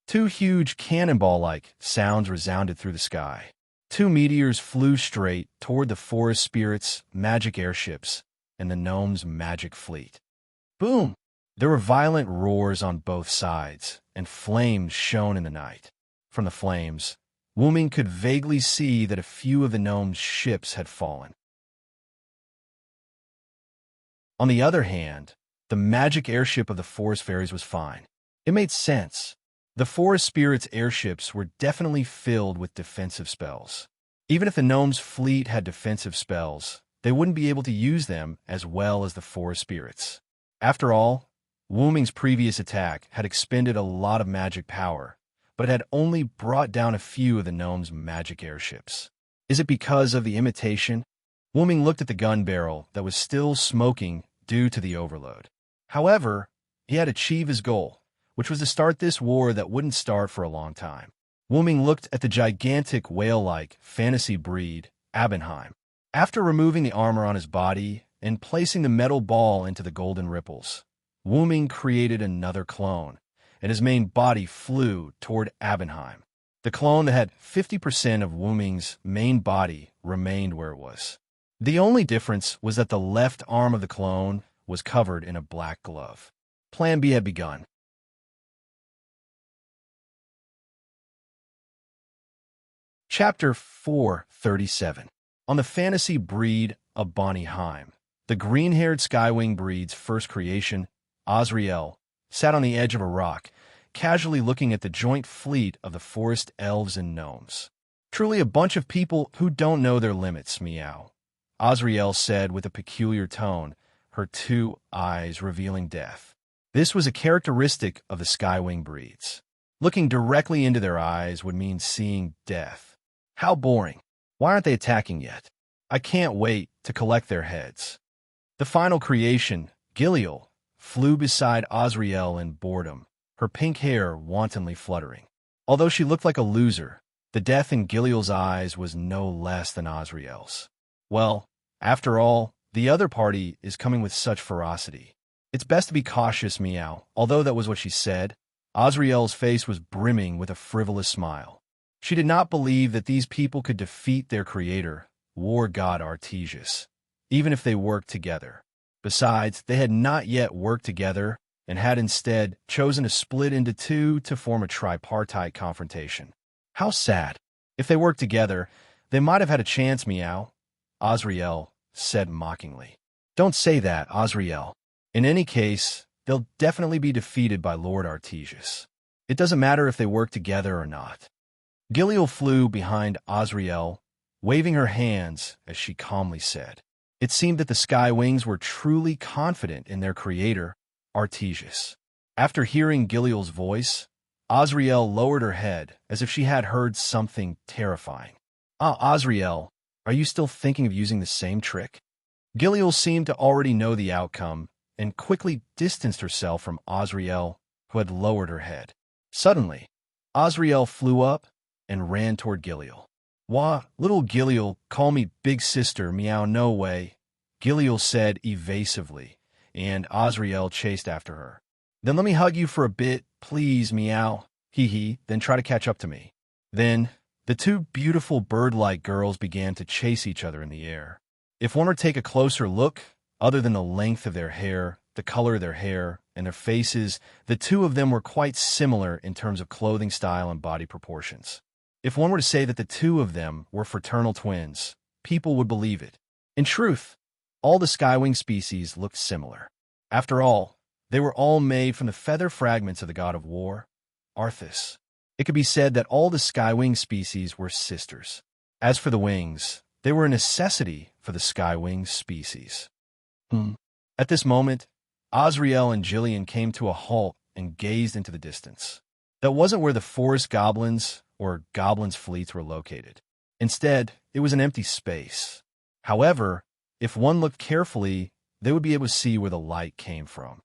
A: 2 huge cannonball-like sounds resounded through the sky. 2 meteors flew straight toward the forest spirits' magic airships and the gnomes' magic fleet. Boom! There were violent roars on both sides, and flames shone in the night. From the flames, Wuming could vaguely see that a few of the gnomes' ships had fallen. On the other hand, the magic airship of the forest fairies was fine. It made sense. The forest spirits' airships were definitely filled with defensive spells. Even if the gnomes' fleet had defensive spells, they wouldn't be able to use them as well as the forest spirits. After all, Wuming's previous attack had expended a lot of magic power, but it had only brought down a few of the gnomes' magic airships. Is it because of the imitation? Wuming looked at the gun barrel that was still smoking due to the overload. However, he had achieved his goal, which was to start this war that wouldn't start for a long time. Wuming looked at the gigantic whale-like fantasy breed, Abenheim. After removing the armor on his body and placing the metal ball into the golden ripples, Wuming created another clone, and his main body flew toward Abenheim. The clone that had 50% of Wuming's main body remained where it was. The only difference was that the left arm of the clone was covered in a black glove. Plan B had begun. Chapter 437. On the fantasy breed of Bonnieheim, the green-haired Skywing breed's first creation, Azrael, sat on the edge of a rock, casually looking at the joint fleet of the forest elves and gnomes. Truly a bunch of people who don't know their limits, meow. Azrael said with a peculiar tone, her 2 eyes revealing death. This was a characteristic of the Skywing breeds. Looking directly into their eyes would mean seeing death. How boring. Why aren't they attacking yet? I can't wait to collect their heads. The final creation, Giliel, flew beside Azrael in boredom, her pink hair wantonly fluttering. Although she looked like a loser, the death in Giliel's eyes was no less than Azrael's. Well, after all, the other party is coming with such ferocity. It's best to be cautious, meow. Although that was what she said, Azrael's face was brimming with a frivolous smile. She did not believe that these people could defeat their creator, war god Artesius, even if they worked together. Besides, they had not yet worked together and had instead chosen to split into 2 to form a tripartite confrontation. How sad. If they worked together, they might have had a chance, meow, Azrael said mockingly. Don't say that, Azrael. In any case, they'll definitely be defeated by Lord Artesius. It doesn't matter if they work together or not. Giliel flew behind Azrael, waving her hands as she calmly said. It seemed that the Skywings were truly confident in their creator, Artesius. After hearing Giliel's voice, Azrael lowered her head as if she had heard something terrifying. Ah, Azrael, are you still thinking of using the same trick? Giliel seemed to already know the outcome and quickly distanced herself from Azrael, who had lowered her head. Suddenly, Azrael flew up and ran toward Giliel. Wah, little Gilliel, call me big sister, meow, no way, Gilliel said evasively, and Azrael chased after her. Then let me hug you for a bit, please, meow, hee, then try to catch up to me. Then, the two beautiful bird-like girls began to chase each other in the air. If one were to take a closer look, other than the length of their hair, the color of their hair, and their faces, the two of them were quite similar in terms of clothing style and body proportions. If one were to say that the two of them were fraternal twins, people would believe it. In truth, all the skywing species looked similar. After all, they were all made from the feather fragments of the god of war, Arthas. It could be said that all the skywing species were sisters. As for the wings, they were a necessity for the skywing species. At this moment, Azrael and Jillian came to a halt and gazed into the distance. That wasn't where the forest goblins or goblins' fleets were located. Instead, it was an empty space. However, if one looked carefully, they would be able to see where the light came from.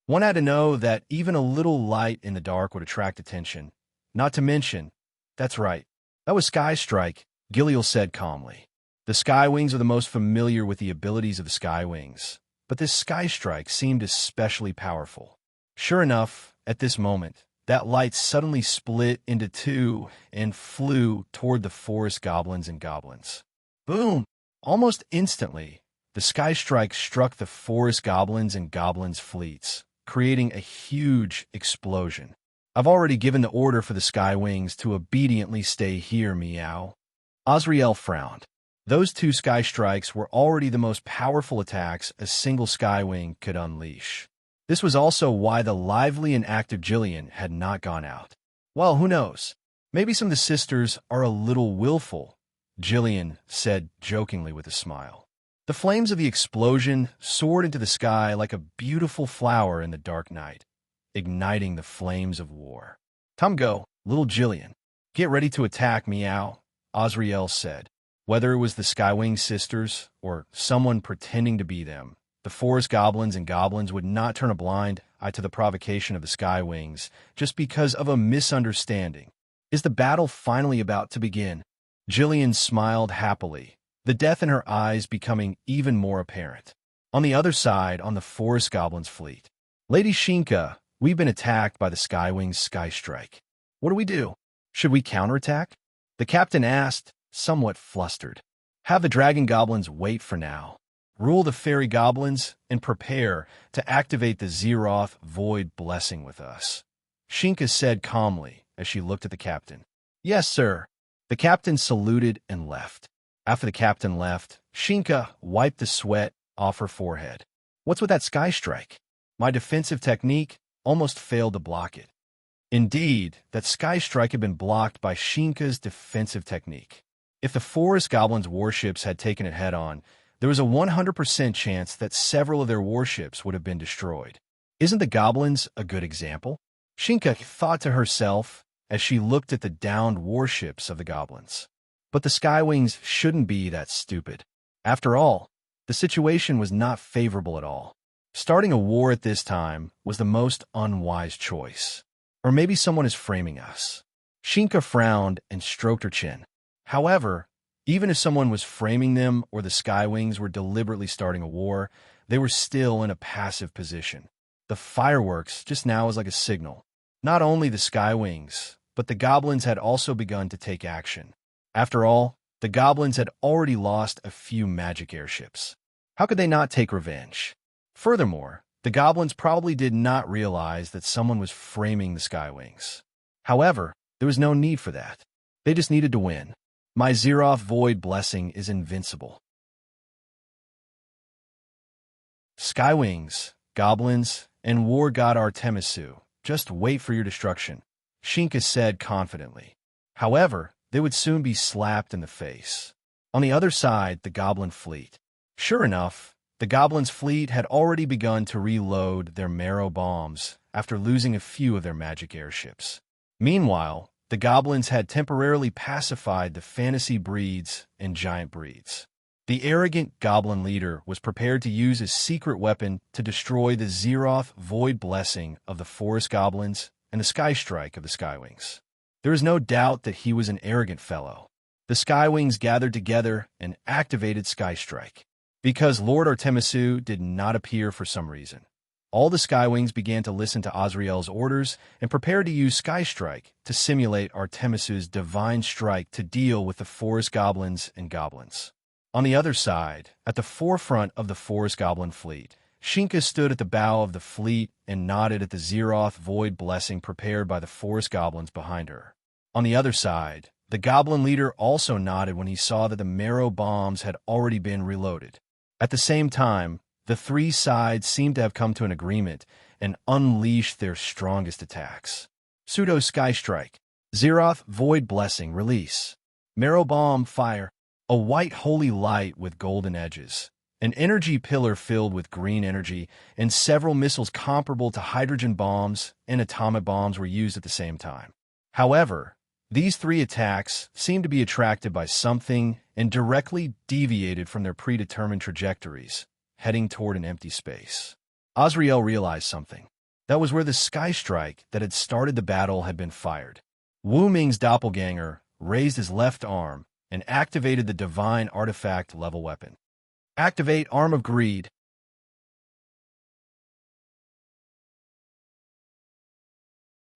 A: One had to know that even a little light in the dark would attract attention. Not to mention, that's right, that was Skystrike, Gilliel said calmly. The Skywings are the most familiar with the abilities of the Skywings, but this Skystrike seemed especially powerful. Sure enough, at this moment, that light suddenly split into two and flew toward the forest goblins and goblins. Boom! Almost instantly, the Skystrike struck the forest goblins and goblins' fleets, creating a huge explosion. I've already given the order for the Skywings to obediently stay here, meow. Azrael frowned. Those two Skystrikes were already the most powerful attacks a single Skywing could unleash. This was also why the lively and active Jillian had not gone out. Well, who knows? Maybe some of the sisters are a little willful, Jillian said jokingly with a smile. The flames of the explosion soared into the sky like a beautiful flower in the dark night, igniting the flames of war. Time go, little Jillian. Get ready to attack, meow, Azrael said. Whether it was the Skywing sisters or someone pretending to be them, the forest goblins and goblins would not turn a blind eye to the provocation of the Skywings just because of a misunderstanding. Is the battle finally about to begin? Jillian smiled happily, the death in her eyes becoming even more apparent. On the other side, on the forest goblins' fleet, Lady Shinka, we've been attacked by the Skywings' Skystrike. What do we do? Should we counterattack? The captain asked, somewhat flustered. Have the dragon goblins wait for now. Rule the fairy goblins and prepare to activate the Zeroth Void Blessing with us. Shinka said calmly as she looked at the captain. Yes, sir. The captain saluted and left. After the captain left, Shinka wiped the sweat off her forehead. What's with that Skystrike? My defensive technique almost failed to block it. Indeed, that Skystrike had been blocked by Shinka's defensive technique. If the forest goblins' warships had taken it head-on, there was a 100% chance that several of their warships would have been destroyed. Isn't the goblins a good example? Shinka thought to herself as she looked at the downed warships of the goblins. But the Skywings shouldn't be that stupid. After all, the situation was not favorable at all. Starting a war at this time was the most unwise choice. Or maybe someone is framing us. Shinka frowned and stroked her chin. However, even if someone was framing them or the Skywings were deliberately starting a war, they were still in a passive position. The fireworks just now was like a signal. Not only the Skywings, but the goblins had also begun to take action. After all, the goblins had already lost a few magic airships. How could they not take revenge? Furthermore, the goblins probably did not realize that someone was framing the Skywings. However, there was no need for that. They just needed to win. My Zeroth Void Blessing is invincible. Skywings, goblins, and war god Artemisu, just wait for your destruction, Shinka said confidently. However, they would soon be slapped in the face. On the other side, the goblin fleet. Sure enough, the goblins' fleet had already begun to reload their marrow bombs after losing a few of their magic airships. Meanwhile, the goblins had temporarily pacified the fantasy breeds and giant breeds. The arrogant goblin leader was prepared to use his secret weapon to destroy the Zeroth Void Blessing of the forest goblins and the Skystrike of the Skywings. There is no doubt that he was an arrogant fellow. The Skywings gathered together and activated Sky Strike. Because Lord Artemisu did not appear for some reason, all the Skywings began to listen to Azrael's orders and prepared to use Sky Strike to simulate Artemisu's divine strike to deal with the forest goblins and goblins. On the other side, at the forefront of the forest goblin fleet, Shinka stood at the bow of the fleet and nodded at the Zeroth void blessing prepared by the forest goblins behind her. On the other side, the goblin leader also nodded when he saw that the marrow bombs had already been reloaded. At the same time, the three sides seemed to have come to an agreement and unleashed their strongest attacks. Pseudo Sky Strike, Zeroth Void Blessing Release, Marrow Bomb Fire, a white holy light with golden edges, an energy pillar filled with green energy, and several missiles comparable to hydrogen bombs and atomic bombs were used at the same time. However, these three attacks seemed to be attracted by something and directly deviated from their predetermined trajectories, heading toward an empty space. Azrael realized something. That was where the Sky Strike that had started the battle had been fired. Wu Ming's doppelganger raised his left arm and activated the divine artifact level weapon. Activate Arm of Greed.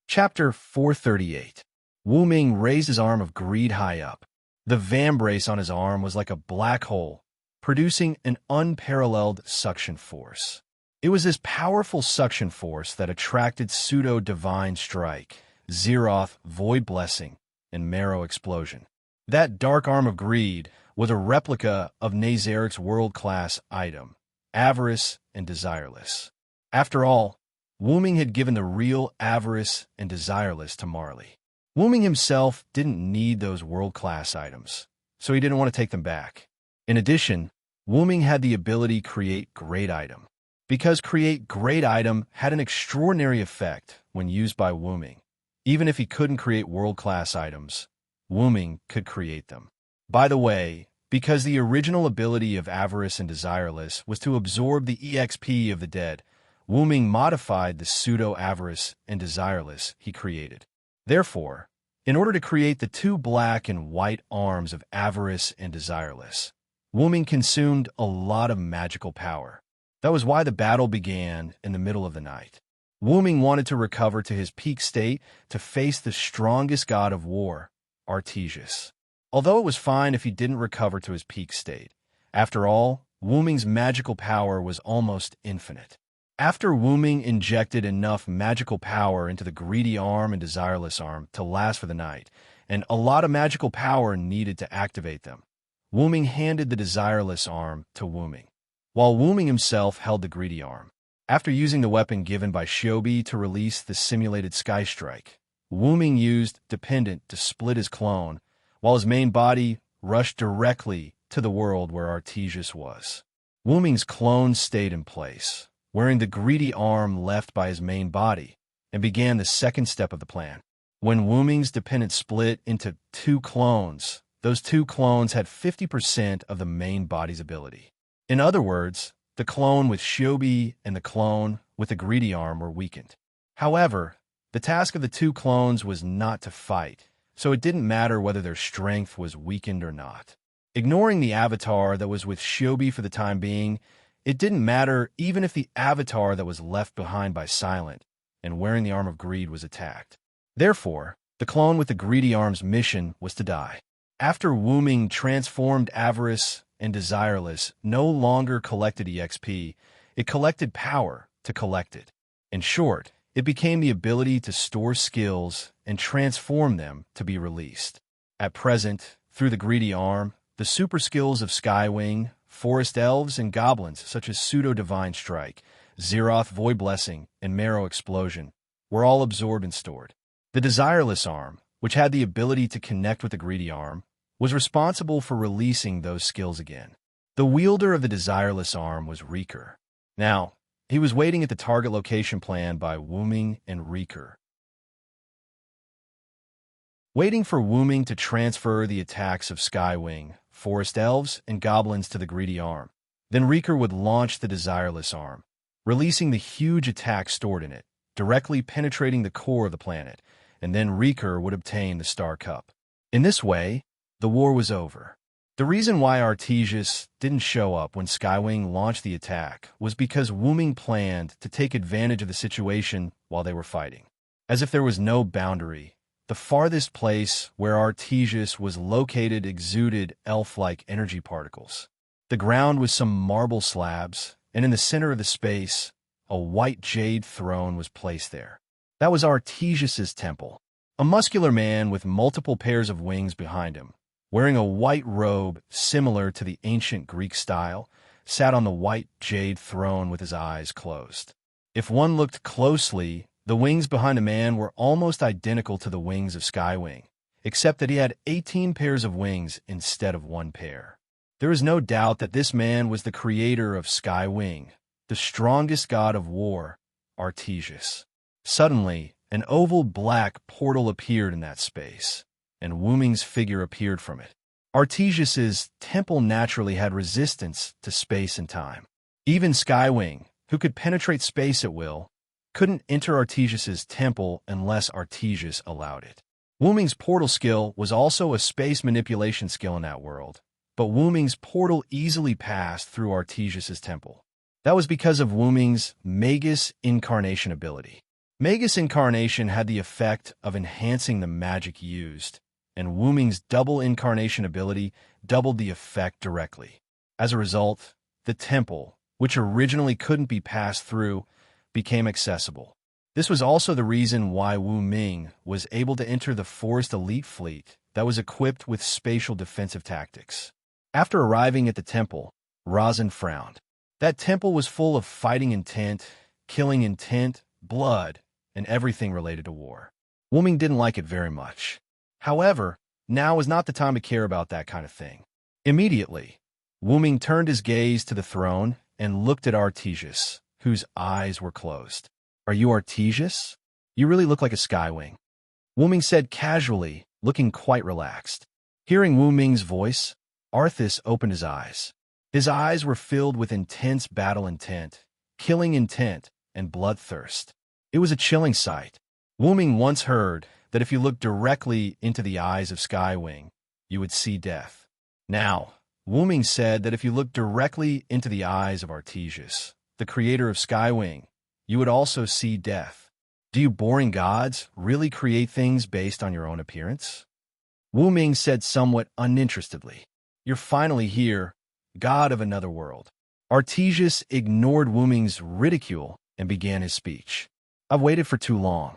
A: Chapter 438. Wu Ming raised his arm of greed high up. The vambrace on his arm was like a black hole, producing an unparalleled suction force. It was this powerful suction force that attracted Pseudo-Divine Strike, Zeroth Void Blessing, and Marrow Explosion. That dark arm of greed was a replica of Nazarik's world-class item, Avarice and Desireless. After all, Wu Ming had given the real Avarice and Desireless to Marley. Wu Ming himself didn't need those world-class items, so he didn't want to take them back. In addition, Wu Ming had the ability Create Great Item. Because Create Great Item had an extraordinary effect when used by Wu Ming. Even if he couldn't create world-class items, Wu Ming could create them. By the way, because the original ability of Avarice and Desireless was to absorb the EXP of the dead, Wu Ming modified the pseudo-Avarice and Desireless he created. Therefore, in order to create the two black and white arms of Avarice and Desireless, Wu Ming consumed a lot of magical power. That was why the battle began in the middle of the night. Wu Ming wanted to recover to his peak state to face the strongest god of war, Artesius. Although it was fine if he didn't recover to his peak state. After all, Wu Ming's magical power was almost infinite. After Wu Ming injected enough magical power into the greedy arm and desireless arm to last for the night, and a lot of magical power needed to activate them, Wu Ming handed the desireless arm to Wu Ming, while Wu Ming himself held the greedy arm. After using the weapon given by Shiobi to release the simulated Sky Strike, Wu Ming used Dependent to split his clone, while his main body rushed directly to the world where Artesius was. Wu Ming's clone stayed in place, wearing the greedy arm left by his main body, and began the second step of the plan. When Wu Ming's dependent split into two clones, those two clones had 50% of the main body's ability. In other words, the clone with Shiobi and the clone with the greedy arm were weakened. However, the task of the two clones was not to fight, so it didn't matter whether their strength was weakened or not. Ignoring the avatar that was with Shiobi for the time being, it didn't matter even if the avatar that was left behind by Silent and wearing the Arm of Greed was attacked. Therefore, the clone with the greedy arm's mission was to die. After Wu Ming transformed Avarice and Desireless no longer collected EXP, it collected power to collect it. In short, it became the ability to store skills and transform them to be released. At present, through the greedy arm, the super skills of Skywing, Forest Elves, and Goblins such as Pseudo-Divine Strike, Zeroth Void Blessing, and Marrow Explosion were all absorbed and stored. The Desireless arm, which had the ability to connect with the greedy arm, was responsible for releasing those skills again. The wielder of the Desireless arm was Reeker. Now, he was waiting at the target location planned by Wu Ming and Reeker, waiting for Wu Ming to transfer the attacks of Skywing, Forest Elves, and Goblins to the greedy arm. Then Reeker would launch the Desireless arm, releasing the huge attack stored in it, directly penetrating the core of the planet, and then Riker would obtain the Star Cup. In this way, the war was over. The reason why Artesius didn't show up when Skywing launched the attack was because Wu Ming planned to take advantage of the situation while they were fighting. As if there was no boundary, the farthest place where Artesius was located exuded elf-like energy particles. The ground was some marble slabs, and in the center of the space, a white jade throne was placed there. That was Artesius's temple. A muscular man with multiple pairs of wings behind him, wearing a white robe similar to the ancient Greek style, sat on the white jade throne with his eyes closed. If one looked closely, the wings behind the man were almost identical to the wings of Skywing, except that he had 18 pairs of wings instead of one pair. There is no doubt that this man was the creator of Skywing, the strongest god of war, Artesius. Suddenly, an oval black portal appeared in that space, and Wu Ming's figure appeared from it. Artesius's temple naturally had resistance to space and time. Even Skywing, who could penetrate space at will, couldn't enter Artesius's temple unless Artesius allowed it. Wu Ming's portal skill was also a space manipulation skill in that world, but Wu Ming's portal easily passed through Artesius's temple. That was because of Wu Ming's Magus Incarnation ability. Magus Incarnation had the effect of enhancing the magic used, and Wu Ming's double incarnation ability doubled the effect directly. As a result, the temple, which originally couldn't be passed through, became accessible. This was also the reason why Wu Ming was able to enter the Forest Elite Fleet that was equipped with spatial defensive tactics. After arriving at the temple, Razin frowned. That temple was full of fighting intent, killing intent, blood, and everything related to war. Wu Ming didn't like it very much. However, now was not the time to care about that kind of thing. Immediately, Wu Ming turned his gaze to the throne and looked at Artesius, whose eyes were closed. "Are you Artesius? You really look like a Skywing," Wu Ming said casually, looking quite relaxed. Hearing Wu Ming's voice, Arthas opened his eyes. His eyes were filled with intense battle intent, killing intent, and bloodthirst. It was a chilling sight. Wu Ming once heard that if you looked directly into the eyes of Skywing, you would see death. Now, Wu Ming said that if you looked directly into the eyes of Artesius, the creator of Skywing, you would also see death. Do you boring gods really create things based on your own appearance? Wu Ming said somewhat uninterestedly. You're finally here, god of another world. Artesius ignored Wu Ming's ridicule and began his speech. I've waited for too long.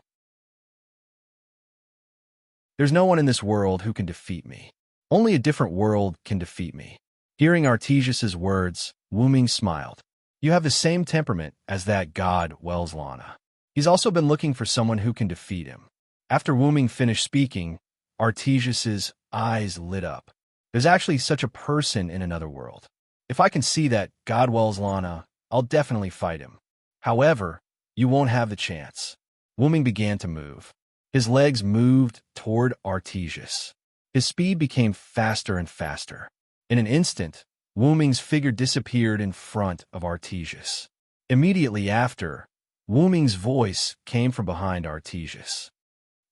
A: There's no one in this world who can defeat me. Only a different world can defeat me. Hearing Artesius's words, Wu Ming smiled. You have the same temperament as that god Welslana. He's also been looking for someone who can defeat him. After Wu Ming finished speaking, Artesius's eyes lit up. There's actually such a person in another world. If I can see that god Welslana, I'll definitely fight him. However, you won't have the chance. Wu Ming began to move. His legs moved toward Artesius. His speed became faster and faster. In an instant, Wu Ming's figure disappeared in front of Artesius. Immediately after, Wu Ming's voice came from behind Artesius.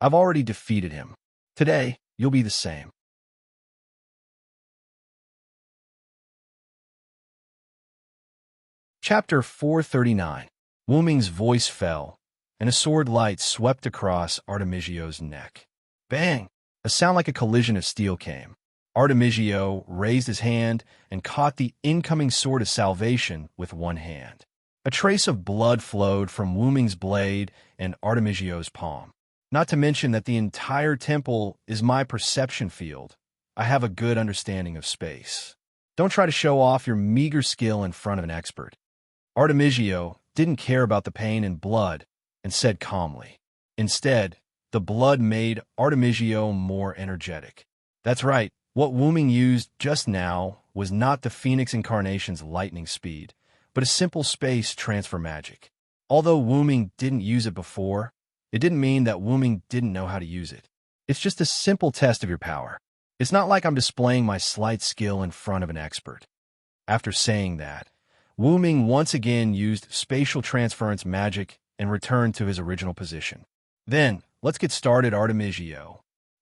A: I've already defeated him. Today, you'll be the same. Chapter 439. Wu Ming's voice fell, and a sword light swept across Artemisia's neck. Bang! A sound like a collision of steel came. Artemisio raised his hand and caught the incoming sword of salvation with one hand. A trace of blood flowed from Wu Ming's blade and Artemisio's palm. Not to mention that the entire temple is my perception field. I have a good understanding of space. Don't try to show off your meager skill in front of an expert. Artemisio didn't care about the pain and blood and said calmly. Instead, the blood made Artemisio more energetic. That's right, what Wu Ming used just now was not the Phoenix Incarnation's lightning speed, but a simple space transfer magic. Although Wu Ming didn't use it before, it didn't mean that Wu Ming didn't know how to use it. It's just a simple test of your power. It's not like I'm displaying my slight skill in front of an expert. After saying that, Wu Ming once again used spatial transference magic and returned to his original position. Then, let's get started, Artemisia.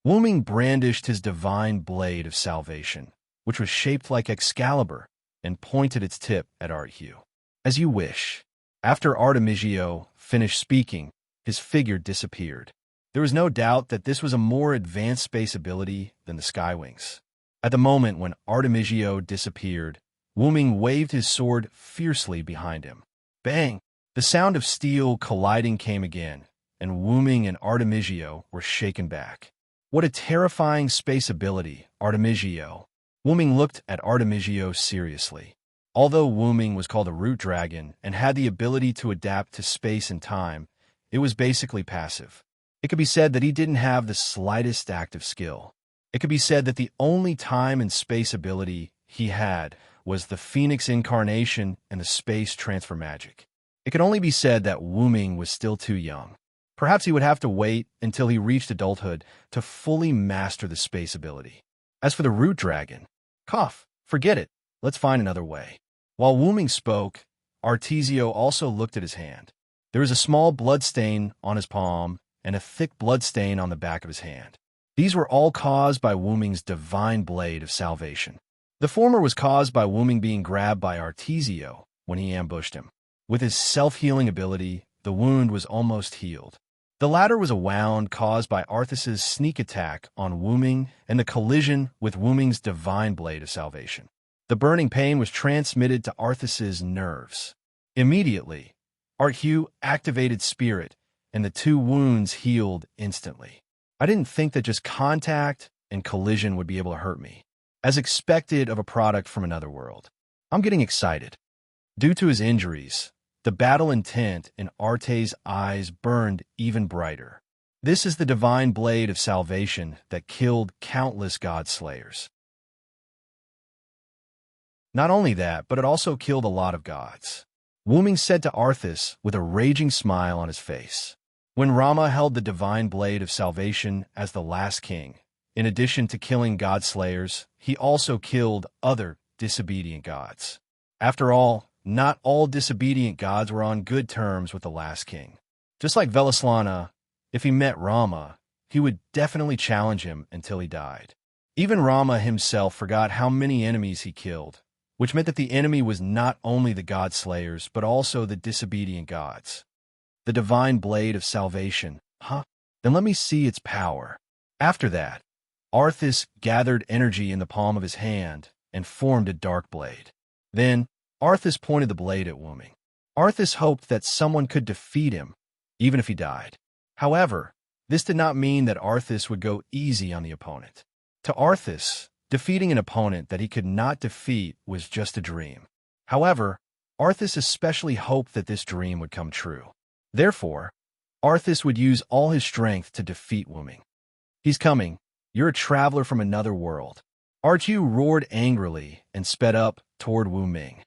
A: Wu Ming brandished his divine blade of salvation, which was shaped like Excalibur, and pointed its tip at Artyu. As you wish. After Artemisia finished speaking, his figure disappeared. There was no doubt that this was a more advanced space ability than the Skywings. At the moment when Artemisia disappeared, Wu Ming waved his sword fiercely behind him. Bang! The sound of steel colliding came again, and Wu Ming and Artemisia were shaken back. What a terrifying space ability, Artemisia. Wu Ming looked at Artemisia seriously. Although Wu Ming was called a root dragon and had the ability to adapt to space and time, it was basically passive. It could be said that he didn't have the slightest active skill. It could be said that the only time and space ability he had was the Phoenix incarnation and the space transfer magic. It could only be said that Wu Ming was still too young. Perhaps he would have to wait until he reached adulthood to fully master the space ability. As for the root dragon, forget it. Let's find another way. While Wu Ming spoke, Artesio also looked at his hand. There was a small blood stain on his palm and a thick blood stain on the back of his hand. These were all caused by Wu Ming's divine blade of salvation. The former was caused by Wu Ming being grabbed by Artesio when he ambushed him. With his self-healing ability, the wound was almost healed. The latter was a wound caused by Arthas's sneak attack on Wu Ming and the collision with Wu Ming's divine blade of salvation. The burning pain was transmitted to Arthas's nerves. Immediately, Artyu activated Spirit, and the two wounds healed instantly. I didn't think that just contact and collision would be able to hurt me, as expected of a product from another world. I'm getting excited. Due to his injuries, the battle intent in Arte's eyes burned even brighter. This is the divine blade of salvation that killed countless god-slayers. Not only that, but it also killed a lot of gods. Wu Ming said to Arthas with a raging smile on his face. When Rama held the divine blade of salvation as the last king, in addition to killing god-slayers, he also killed other disobedient gods. After all, not all disobedient gods were on good terms with the last king. Just like Velaslana, if he met Rama, he would definitely challenge him until he died. Even Rama himself forgot how many enemies he killed, which meant that the enemy was not only the god-slayers, but also the disobedient gods. The divine blade of salvation, Then let me see its power. After that, Arthas gathered energy in the palm of his hand and formed a dark blade. Then, Arthas pointed the blade at Wu Ming. Arthas hoped that someone could defeat him, even if he died. However, this did not mean that Arthas would go easy on the opponent. To Arthas, defeating an opponent that he could not defeat was just a dream. However, Arthas especially hoped that this dream would come true. Therefore, Arthas would use all his strength to defeat Wu Ming. He's coming. You're a traveler from another world. Artyu roared angrily and sped up toward Wu Ming.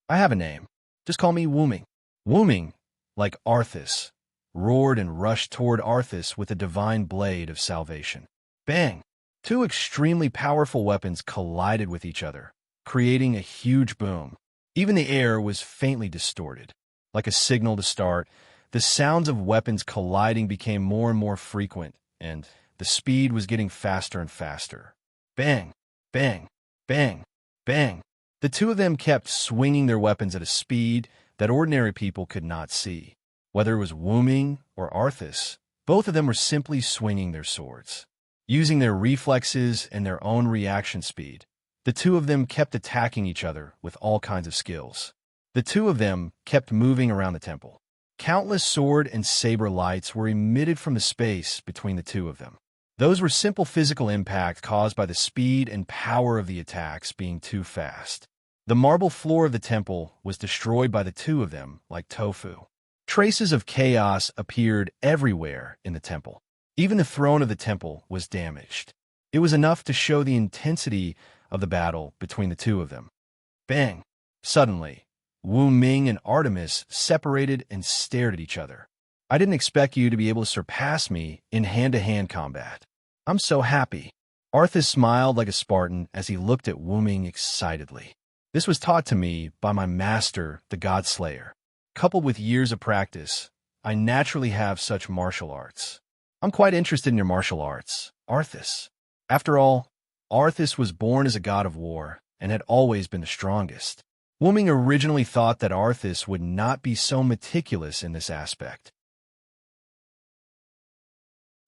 A: I have a name. Just call me Wu Ming. Wu Ming, like Arthas, roared and rushed toward Arthas with a divine blade of salvation. Bang! Two extremely powerful weapons collided with each other, creating a huge boom. Even the air was faintly distorted. Like a signal to start, the sounds of weapons colliding became more and more frequent, and the speed was getting faster and faster. Bang! Bang! Bang! Bang! The two of them kept swinging their weapons at a speed that ordinary people could not see. Whether it was Wu Ming or Arthas, both of them were simply swinging their swords. Using their reflexes and their own reaction speed, the two of them kept attacking each other with all kinds of skills. The two of them kept moving around the temple. Countless sword and saber lights were emitted from the space between the two of them. Those were simple physical impact caused by the speed and power of the attacks being too fast. The marble floor of the temple was destroyed by the two of them like tofu. Traces of chaos appeared everywhere in the temple. Even the throne of the temple was damaged. It was enough to show the intensity of the battle between the two of them. Bang! Suddenly, Wu Ming and Artemis separated and stared at each other. I didn't expect you to be able to surpass me in hand-to-hand combat. I'm so happy. Arthas smiled like a Spartan as he looked at Wu Ming excitedly. This was taught to me by my master, the God Slayer. Coupled with years of practice, I naturally have such martial arts. I'm quite interested in your martial arts, Arthas. After all, Arthas was born as a god of war and had always been the strongest. Wuming originally thought that Arthas would not be so meticulous in this aspect.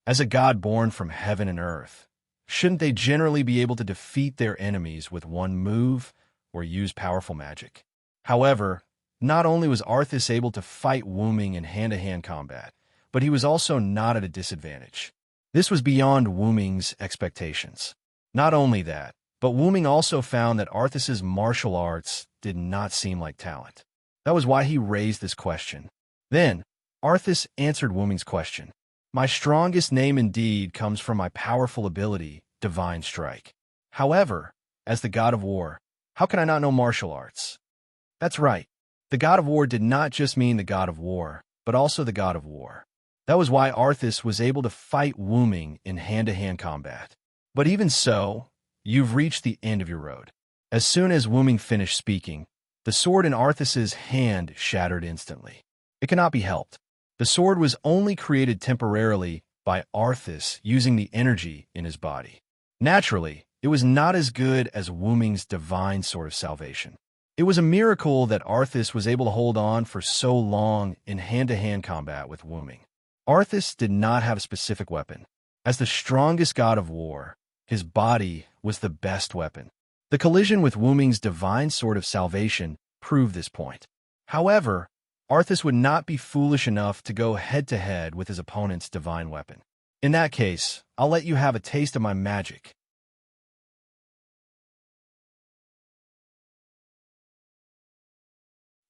A: As a god born from heaven and earth, shouldn't they generally be able to defeat their enemies with one move or use powerful magic? However, not only was Arthas able to fight Wuming in hand-to-hand combat, but he was also not at a disadvantage. This was beyond Wuming's expectations. Not only that, but Wuming also found that Arthas's martial arts did not seem like talent. That was why he raised this question. Then, Arthas answered Wuming's question. My strongest name indeed comes from my powerful ability, Divine Strike. However, as the god of war, how can I not know martial arts? That's right. The god of war did not just mean the god of war, but also the god of war. That was why Arthas was able to fight Wuming in hand-to-hand combat. But even so, you've reached the end of your road. As soon as Wuming finished speaking, the sword in Arthas's hand shattered instantly. It cannot be helped. The sword was only created temporarily by Arthas using the energy in his body. Naturally, it was not as good as Wuming's divine sword of salvation. It was a miracle that Arthas was able to hold on for so long in hand-to-hand combat with Wuming. Arthas did not have a specific weapon. As the strongest god of war, his body was the best weapon. The collision with Wuming's divine sword of salvation proved this point. However, Arthas would not be foolish enough to go head-to-head with his opponent's divine weapon. In that case, I'll let you have a taste of my magic.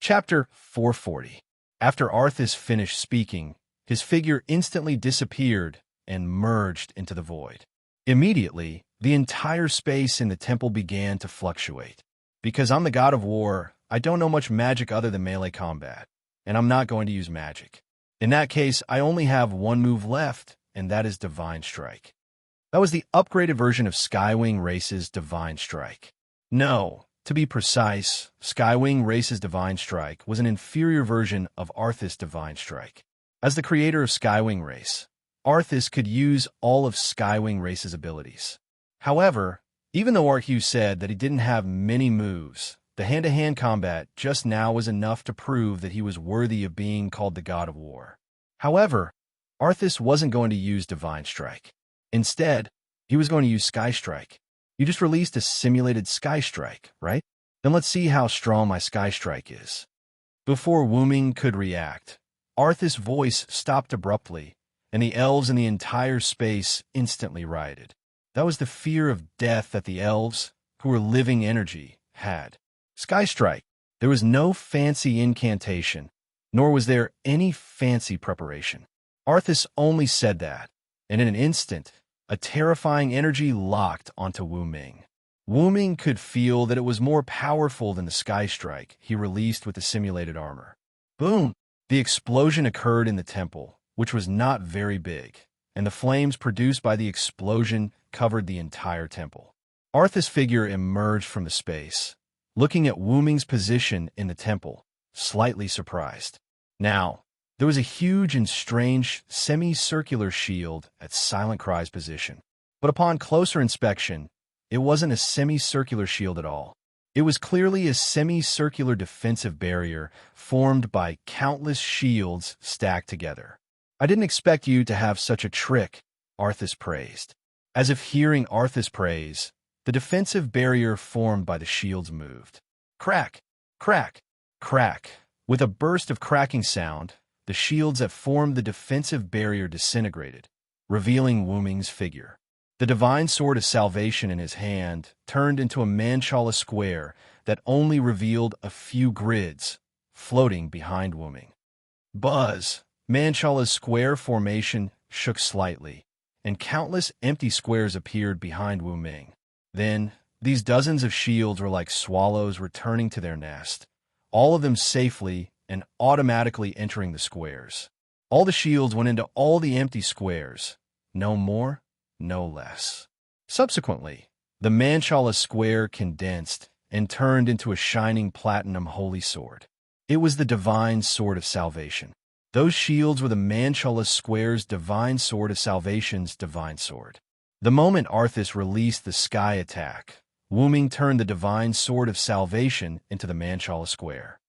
A: Chapter 440. After Arthas finished speaking, his figure instantly disappeared and merged into the void. Immediately, the entire space in the temple began to fluctuate. Because I'm the god of war, I don't know much magic other than melee combat, and I'm not going to use magic. In that case, I only have one move left, and that is Divine Strike. That was the upgraded version of Skywing Race's Divine Strike. No, to be precise, Skywing Race's Divine Strike was an inferior version of Arthas' Divine Strike. As the creator of Skywing Race, Arthas could use all of Skywing Race's abilities. However, even though Arthas said that he didn't have many moves, the hand-to-hand combat just now was enough to prove that he was worthy of being called the god of war. However, Arthas wasn't going to use Divine Strike. Instead, he was going to use Sky Strike. You just released a simulated Sky Strike, right? Then let's see how strong my Sky Strike is. Before Wuming could react, Arthas' voice stopped abruptly, and the elves in the entire space instantly rioted. That was the fear of death that the elves, who were living energy, had. Sky Strike. There was no fancy incantation, nor was there any fancy preparation. Arthas only said that, and in an instant, a terrifying energy locked onto Wuming. Wuming could feel that it was more powerful than the Sky Strike he released with the simulated armor. Boom! The explosion occurred in the temple, which was not very big, and the flames produced by the explosion covered the entire temple. Arthas' figure emerged from the space, looking at Wuming's position in the temple, slightly surprised. Now, there was a huge and strange semicircular shield at Silent Cry's position. But upon closer inspection, it wasn't a semicircular shield at all. It was clearly a semicircular defensive barrier formed by countless shields stacked together. I didn't expect you to have such a trick, Arthas praised. As if hearing Arthas' praise, the defensive barrier formed by the shields moved. Crack, crack, crack. With a burst of cracking sound, the shields that formed the defensive barrier disintegrated, revealing Wuming's figure. The divine sword of salvation in his hand turned into a Manchala square that only revealed a few grids, floating behind Wuming. Buzz! Manchala's square formation shook slightly, and countless empty squares appeared behind Wuming. Then, these dozens of shields were like swallows returning to their nest, all of them safely and automatically entering the squares. All the shields went into all the empty squares, no more, no less. Subsequently, the Manchala square condensed and turned into a shining platinum holy sword. It was the divine sword of salvation. Those shields were the Manchala Square's divine sword of salvation's divine sword. The moment Arthas released the sky attack, Wuming turned the divine sword of salvation into the Manchala Square.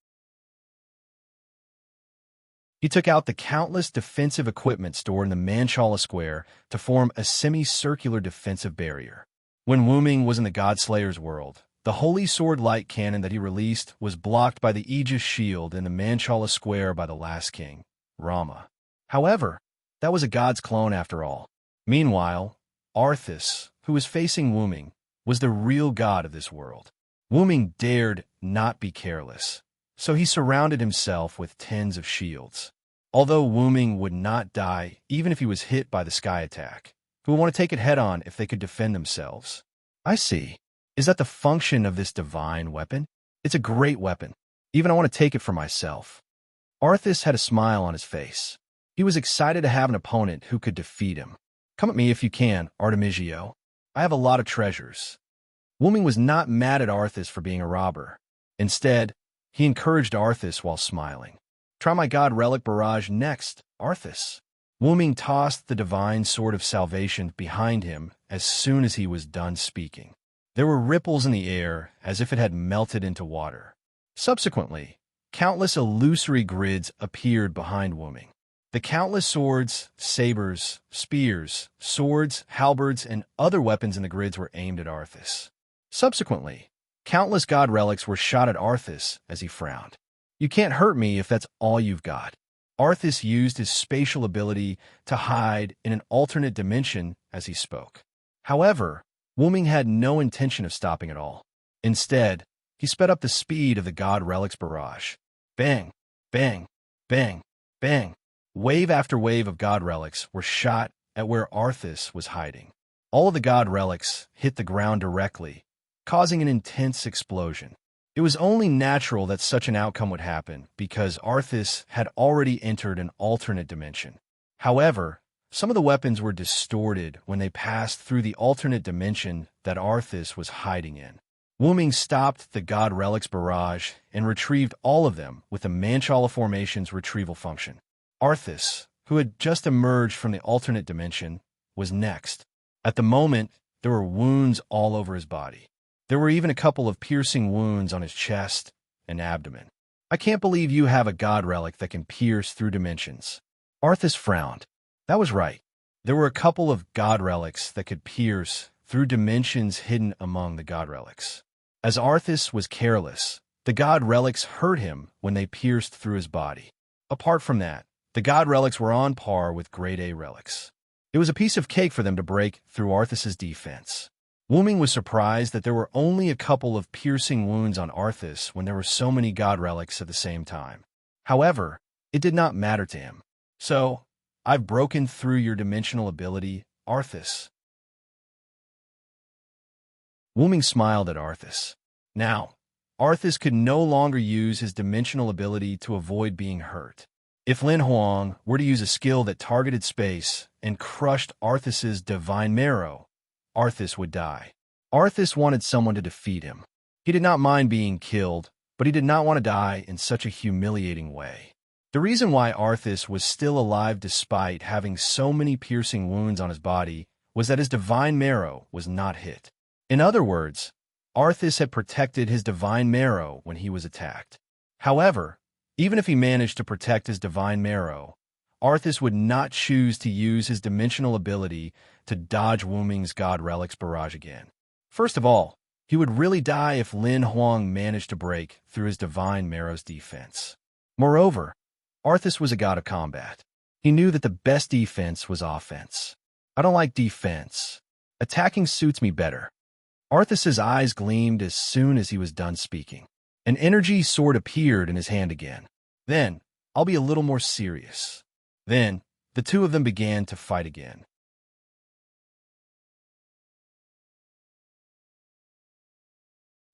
A: He took out the countless defensive equipment stored in the Manchala Square to form a semicircular defensive barrier. When Wuming was in the Godslayer's world, the Holy Sword light cannon that he released was blocked by the Aegis shield in the Manchala Square by the last king, Rama. However, that was a god's clone after all. Meanwhile, Arthas, who was facing Wuming, was the real god of this world. Wuming dared not be careless, so he surrounded himself with tens of shields. Although Wuming would not die even if he was hit by the sky attack, he would want to take it head-on if they could defend themselves. I see. Is that the function of this divine weapon? It's a great weapon. Even I want to take it for myself. Arthas had a smile on his face. He was excited to have an opponent who could defeat him. Come at me if you can, Artemisia. I have a lot of treasures. Wuming was not mad at Arthas for being a robber. Instead, he encouraged Arthas while smiling. Try my god relic barrage next, Arthas. Wuming tossed the divine sword of salvation behind him as soon as he was done speaking. There were ripples in the air as if it had melted into water. Subsequently, countless illusory grids appeared behind Wuming. The countless swords, sabers, spears, swords, halberds, and other weapons in the grids were aimed at Arthas. Subsequently, countless god relics were shot at Arthas as he frowned. You can't hurt me if that's all you've got. Arthas used his spatial ability to hide in an alternate dimension as he spoke. However, Wuming had no intention of stopping at all. Instead, he sped up the speed of the god relics barrage. Bang, bang, bang, bang. Wave after wave of god relics were shot at where Arthas was hiding. All of the god relics hit the ground directly, causing an intense explosion. It was only natural that such an outcome would happen because Arthas had already entered an alternate dimension. However, some of the weapons were distorted when they passed through the alternate dimension that Arthas was hiding in. Wuming stopped the god relics barrage and retrieved all of them with the Manchala formation's retrieval function. Arthas, who had just emerged from the alternate dimension, was next. At the moment, there were wounds all over his body. There were even a couple of piercing wounds on his chest and abdomen. I can't believe you have a god relic that can pierce through dimensions. Arthas frowned. That was right. There were a couple of god relics that could pierce through dimensions hidden among the god relics. As Arthas was careless, the god relics hurt him when they pierced through his body. Apart from that, the god relics were on par with grade A relics. It was a piece of cake for them to break through Arthas's defense. Wuming was surprised that there were only a couple of piercing wounds on Arthas when there were so many god relics at the same time. However, it did not matter to him. So, I've broken through your dimensional ability, Arthas. Wuming smiled at Arthas. Now, Arthas could no longer use his dimensional ability to avoid being hurt. If Lin Huang were to use a skill that targeted space and crushed Arthas's divine marrow, Arthas would die. Arthas wanted someone to defeat him. He did not mind being killed, but he did not want to die in such a humiliating way. The reason why Arthas was still alive despite having so many piercing wounds on his body was that his divine marrow was not hit. In other words, Arthas had protected his divine marrow when he was attacked. However, even if he managed to protect his divine marrow, Arthas would not choose to use his dimensional ability to dodge Wuming's god relics barrage again. First of all, he would really die if Lin Huang managed to break through his divine marrow's defense. Moreover, Arthas was a god of combat. He knew that the best defense was offense. I don't like defense. Attacking suits me better. Arthas's eyes gleamed as soon as he was done speaking. An energy sword appeared in his hand again. Then, I'll be a little more serious. Then, the two of them began to fight again.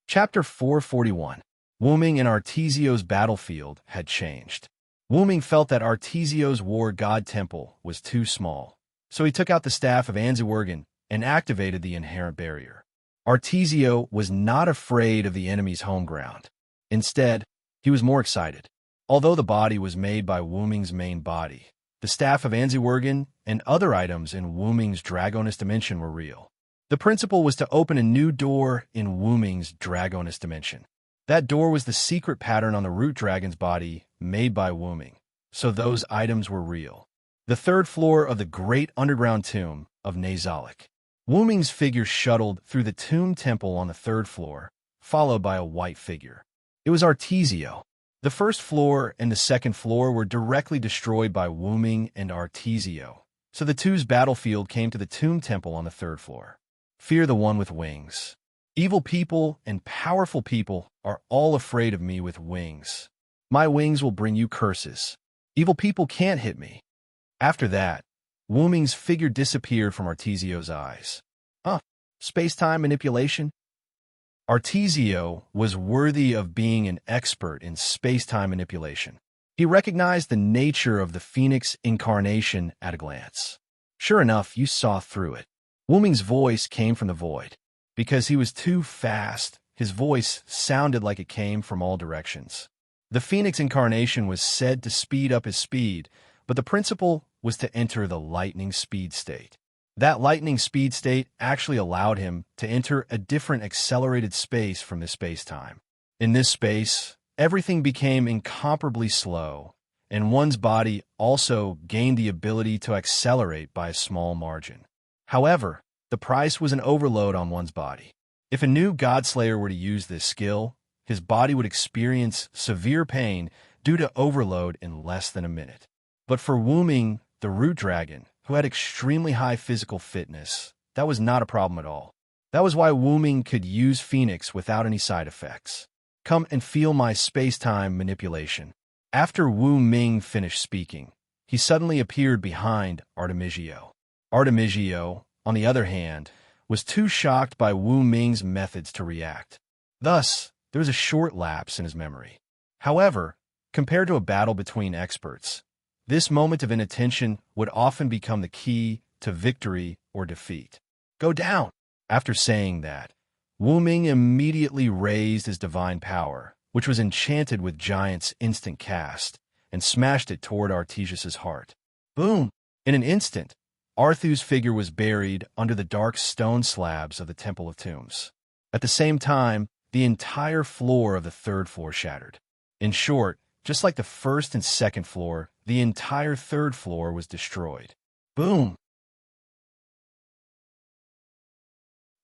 A: Chapter 441. Wuming and Artesio's battlefield had changed. Wuming felt that Artesio's war god temple was too small, so he took out the staff of Anzuwergen and activated the inherent barrier. Artesio was not afraid of the enemy's home ground. Instead, he was more excited. Although the body was made by Wuming's main body, the staff of Anziwergen and other items in Wuming's Dragonist dimension were real. The principle was to open a new door in Wuming's Dragonist dimension. That door was the secret pattern on the root dragon's body made by Wuming, so those items were real. The third floor of the great underground tomb of Nazalik. Wuming's figure shuttled through the tomb temple on the third floor, followed by a white figure. It was Artesio. The first floor and the second floor were directly destroyed by Wuming and Artesio, so the two's battlefield came to the tomb temple on the third floor. Fear the one with wings. Evil people and powerful people are all afraid of me with wings. My wings will bring you curses. Evil people can't hit me. After that, Wuming's figure disappeared from Artesio's eyes. Space-time manipulation? Artesio was worthy of being an expert in space-time manipulation. He recognized the nature of the Phoenix incarnation at a glance. Sure enough, you saw through it. Wuming's voice came from the void. Because he was too fast, his voice sounded like it came from all directions. The Phoenix incarnation was said to speed up his speed, but the principle was to enter the lightning speed state. That lightning speed state actually allowed him to enter a different accelerated space from this space-time. In this space, everything became incomparably slow, and one's body also gained the ability to accelerate by a small margin. However, the price was an overload on one's body. If a new Godslayer were to use this skill, his body would experience severe pain due to overload in less than a minute. But for Wuming, the root dragon, who had extremely high physical fitness, that was not a problem at all. That was why Wuming could use Phoenix without any side effects. Come and feel my space-time manipulation. After Wuming finished speaking, he suddenly appeared behind Artemisio. Artemisio, on the other hand, was too shocked by Wuming's methods to react. Thus, there was a short lapse in his memory. However, compared to a battle between experts, this moment of inattention would often become the key to victory or defeat. Go down! After saying that, Wuming immediately raised his divine power, which was enchanted with Giant's instant cast, and smashed it toward Artesius's heart. Boom! In an instant, Arthu's figure was buried under the dark stone slabs of the Temple of Tombs. At the same time, the entire floor of the third floor shattered. In short, just like the first and second floor, the entire third floor was destroyed. Boom!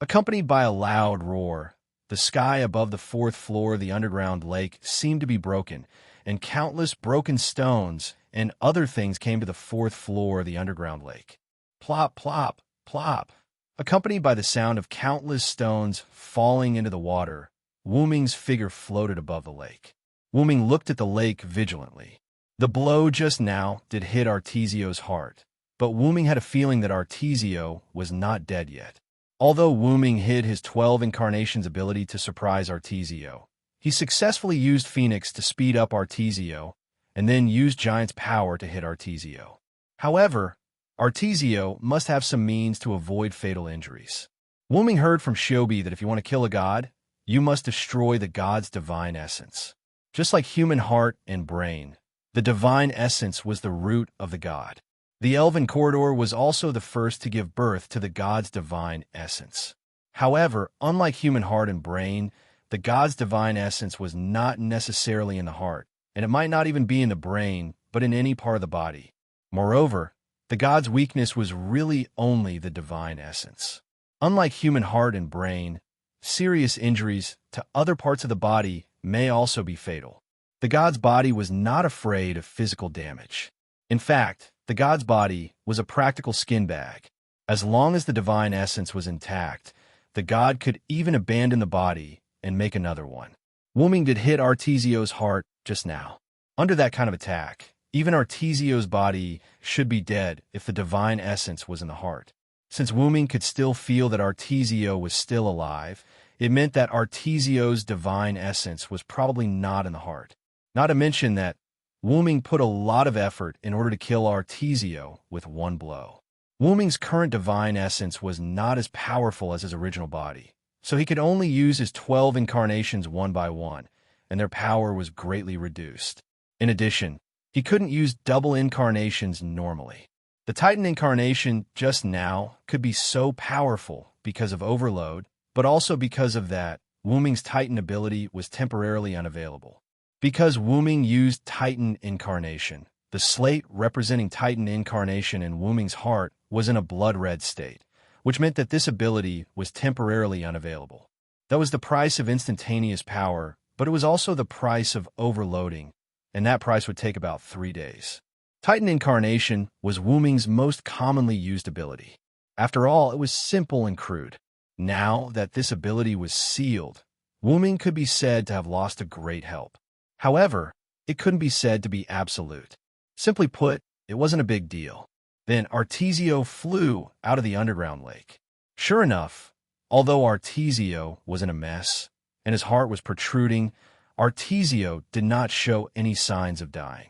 A: Accompanied by a loud roar, the sky above the fourth floor of the underground lake seemed to be broken, and countless broken stones and other things came to the fourth floor of the underground lake. Plop, plop, plop. Accompanied by the sound of countless stones falling into the water, Wuming's figure floated above the lake. Wuming looked at the lake vigilantly. The blow just now did hit Artesio's heart, but Wuming had a feeling that Artesio was not dead yet. Although Wuming hid his 12 incarnations ability to surprise Artesio, he successfully used Phoenix to speed up Artesio and then used Giant's power to hit Artesio. However, Artesio must have some means to avoid fatal injuries. Wuming heard from Shobi that if you want to kill a god, you must destroy the god's divine essence. Just like human heart and brain, the divine essence was the root of the god. The elven corridor was also the first to give birth to the god's divine essence. However, unlike human heart and brain, the god's divine essence was not necessarily in the heart, and it might not even be in the brain, but in any part of the body. Moreover, the god's weakness was really only the divine essence. Unlike human heart and brain, serious injuries to other parts of the body may also be fatal. The god's body was not afraid of physical damage. In fact, the god's body was a practical skin bag. As long as the divine essence was intact, the god could even abandon the body and make another one. Wuming did hit Artesio's heart just now. Under that kind of attack, even Artesio's body should be dead if the divine essence was in the heart. Since Wuming could still feel that Artesio was still alive, it meant that Artesio's divine essence was probably not in the heart. Not to mention that Wuming put a lot of effort in order to kill Artesio with one blow. Wuming's current divine essence was not as powerful as his original body, so he could only use his 12 incarnations one by one, and their power was greatly reduced. In addition, he couldn't use double incarnations normally. The Titan incarnation just now could be so powerful because of overload, but also because of that, Wuming's Titan ability was temporarily unavailable. Because Wuming used Titan incarnation, the slate representing Titan incarnation in Wuming's heart was in a blood-red state, which meant that this ability was temporarily unavailable. That was the price of instantaneous power, but it was also the price of overloading, and that price would take about 3 days. Titan incarnation was Wuming's most commonly used ability. After all, it was simple and crude. Now that this ability was sealed, Wuming could be said to have lost a great help. However, it couldn't be said to be absolute. Simply put, it wasn't a big deal. Then Artesio flew out of the underground lake. Sure enough, although Artesio was in a mess and his heart was protruding, Artesio did not show any signs of dying.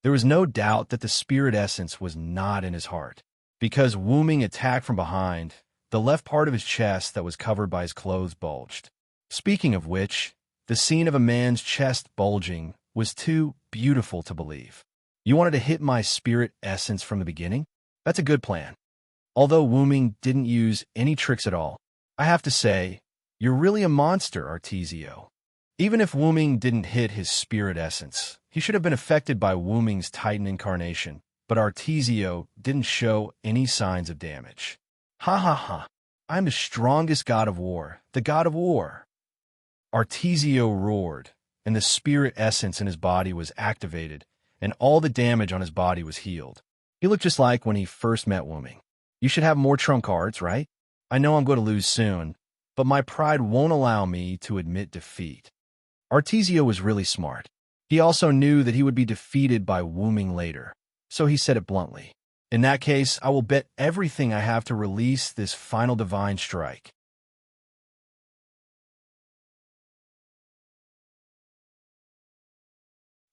A: There was no doubt that the spirit essence was not in his heart. Because Wuming attacked from behind, the left part of his chest that was covered by his clothes bulged. Speaking of which, the scene of a man's chest bulging was too beautiful to believe. You wanted to hit my spirit essence from the beginning? That's a good plan. Although Wuming didn't use any tricks at all, I have to say, you're really a monster, Artesio. Even if Wuming didn't hit his spirit essence, he should have been affected by Wuming's Titan incarnation, but Artesio didn't show any signs of damage. Ha ha ha, I'm the strongest god of war, the god of war. Artesio roared, and the spirit essence in his body was activated, and all the damage on his body was healed. He looked just like when he first met Wuming. You should have more trump cards, right? I know I'm going to lose soon, but my pride won't allow me to admit defeat. Artesio was really smart. He also knew that he would be defeated by Wuming later, so he said it bluntly. In that case, I will bet everything I have to release this final divine strike.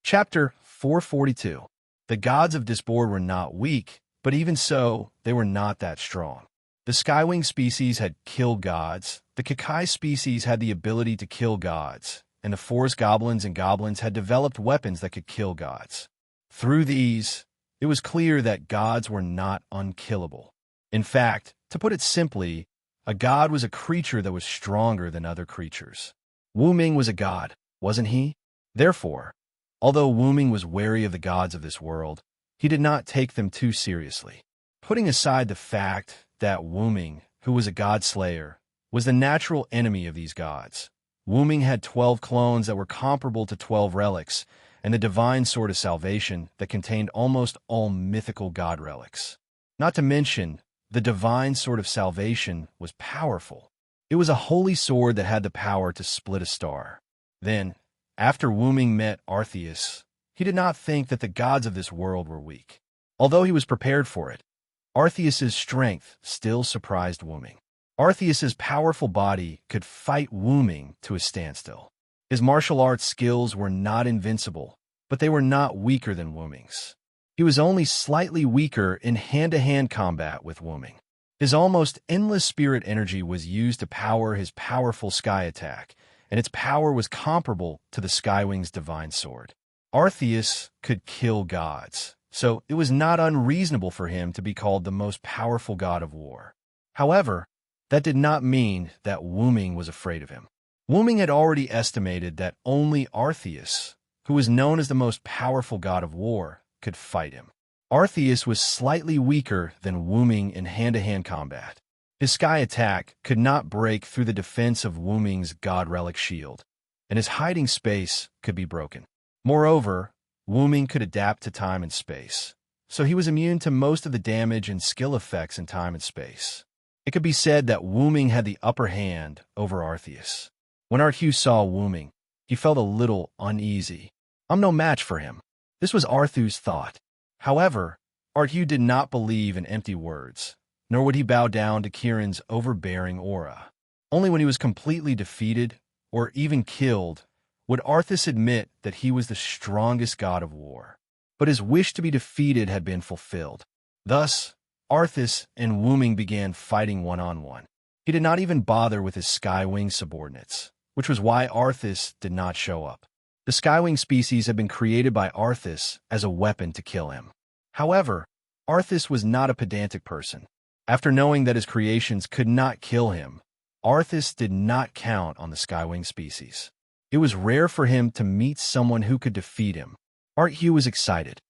A: Chapter 442. The gods of Disboard were not weak, but even so, they were not that strong. The Skywing species had killed gods, the Kakai species had the ability to kill gods, and the forest goblins and goblins had developed weapons that could kill gods. Through these, it was clear that gods were not unkillable. In fact, to put it simply, a god was a creature that was stronger than other creatures. Wuming was a god, wasn't he? Therefore, although Wuming was wary of the gods of this world, he did not take them too seriously. Putting aside the fact that Wuming, who was a god slayer, was the natural enemy of these gods, Wuming had 12 clones that were comparable to 12 relics, and the divine sword of salvation that contained almost all mythical god relics. Not to mention, the divine sword of salvation was powerful. It was a holy sword that had the power to split a star. Then, after Wuming met Arceus, he did not think that the gods of this world were weak. Although he was prepared for it, Arceus's strength still surprised Wuming. Arceus's powerful body could fight Wuming to a standstill. His martial arts skills were not invincible, but they were not weaker than Wuming's. He was only slightly weaker in hand-to-hand combat with Wuming. His almost endless spirit energy was used to power his powerful sky attack, and its power was comparable to the Skywing's divine sword. Arceus could kill gods, so it was not unreasonable for him to be called the most powerful god of war. However, that did not mean that Wuming was afraid of him. Wuming had already estimated that only Arceus, who was known as the most powerful god of war, could fight him. Arceus was slightly weaker than Wuming in hand-to-hand combat. His sky attack could not break through the defense of Wuming's god relic shield, and his hiding space could be broken. Moreover, Wuming could adapt to time and space, so he was immune to most of the damage and skill effects in time and space. It could be said that Wuming had the upper hand over Arceus. When Arceus saw Wuming, he felt a little uneasy. I'm no match for him. This was Arceus' thought. However, Arceus did not believe in empty words, nor would he bow down to Kirin's overbearing aura. Only when he was completely defeated, or even killed, would Arceus admit that he was the strongest god of war. But his wish to be defeated had been fulfilled. Thus, Arceus and Wuming began fighting one-on-one. He did not even bother with his Skywing subordinates, which was why Arceus did not show up. The skywing species had been created by Arthas as a weapon to kill him. However, Arthas was not a pedantic person. After knowing that his creations could not kill him, Arthas did not count on the skywing species. It was rare for him to meet someone who could defeat him. Arthas was excited.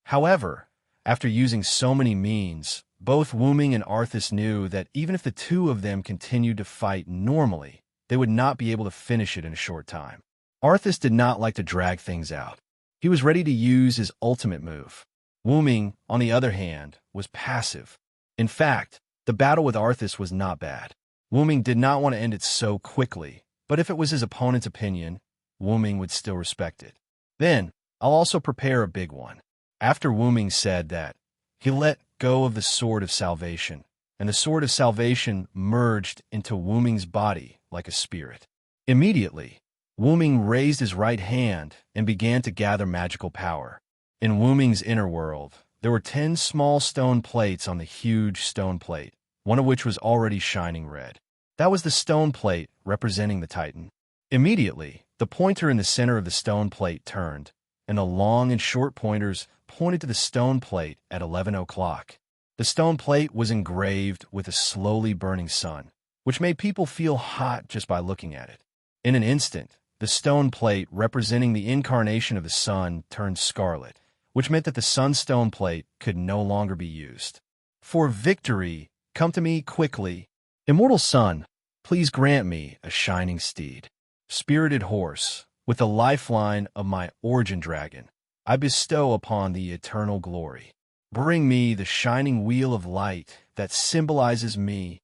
A: However, after using so many means, both Wuming and Arthas knew that even if the two of them continued to fight normally, they would not be able to finish it in a short time. Arthas did not like to drag things out. He was ready to use his ultimate move. Wuming, on the other hand, was passive. In fact, the battle with Arthas was not bad. Wuming did not want to end it so quickly, but if it was his opponent's opinion, Wuming would still respect it. Then, I'll also prepare a big one. After Wuming said that, he let go of the Sword of Salvation, and the Sword of Salvation merged into Wuming's body like a spirit. Immediately, Wuming raised his right hand and began to gather magical power. In Wuming's inner world, there were 10 small stone plates on the huge stone plate, one of which was already shining red. That was the stone plate representing the Titan. Immediately, the pointer in the center of the stone plate turned, and the long and short pointers pointed to the stone plate at 11 o'clock. The stone plate was engraved with a slowly burning sun, which made people feel hot just by looking at it. In an instant, the stone plate representing the incarnation of the sun turned scarlet, which meant that the sunstone plate could no longer be used. For victory, come to me quickly. Immortal sun, please grant me a shining steed. Spirited horse, with the lifeline of my origin dragon, I bestow upon the eternal glory. Bring me the shining wheel of light that symbolizes me.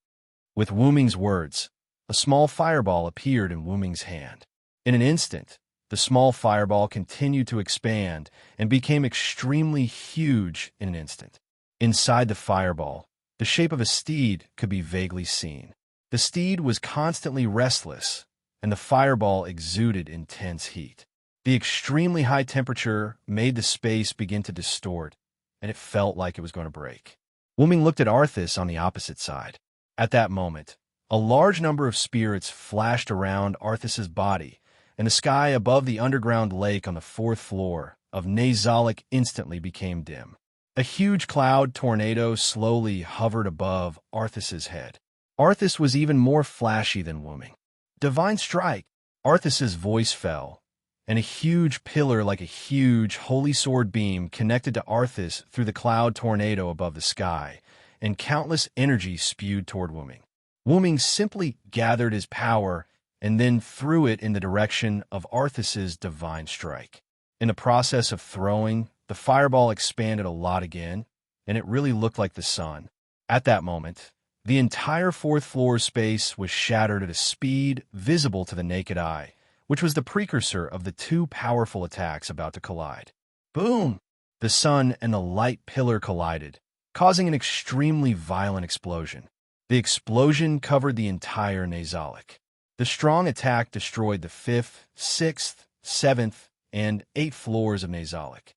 A: With Wuming's words, a small fireball appeared in Wuming's hand. In an instant, the small fireball continued to expand and became extremely huge in an instant. Inside the fireball, the shape of a steed could be vaguely seen. The steed was constantly restless, and the fireball exuded intense heat. The extremely high temperature made the space begin to distort, and it felt like it was going to break. Wuming looked at Arthas on the opposite side. At that moment, a large number of spirits flashed around Arthas's body, and the sky above the underground lake on the 4th floor of Nazalik instantly became dim. A huge cloud tornado slowly hovered above Arthas's head. Arthas was even more flashy than Wuming. Divine strike! Arthas's voice fell, and a huge pillar like a huge holy sword beam connected to Arthas through the cloud tornado above the sky, and countless energy spewed toward Wuming. Wuming simply gathered his power and then threw it in the direction of Arthas's divine strike. In the process of throwing, the fireball expanded a lot again, and it really looked like the sun. At that moment, the entire 4th floor space was shattered at a speed visible to the naked eye, which was the precursor of the 2 powerful attacks about to collide. Boom! The sun and the light pillar collided, causing an extremely violent explosion. The explosion covered the entire Nazalik. The strong attack destroyed the 5th, 6th, 7th, and 8th floors of Nazalik.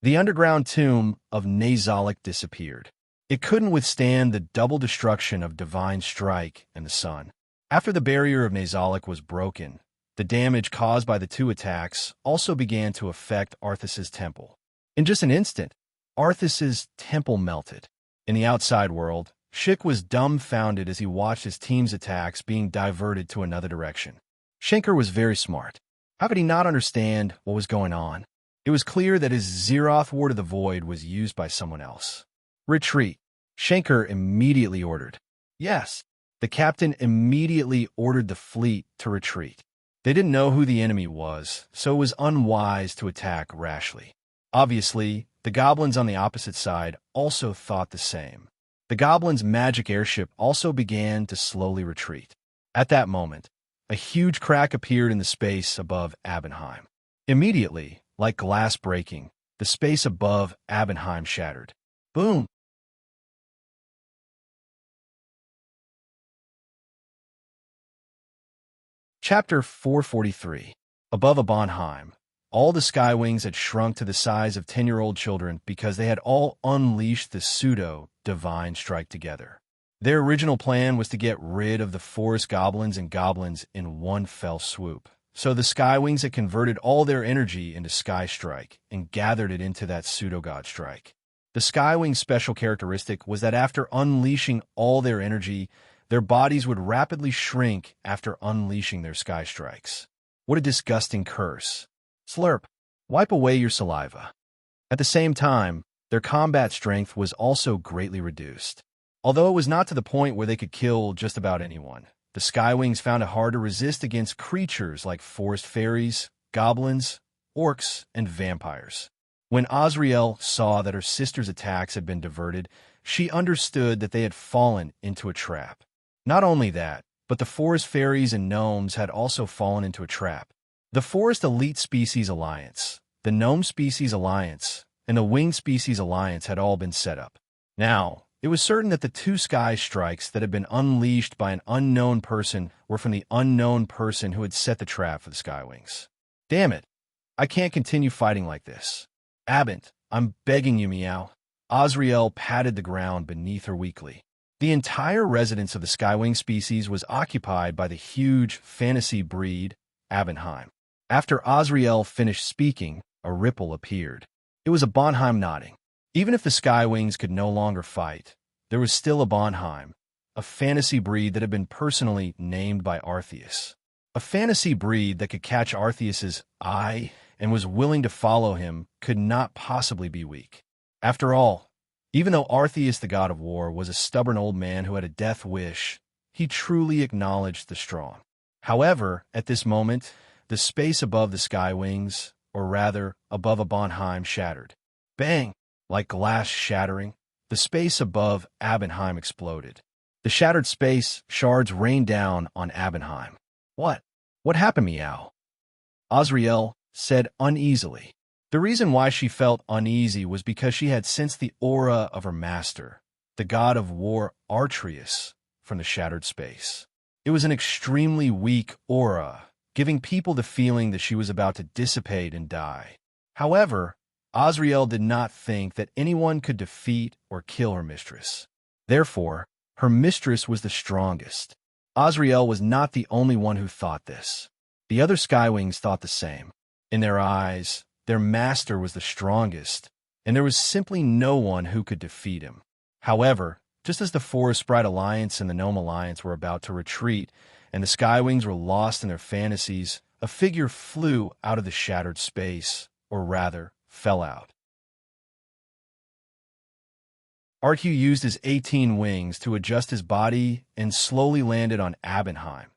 A: The underground tomb of Nazalik disappeared. It couldn't withstand the double destruction of Divine Strike and the sun. After the barrier of Nazalik was broken, the damage caused by the 2 attacks also began to affect Arthas's temple. In just an instant, Arthas's temple melted. In the outside world, Shik was dumbfounded as he watched his team's attacks being diverted to another direction. Shankar was very smart. How could he not understand what was going on? It was clear that his Zeroth Ward of the Void was used by someone else. Retreat, Shankar immediately ordered. Yes, the captain immediately ordered the fleet to retreat. They didn't know who the enemy was, so it was unwise to attack rashly. Obviously, the goblins on the opposite side also thought the same. The goblins' magic airship also began to slowly retreat. At that moment, a huge crack appeared in the space above Abenheim. Immediately, like glass breaking, the space above Abenheim shattered. Boom! Chapter 443. Above Abenheim, all the Skywings had shrunk to the size of 10-year-old children because they had all unleashed the pseudo-divine strike together. Their original plan was to get rid of the forest goblins and goblins in one fell swoop. So the Skywings had converted all their energy into Sky Strike and gathered it into that pseudo-god strike. The Skywing's special characteristic was that after unleashing all their energy, their bodies would rapidly shrink after unleashing their Sky Strikes. What a disgusting curse. Slurp. Wipe away your saliva. At the same time, their combat strength was also greatly reduced. Although it was not to the point where they could kill just about anyone, the Skywings found it hard to resist against creatures like forest fairies, goblins, orcs, and vampires. When Azriel saw that her sister's attacks had been diverted, she understood that they had fallen into a trap. Not only that, but the forest fairies and gnomes had also fallen into a trap. The Forest Elite Species Alliance, the Gnome Species Alliance, and the Winged Species Alliance had all been set up. Now, it was certain that the two Sky Strikes that had been unleashed by an unknown person were from the unknown person who had set the trap for the Skywings. Damn it. I can't continue fighting like this. Abent, I'm begging you, Meow. Azriel patted the ground beneath her weakly. The entire residence of the Skywing species was occupied by the huge fantasy breed, Abenheim. After Azriel finished speaking, a ripple appeared. It was a Bonheim nodding. Even if the Skywings could no longer fight, there was still a Bonheim, a fantasy breed that had been personally named by Arceus. A fantasy breed that could catch Arceus's eye and was willing to follow him could not possibly be weak. After all, even though Arceus the God of War was a stubborn old man who had a death wish, he truly acknowledged the strong. However, at this moment, the space above the Skywings, or rather, above a Bonheim, shattered. Bang! Like glass shattering, the space above Abenheim exploded. The shattered space shards rained down on Abenheim. What? What happened, Meow? Azriel said uneasily. The reason why she felt uneasy was because she had sensed the aura of her master, the god of war Arceus, from the shattered space. It was an extremely weak aura, giving people the feeling that she was about to dissipate and die. However, Azriel did not think that anyone could defeat or kill her mistress. Therefore, her mistress was the strongest. Azriel was not the only one who thought this. The other Skywings thought the same. In their eyes, their master was the strongest, and there was simply no one who could defeat him. However, just as the Forest Sprite Alliance and the Gnome Alliance were about to retreat, and the Skywings were lost in their fantasies, a figure flew out of the shattered space, or rather, fell out. Arceus used his 18 wings to adjust his body and slowly landed on Abenheim,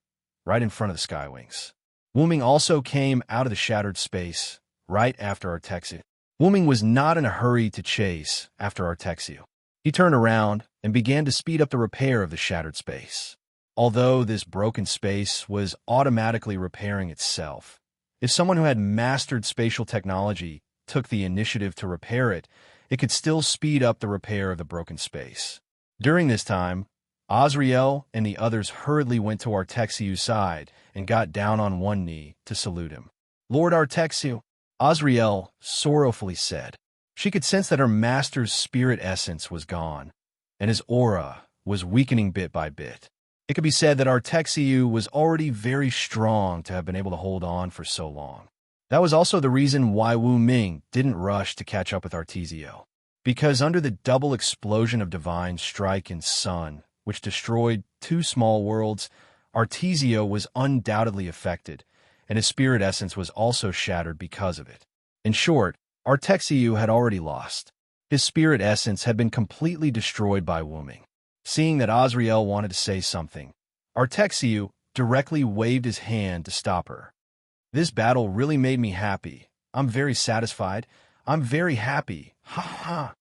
A: right in front of the Skywings. Wooming also came out of the shattered space, right after Artexu. Wooming was not in a hurry to chase after Artexu. He turned around and began to speed up the repair of the shattered space. Although this broken space was automatically repairing itself, if someone who had mastered spatial technology took the initiative to repair it, it could still speed up the repair of the broken space. During this time, Azriel and the others hurriedly went to Artexu's side and got down on one knee to salute him. Lord Artexu, Azriel sorrowfully said. She could sense that her master's spirit essence was gone, and his aura was weakening bit by bit. It could be said that Artexu was already very strong to have been able to hold on for so long. That was also the reason why Wu Ming didn't rush to catch up with Artesio. Because under the double explosion of Divine Strike and Sun, which destroyed two small worlds, Artesio was undoubtedly affected, and his spirit essence was also shattered because of it. In short, Artexu had already lost. His spirit essence had been completely destroyed by Wu Ming. Seeing that Azriel wanted to say something, Artexu directly waved his hand to stop her. This battle really made me happy. I'm very satisfied. I'm very happy. Ha ha.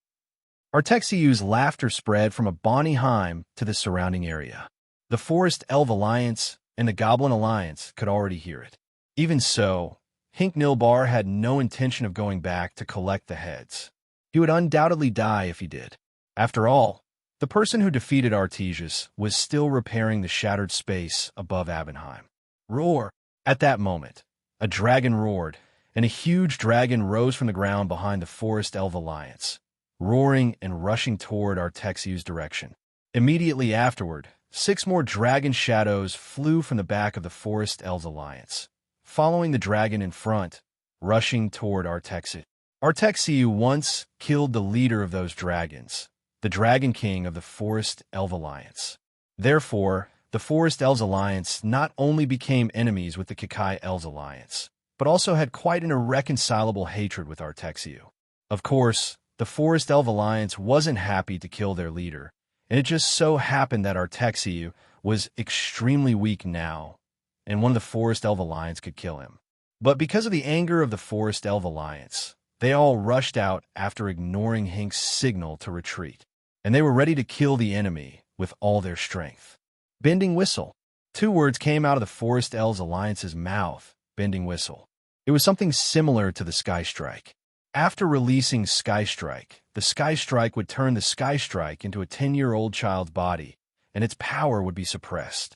A: Artexu's laughter spread from a Bonheim to the surrounding area. The Forest Elf Alliance and the Goblin Alliance could already hear it. Even so, Hink Nilbar had no intention of going back to collect the heads. He would undoubtedly die if he did. After all, the person who defeated Artesius was still repairing the shattered space above Abenheim. Roar! At that moment, a dragon roared, and a huge dragon rose from the ground behind the Forest Elf Alliance, roaring and rushing toward Artexu's direction. Immediately afterward, 6 more dragon shadows flew from the back of the Forest Elves Alliance, following the dragon in front, rushing toward Artexiu. Artexiu once killed the leader of those dragons, the Dragon King of the Forest Elf Alliance. Therefore, the Forest Elves Alliance not only became enemies with the Kakai Elves Alliance, but also had quite an irreconcilable hatred with Artexiu. Of course, the Forest Elf Alliance wasn't happy to kill their leader, and it just so happened that Artexiu was extremely weak now, and one of the Forest Elf Alliance could kill him. But because of the anger of the Forest Elf Alliance, they all rushed out after ignoring Hink's signal to retreat, and they were ready to kill the enemy with all their strength. Bending Whistle. 2 words came out of the Forest Elves Alliance's mouth, Bending Whistle. It was something similar to the Sky Strike. After releasing Sky Strike, the Sky Strike would turn the Sky Strike into a 10-year-old child's body, and its power would be suppressed.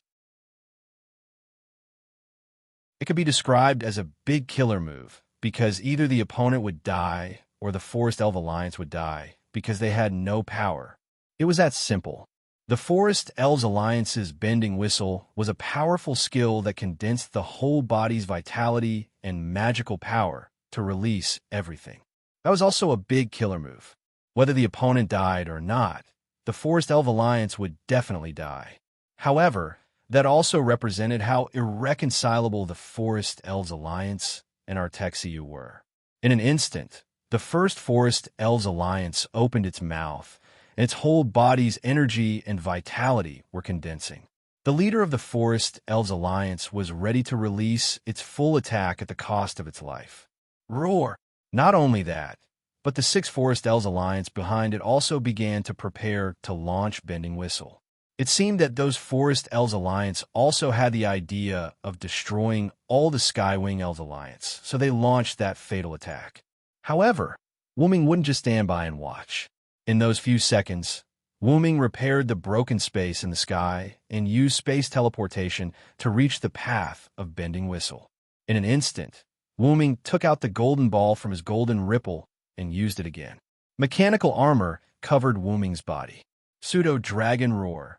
A: It could be described as a big killer move, because either the opponent would die or the Forest Elf Alliance would die, because they had no power. It was that simple. The Forest Elves Alliance's Bending Whistle was a powerful skill that condensed the whole body's vitality and magical power to release everything. That was also a big killer move. Whether the opponent died or not, the Forest Elf Alliance would definitely die. However, that also represented how irreconcilable the Forest Elves Alliance and Artexiu were. In an instant, the first Forest Elves Alliance opened its mouth, and its whole body's energy and vitality were condensing. The leader of the Forest Elves Alliance was ready to release its full attack at the cost of its life. Roar! Not only that, but the 6 Forest Elves Alliance behind it also began to prepare to launch Bending Whistle. It seemed that those Forest Elves Alliance also had the idea of destroying all the Skywing Elves Alliance, so they launched that fatal attack. However, Wuming wouldn't just stand by and watch. In those few seconds, Wuming repaired the broken space in the sky and used space teleportation to reach the path of Bending Whistle. In an instant, Wuming took out the golden ball from his golden ripple and used it again. Mechanical armor covered Wuming's body. Pseudo-Dragon Roar.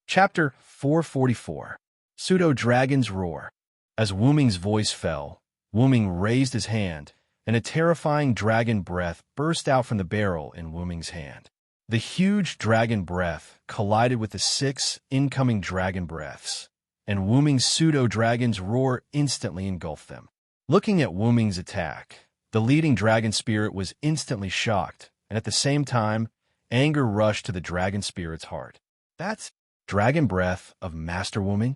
A: Chapter 444. Pseudo-Dragon's Roar. As Wuming's voice fell, Wuming raised his hand, and a terrifying dragon breath burst out from the barrel in Wuming's hand. The huge dragon breath collided with the 6 incoming dragon breaths, and Wuming's pseudo-dragon's roar instantly engulfed them. Looking at Wuming's attack, the leading dragon spirit was instantly shocked, and at the same time, anger rushed to the dragon spirit's heart. That's dragon breath of Master Wuming?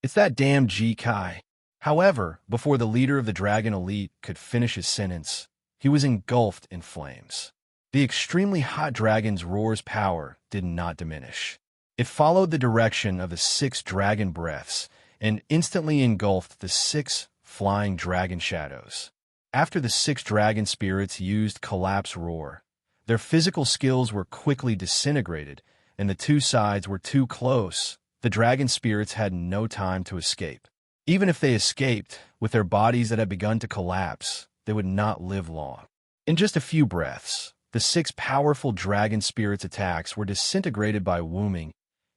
A: It's that damn G-Kai. However, before the leader of the Dragon Elite could finish his sentence, he was engulfed in flames. The extremely hot dragon's roar's power did not diminish. It followed the direction of the 6 dragon breaths and instantly engulfed the 6 flying dragon shadows. After the 6 dragon spirits used Collapse Roar, their physical skills were quickly disintegrated, and the 2 sides were too close. The dragon spirits had no time to escape. Even if they escaped, with their bodies that had begun to collapse, they would not live long. In just a few breaths, the 6 powerful dragon spirits' attacks were disintegrated by Wuming,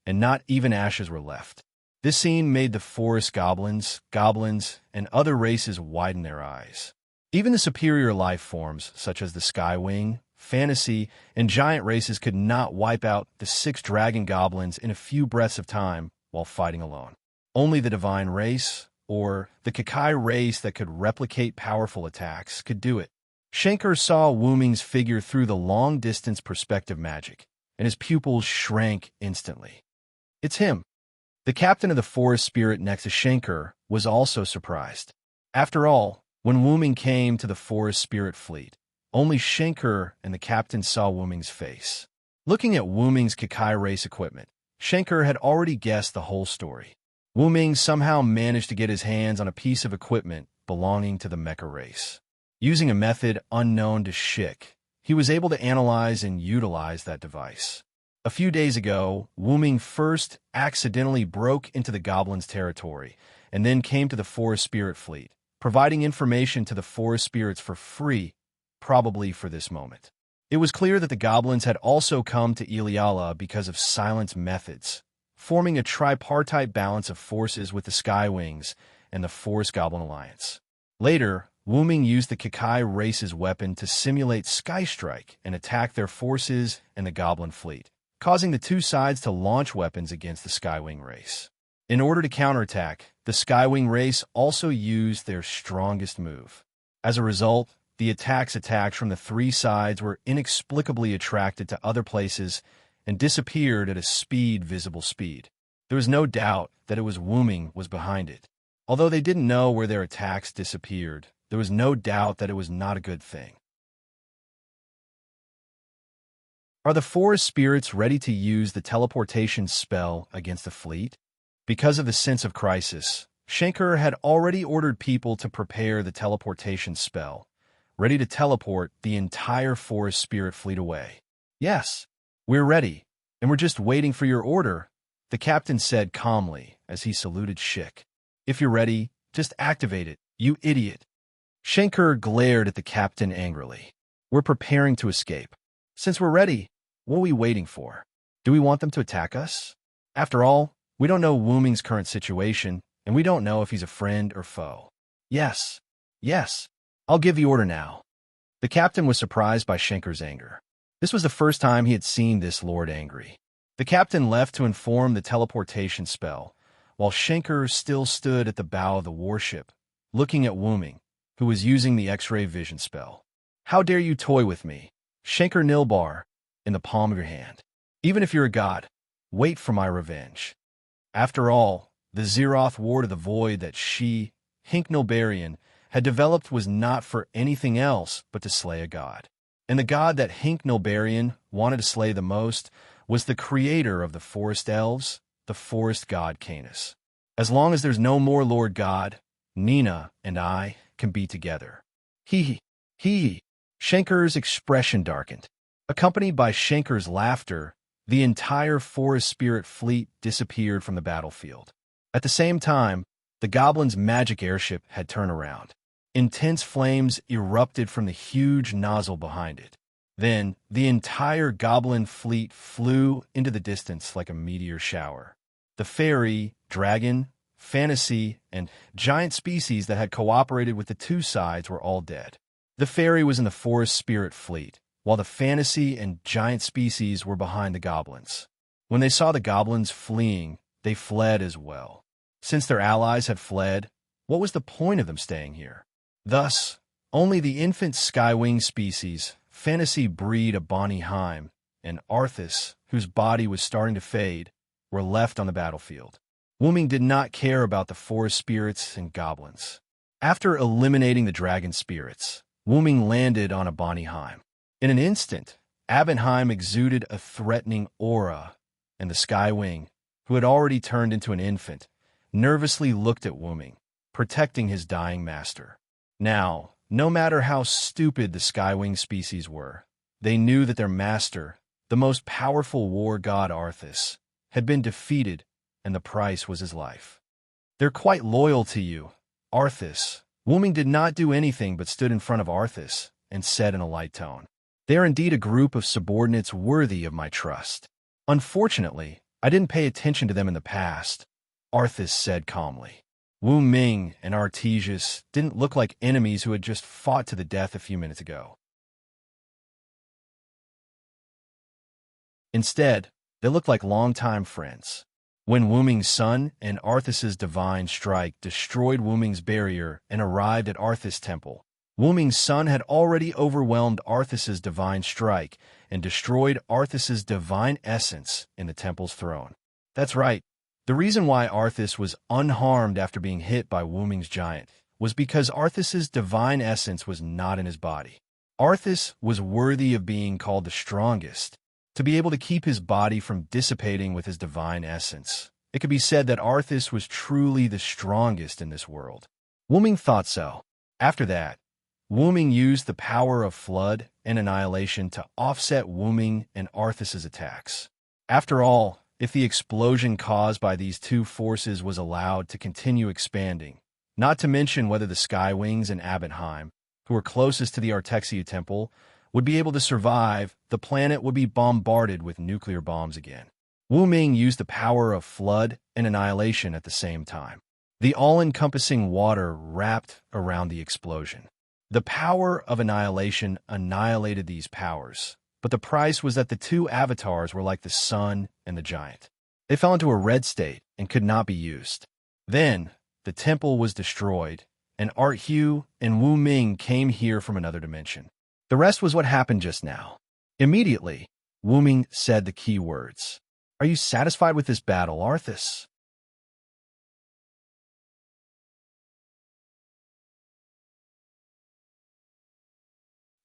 A: and not even ashes were left. This scene made the forest goblins, and other races widen their eyes. Even the superior life forms, such as the Skywing, Fantasy, and Giant races could not wipe out the 6 dragon goblins in a few breaths of time while fighting alone. Only the Divine race, or the Kakai race that could replicate powerful attacks, could do it. Shankar saw Wuming's figure through the long-distance perspective magic, and his pupils shrank instantly. It's him. The captain of the forest spirit next to Shankar was also surprised. After all, when Wuming came to the forest spirit fleet, only Shankar and the captain saw Wuming's face. Looking at Wuming's Kakai race equipment, Shankar had already guessed the whole story. Wuming somehow managed to get his hands on a piece of equipment belonging to the mecha race. Using a method unknown to Shik, he was able to analyze and utilize that device. A few days ago, Wuming first accidentally broke into the goblins' territory and then came to the forest spirit fleet, providing information to the forest spirits for free, probably for this moment. It was clear that the goblins had also come to Iliala because of Silent's methods, forming a tripartite balance of forces with the Skywings and the Forest Goblin Alliance. Later, Wuming used the Kakai race's weapon to simulate Sky Strike and attack their forces and the Goblin fleet, causing the two sides to launch weapons against the Skywing race. In order to counterattack, the Skywing race also used their strongest move. As a result, the attacks from the three sides were inexplicably attracted to other places and disappeared at a visible speed. There was no doubt that it was Wuming was behind it. Although they didn't know where their attacks disappeared, there was no doubt that it was not a good thing. Are the forest spirits ready to use the teleportation spell against the fleet? Because of the sense of crisis, Shankar had already ordered people to prepare the teleportation spell, ready to teleport the entire forest spirit fleet away. "Yes, we're ready, and we're just waiting for your order," the captain said calmly as he saluted Shik. "If you're ready, just activate it, you idiot." Shankar glared at the captain angrily. "We're preparing to escape. Since we're ready, what are we waiting for? Do we want them to attack us? After all, we don't know Wuming's current situation, and we don't know if he's a friend or foe." Yes, I'll give the order now." The captain was surprised by Shankar's anger. This was the first time he had seen this lord angry. The captain left to inform the teleportation spell, while Shankar still stood at the bow of the warship, looking at Wuming, who was using the X-ray vision spell. "How dare you toy with me, Shankar Nilbar, in the palm of your hand. Even if you're a god, wait for my revenge." After all, the Zeroth Ward of the Void that she, Hink Nilbarian, had developed was not for anything else but to slay a god. And the god that Hink Nilbarian wanted to slay the most was the creator of the forest elves, the forest god Canis. As long as there's no more Lord God, Nina and I can be together. Hee. Shankar's expression darkened. Accompanied by Shankar's laughter, the entire forest spirit fleet disappeared from the battlefield. At the same time, the goblins' magic airship had turned around. Intense flames erupted from the huge nozzle behind it. Then, the entire goblin fleet flew into the distance like a meteor shower. The fairy, dragon, fantasy, and giant species that had cooperated with the two sides were all dead. The fairy was in the forest spirit fleet, while the fantasy and giant species were behind the goblins. When they saw the goblins fleeing, they fled as well. Since their allies had fled, what was the point of them staying here? Thus, only the infant skywing species, fantasy breed of Bonnie Heim, and Arthas, whose body was starting to fade, were left on the battlefield. Wuming did not care about the forest spirits and goblins. After eliminating the dragon spirits, Wuming landed on a Bonnie Heim. In an instant, Abenheim exuded a threatening aura, and the Skywing, who had already turned into an infant, nervously looked at Wuming, protecting his dying master. Now, no matter how stupid the Skywing species were, they knew that their master, the most powerful war god Arthas, had been defeated, and the price was his life. "They're quite loyal to you, Arthas." Wuming did not do anything but stood in front of Arthas and said in a light tone, "They are indeed a group of subordinates worthy of my trust. Unfortunately, I didn't pay attention to them in the past," Arthas said calmly. Wu Ming and Artesius didn't look like enemies who had just fought to the death a few minutes ago. Instead, they looked like longtime friends. When Wuming's son and Arthas's divine strike destroyed Wuming's barrier and arrived at Arthas' temple, Wuming's son had already overwhelmed Arthas's divine strike and destroyed Arthas's divine essence in the temple's throne. That's right. The reason why Arthas was unharmed after being hit by Wuming's giant was because Arthas's divine essence was not in his body. Arthas was worthy of being called the strongest, to be able to keep his body from dissipating with his divine essence. It could be said that Arthas was truly the strongest in this world. Wuming thought so. After that, Wuming used the power of flood and annihilation to offset Wuming and Arthas's attacks. After all, if the explosion caused by these two forces was allowed to continue expanding, not to mention whether the Skywings and Abbenheim, who were closest to the Artexia Temple, would be able to survive. The planet would be bombarded with nuclear bombs again. Wu Ming used the power of flood and annihilation at the same time. The all-encompassing water wrapped around the explosion. The power of annihilation annihilated these powers, but the price was that the two avatars were like the sun and the giant. They fell into a red state and could not be used. Then, the temple was destroyed, and Art Hugh and Wu Ming came here from another dimension. The rest was what happened just now. Immediately, Wu Ming said the key words. "Are you satisfied with this battle, Arthas?"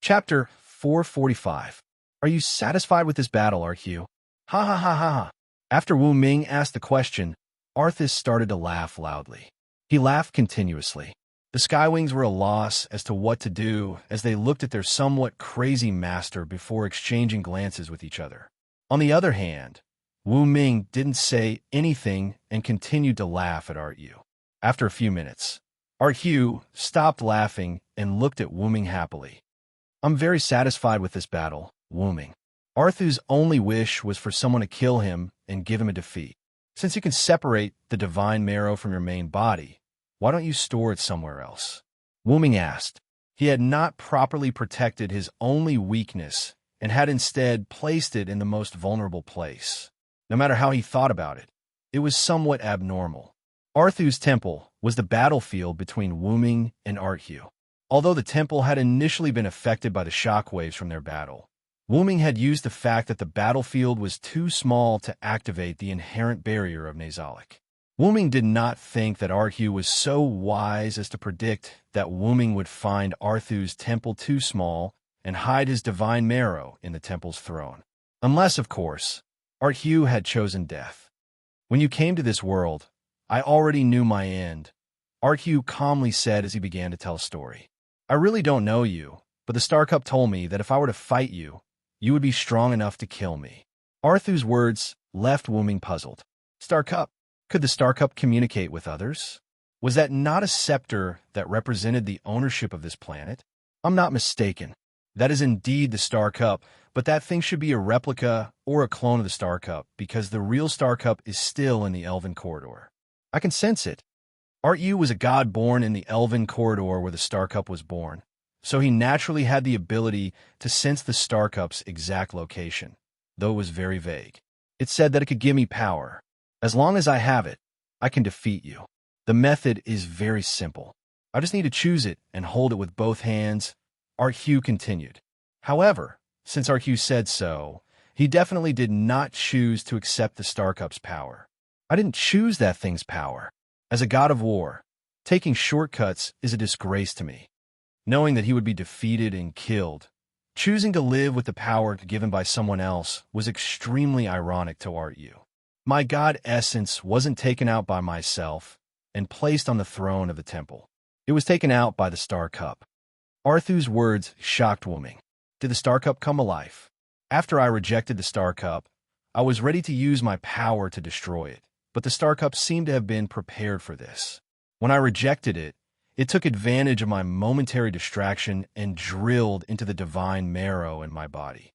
A: Chapter 445. Are you satisfied with this battle, Arthur? Ha ha ha ha ha. After Wu Ming asked the question, Arthas started to laugh loudly. He laughed continuously. The Skywings were at a loss as to what to do as they looked at their somewhat crazy master before exchanging glances with each other. On the other hand, Wu Ming didn't say anything and continued to laugh at Art Yu. After a few minutes, Art Yu stopped laughing and looked at Wu Ming happily. "I'm very satisfied with this battle, Wu Ming. Arthur's only wish was for someone to kill him and give him a defeat. Since you can separate the divine marrow from your main body, why don't you store it somewhere else?" Wu Ming asked. He had not properly protected his only weakness and had instead placed it in the most vulnerable place. No matter how he thought about it, it was somewhat abnormal. Arthur's temple was the battlefield between Wu Ming and Art Hugh. Although the temple had initially been affected by the shockwaves from their battle, Wu Ming had used the fact that the battlefield was too small to activate the inherent barrier of Nazalic. Wu Ming did not think that Art Hugh was so wise as to predict that Wu Ming would find Arthur's temple too small and hide his divine marrow in the temple's throne. Unless, of course, Art Hugh had chosen death. "When you came to this world, I already knew my end," Art Hugh calmly said as he began to tell a story. "I really don't know you, but the Star Cup told me that if I were to fight you, you would be strong enough to kill me." Arthur's words left Wu Ming puzzled. Star Cup? Could the Star Cup communicate with others? Was that not a scepter that represented the ownership of this planet? I'm not mistaken. That is indeed the Star Cup, but that thing should be a replica or a clone of the Star Cup because the real Star Cup is still in the Elven Corridor. I can sense it. Art Yu was a god born in the Elven Corridor where the Star Cup was born, so he naturally had the ability to sense the Star Cup's exact location, though it was very vague. It said that it could give me power. As long as I have it, I can defeat you. The method is very simple. I just need to choose it and hold it with both hands, Art Hugh continued. However, since Art Hugh said so, he definitely did not choose to accept the Star Cup's power. I didn't choose that thing's power. As a god of war, taking shortcuts is a disgrace to me. Knowing that he would be defeated and killed, choosing to live with the power given by someone else was extremely ironic to Art Yu. My god essence wasn't taken out by myself and placed on the throne of the temple. It was taken out by the Star Cup. Arthur's words shocked Wu Ming. Did the Star Cup come alive? After I rejected the Star Cup, I was ready to use my power to destroy it, but the Star Cup seemed to have been prepared for this. When I rejected it, it took advantage of my momentary distraction and drilled into the divine marrow in my body.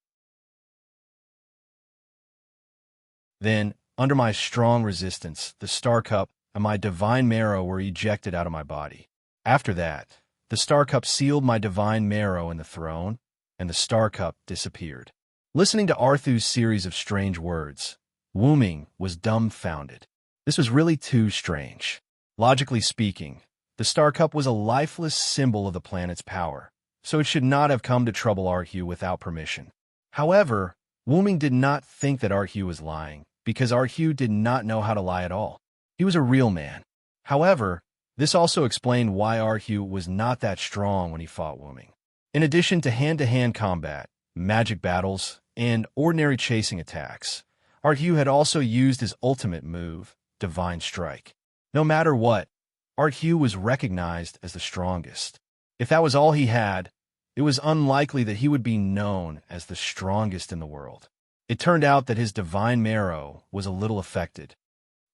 A: Then, under my strong resistance, the Star Cup and my divine marrow were ejected out of my body. After that, the Star Cup sealed my divine marrow in the throne, and the Star Cup disappeared. Listening to Arthur's series of strange words, Wu Ming was dumbfounded. This was really too strange. Logically speaking, the Star Cup was a lifeless symbol of the planet's power, so it should not have come to trouble Art Hugh without permission. However, Wu Ming did not think that Art Hugh was lying, because Art Hugh did not know how to lie at all. He was a real man. However, this also explained why Art Hugh was not that strong when he fought Wu Ming. In addition to hand-to-hand combat, magic battles, and ordinary chasing attacks, Art Hugh had also used his ultimate move, Divine Strike. No matter what, Art Hugh was recognized as the strongest. If that was all he had, it was unlikely that he would be known as the strongest in the world. It turned out that his divine marrow was a little affected.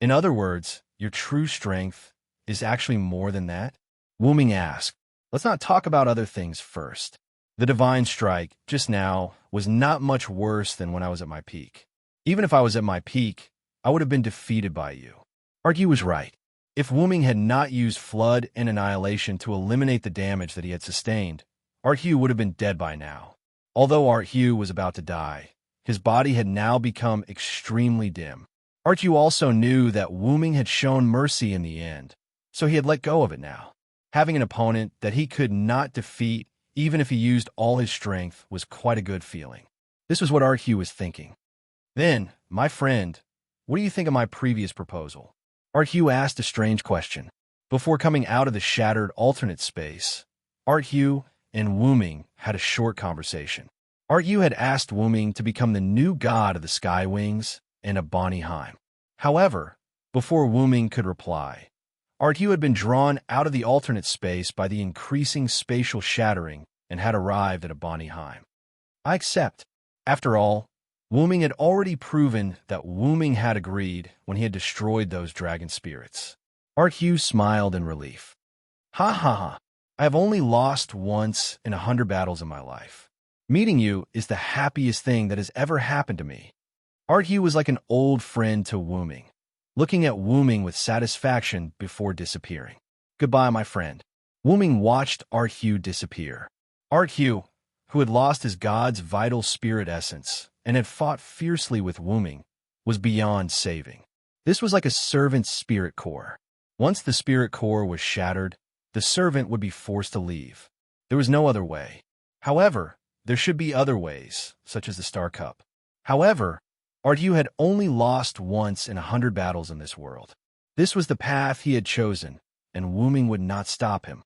A: In other words, your true strength is actually more than that? Wu Ming asked. Let's not talk about other things first. The divine strike, just now, was not much worse than when I was at my peak. Even if I was at my peak, I would have been defeated by you. Artyu was right. If Wu Ming had not used Flood and Annihilation to eliminate the damage that he had sustained, Artyu would have been dead by now. Although Artyu was about to die, his body had now become extremely dim. Artyu also knew that Wu Ming had shown mercy in the end, so he had let go of it now. Having an opponent that he could not defeat, even if he used all his strength, was quite a good feeling. This was what Artyu was thinking. Then, my friend, what do you think of my previous proposal? Artyu asked a strange question. Before coming out of the shattered alternate space, Artyu and Wu Ming had a short conversation. Artyu had asked Wu Ming to become the new god of the Sky Wings and of Bonnyheim. However, before Wu Ming could reply, Artyu had been drawn out of the alternate space by the increasing spatial shattering and had arrived at a Bonnyheim. I accept. After all, Wu Ming had already proven that Wu Ming had agreed when he had destroyed those dragon spirits. Artyu smiled in relief. Ha ha ha. I have only lost once in 100 battles in my life. Meeting you is the happiest thing that has ever happened to me. Artyu was like an old friend to Wu Ming, looking at Wu Ming with satisfaction before disappearing. Goodbye, my friend. Wu Ming watched Artyu disappear. Artyu, who had lost his god's vital spirit essence and had fought fiercely with Wu Ming, was beyond saving. This was like a servant's spirit core. Once the spirit core was shattered, the servant would be forced to leave. There was no other way. However, there should be other ways, such as the Star Cup. However, Artyu had only lost once in 100 battles in this world. This was the path he had chosen, and Wu Ming would not stop him.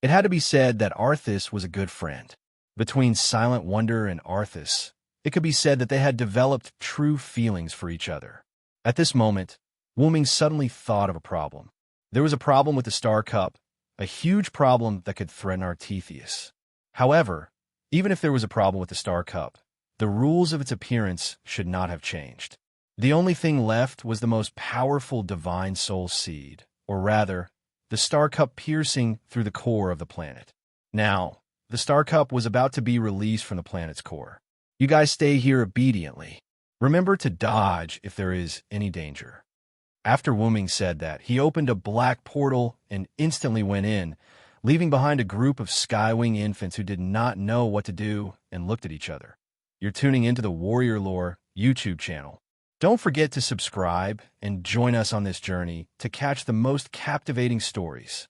A: It had to be said that Arthas was a good friend. Between Silent Wonder and Arthas, it could be said that they had developed true feelings for each other. At this moment, Wu Ming suddenly thought of a problem. There was a problem with the Star Cup, a huge problem that could threaten Artetheus. However, even if there was a problem with the Star Cup, the rules of its appearance should not have changed. The only thing left was the most powerful divine soul seed, or rather, the Star Cup piercing through the core of the planet. Now, the Star Cup was about to be released from the planet's core. You guys stay here obediently. Remember to dodge if there is any danger. After Wu Ming said that, he opened a black portal and instantly went in, leaving behind a group of Skywing infants who did not know what to do and looked at each other. You're tuning into the Warrior Lore YouTube channel. Don't forget to subscribe and join us on this journey to catch the most captivating stories.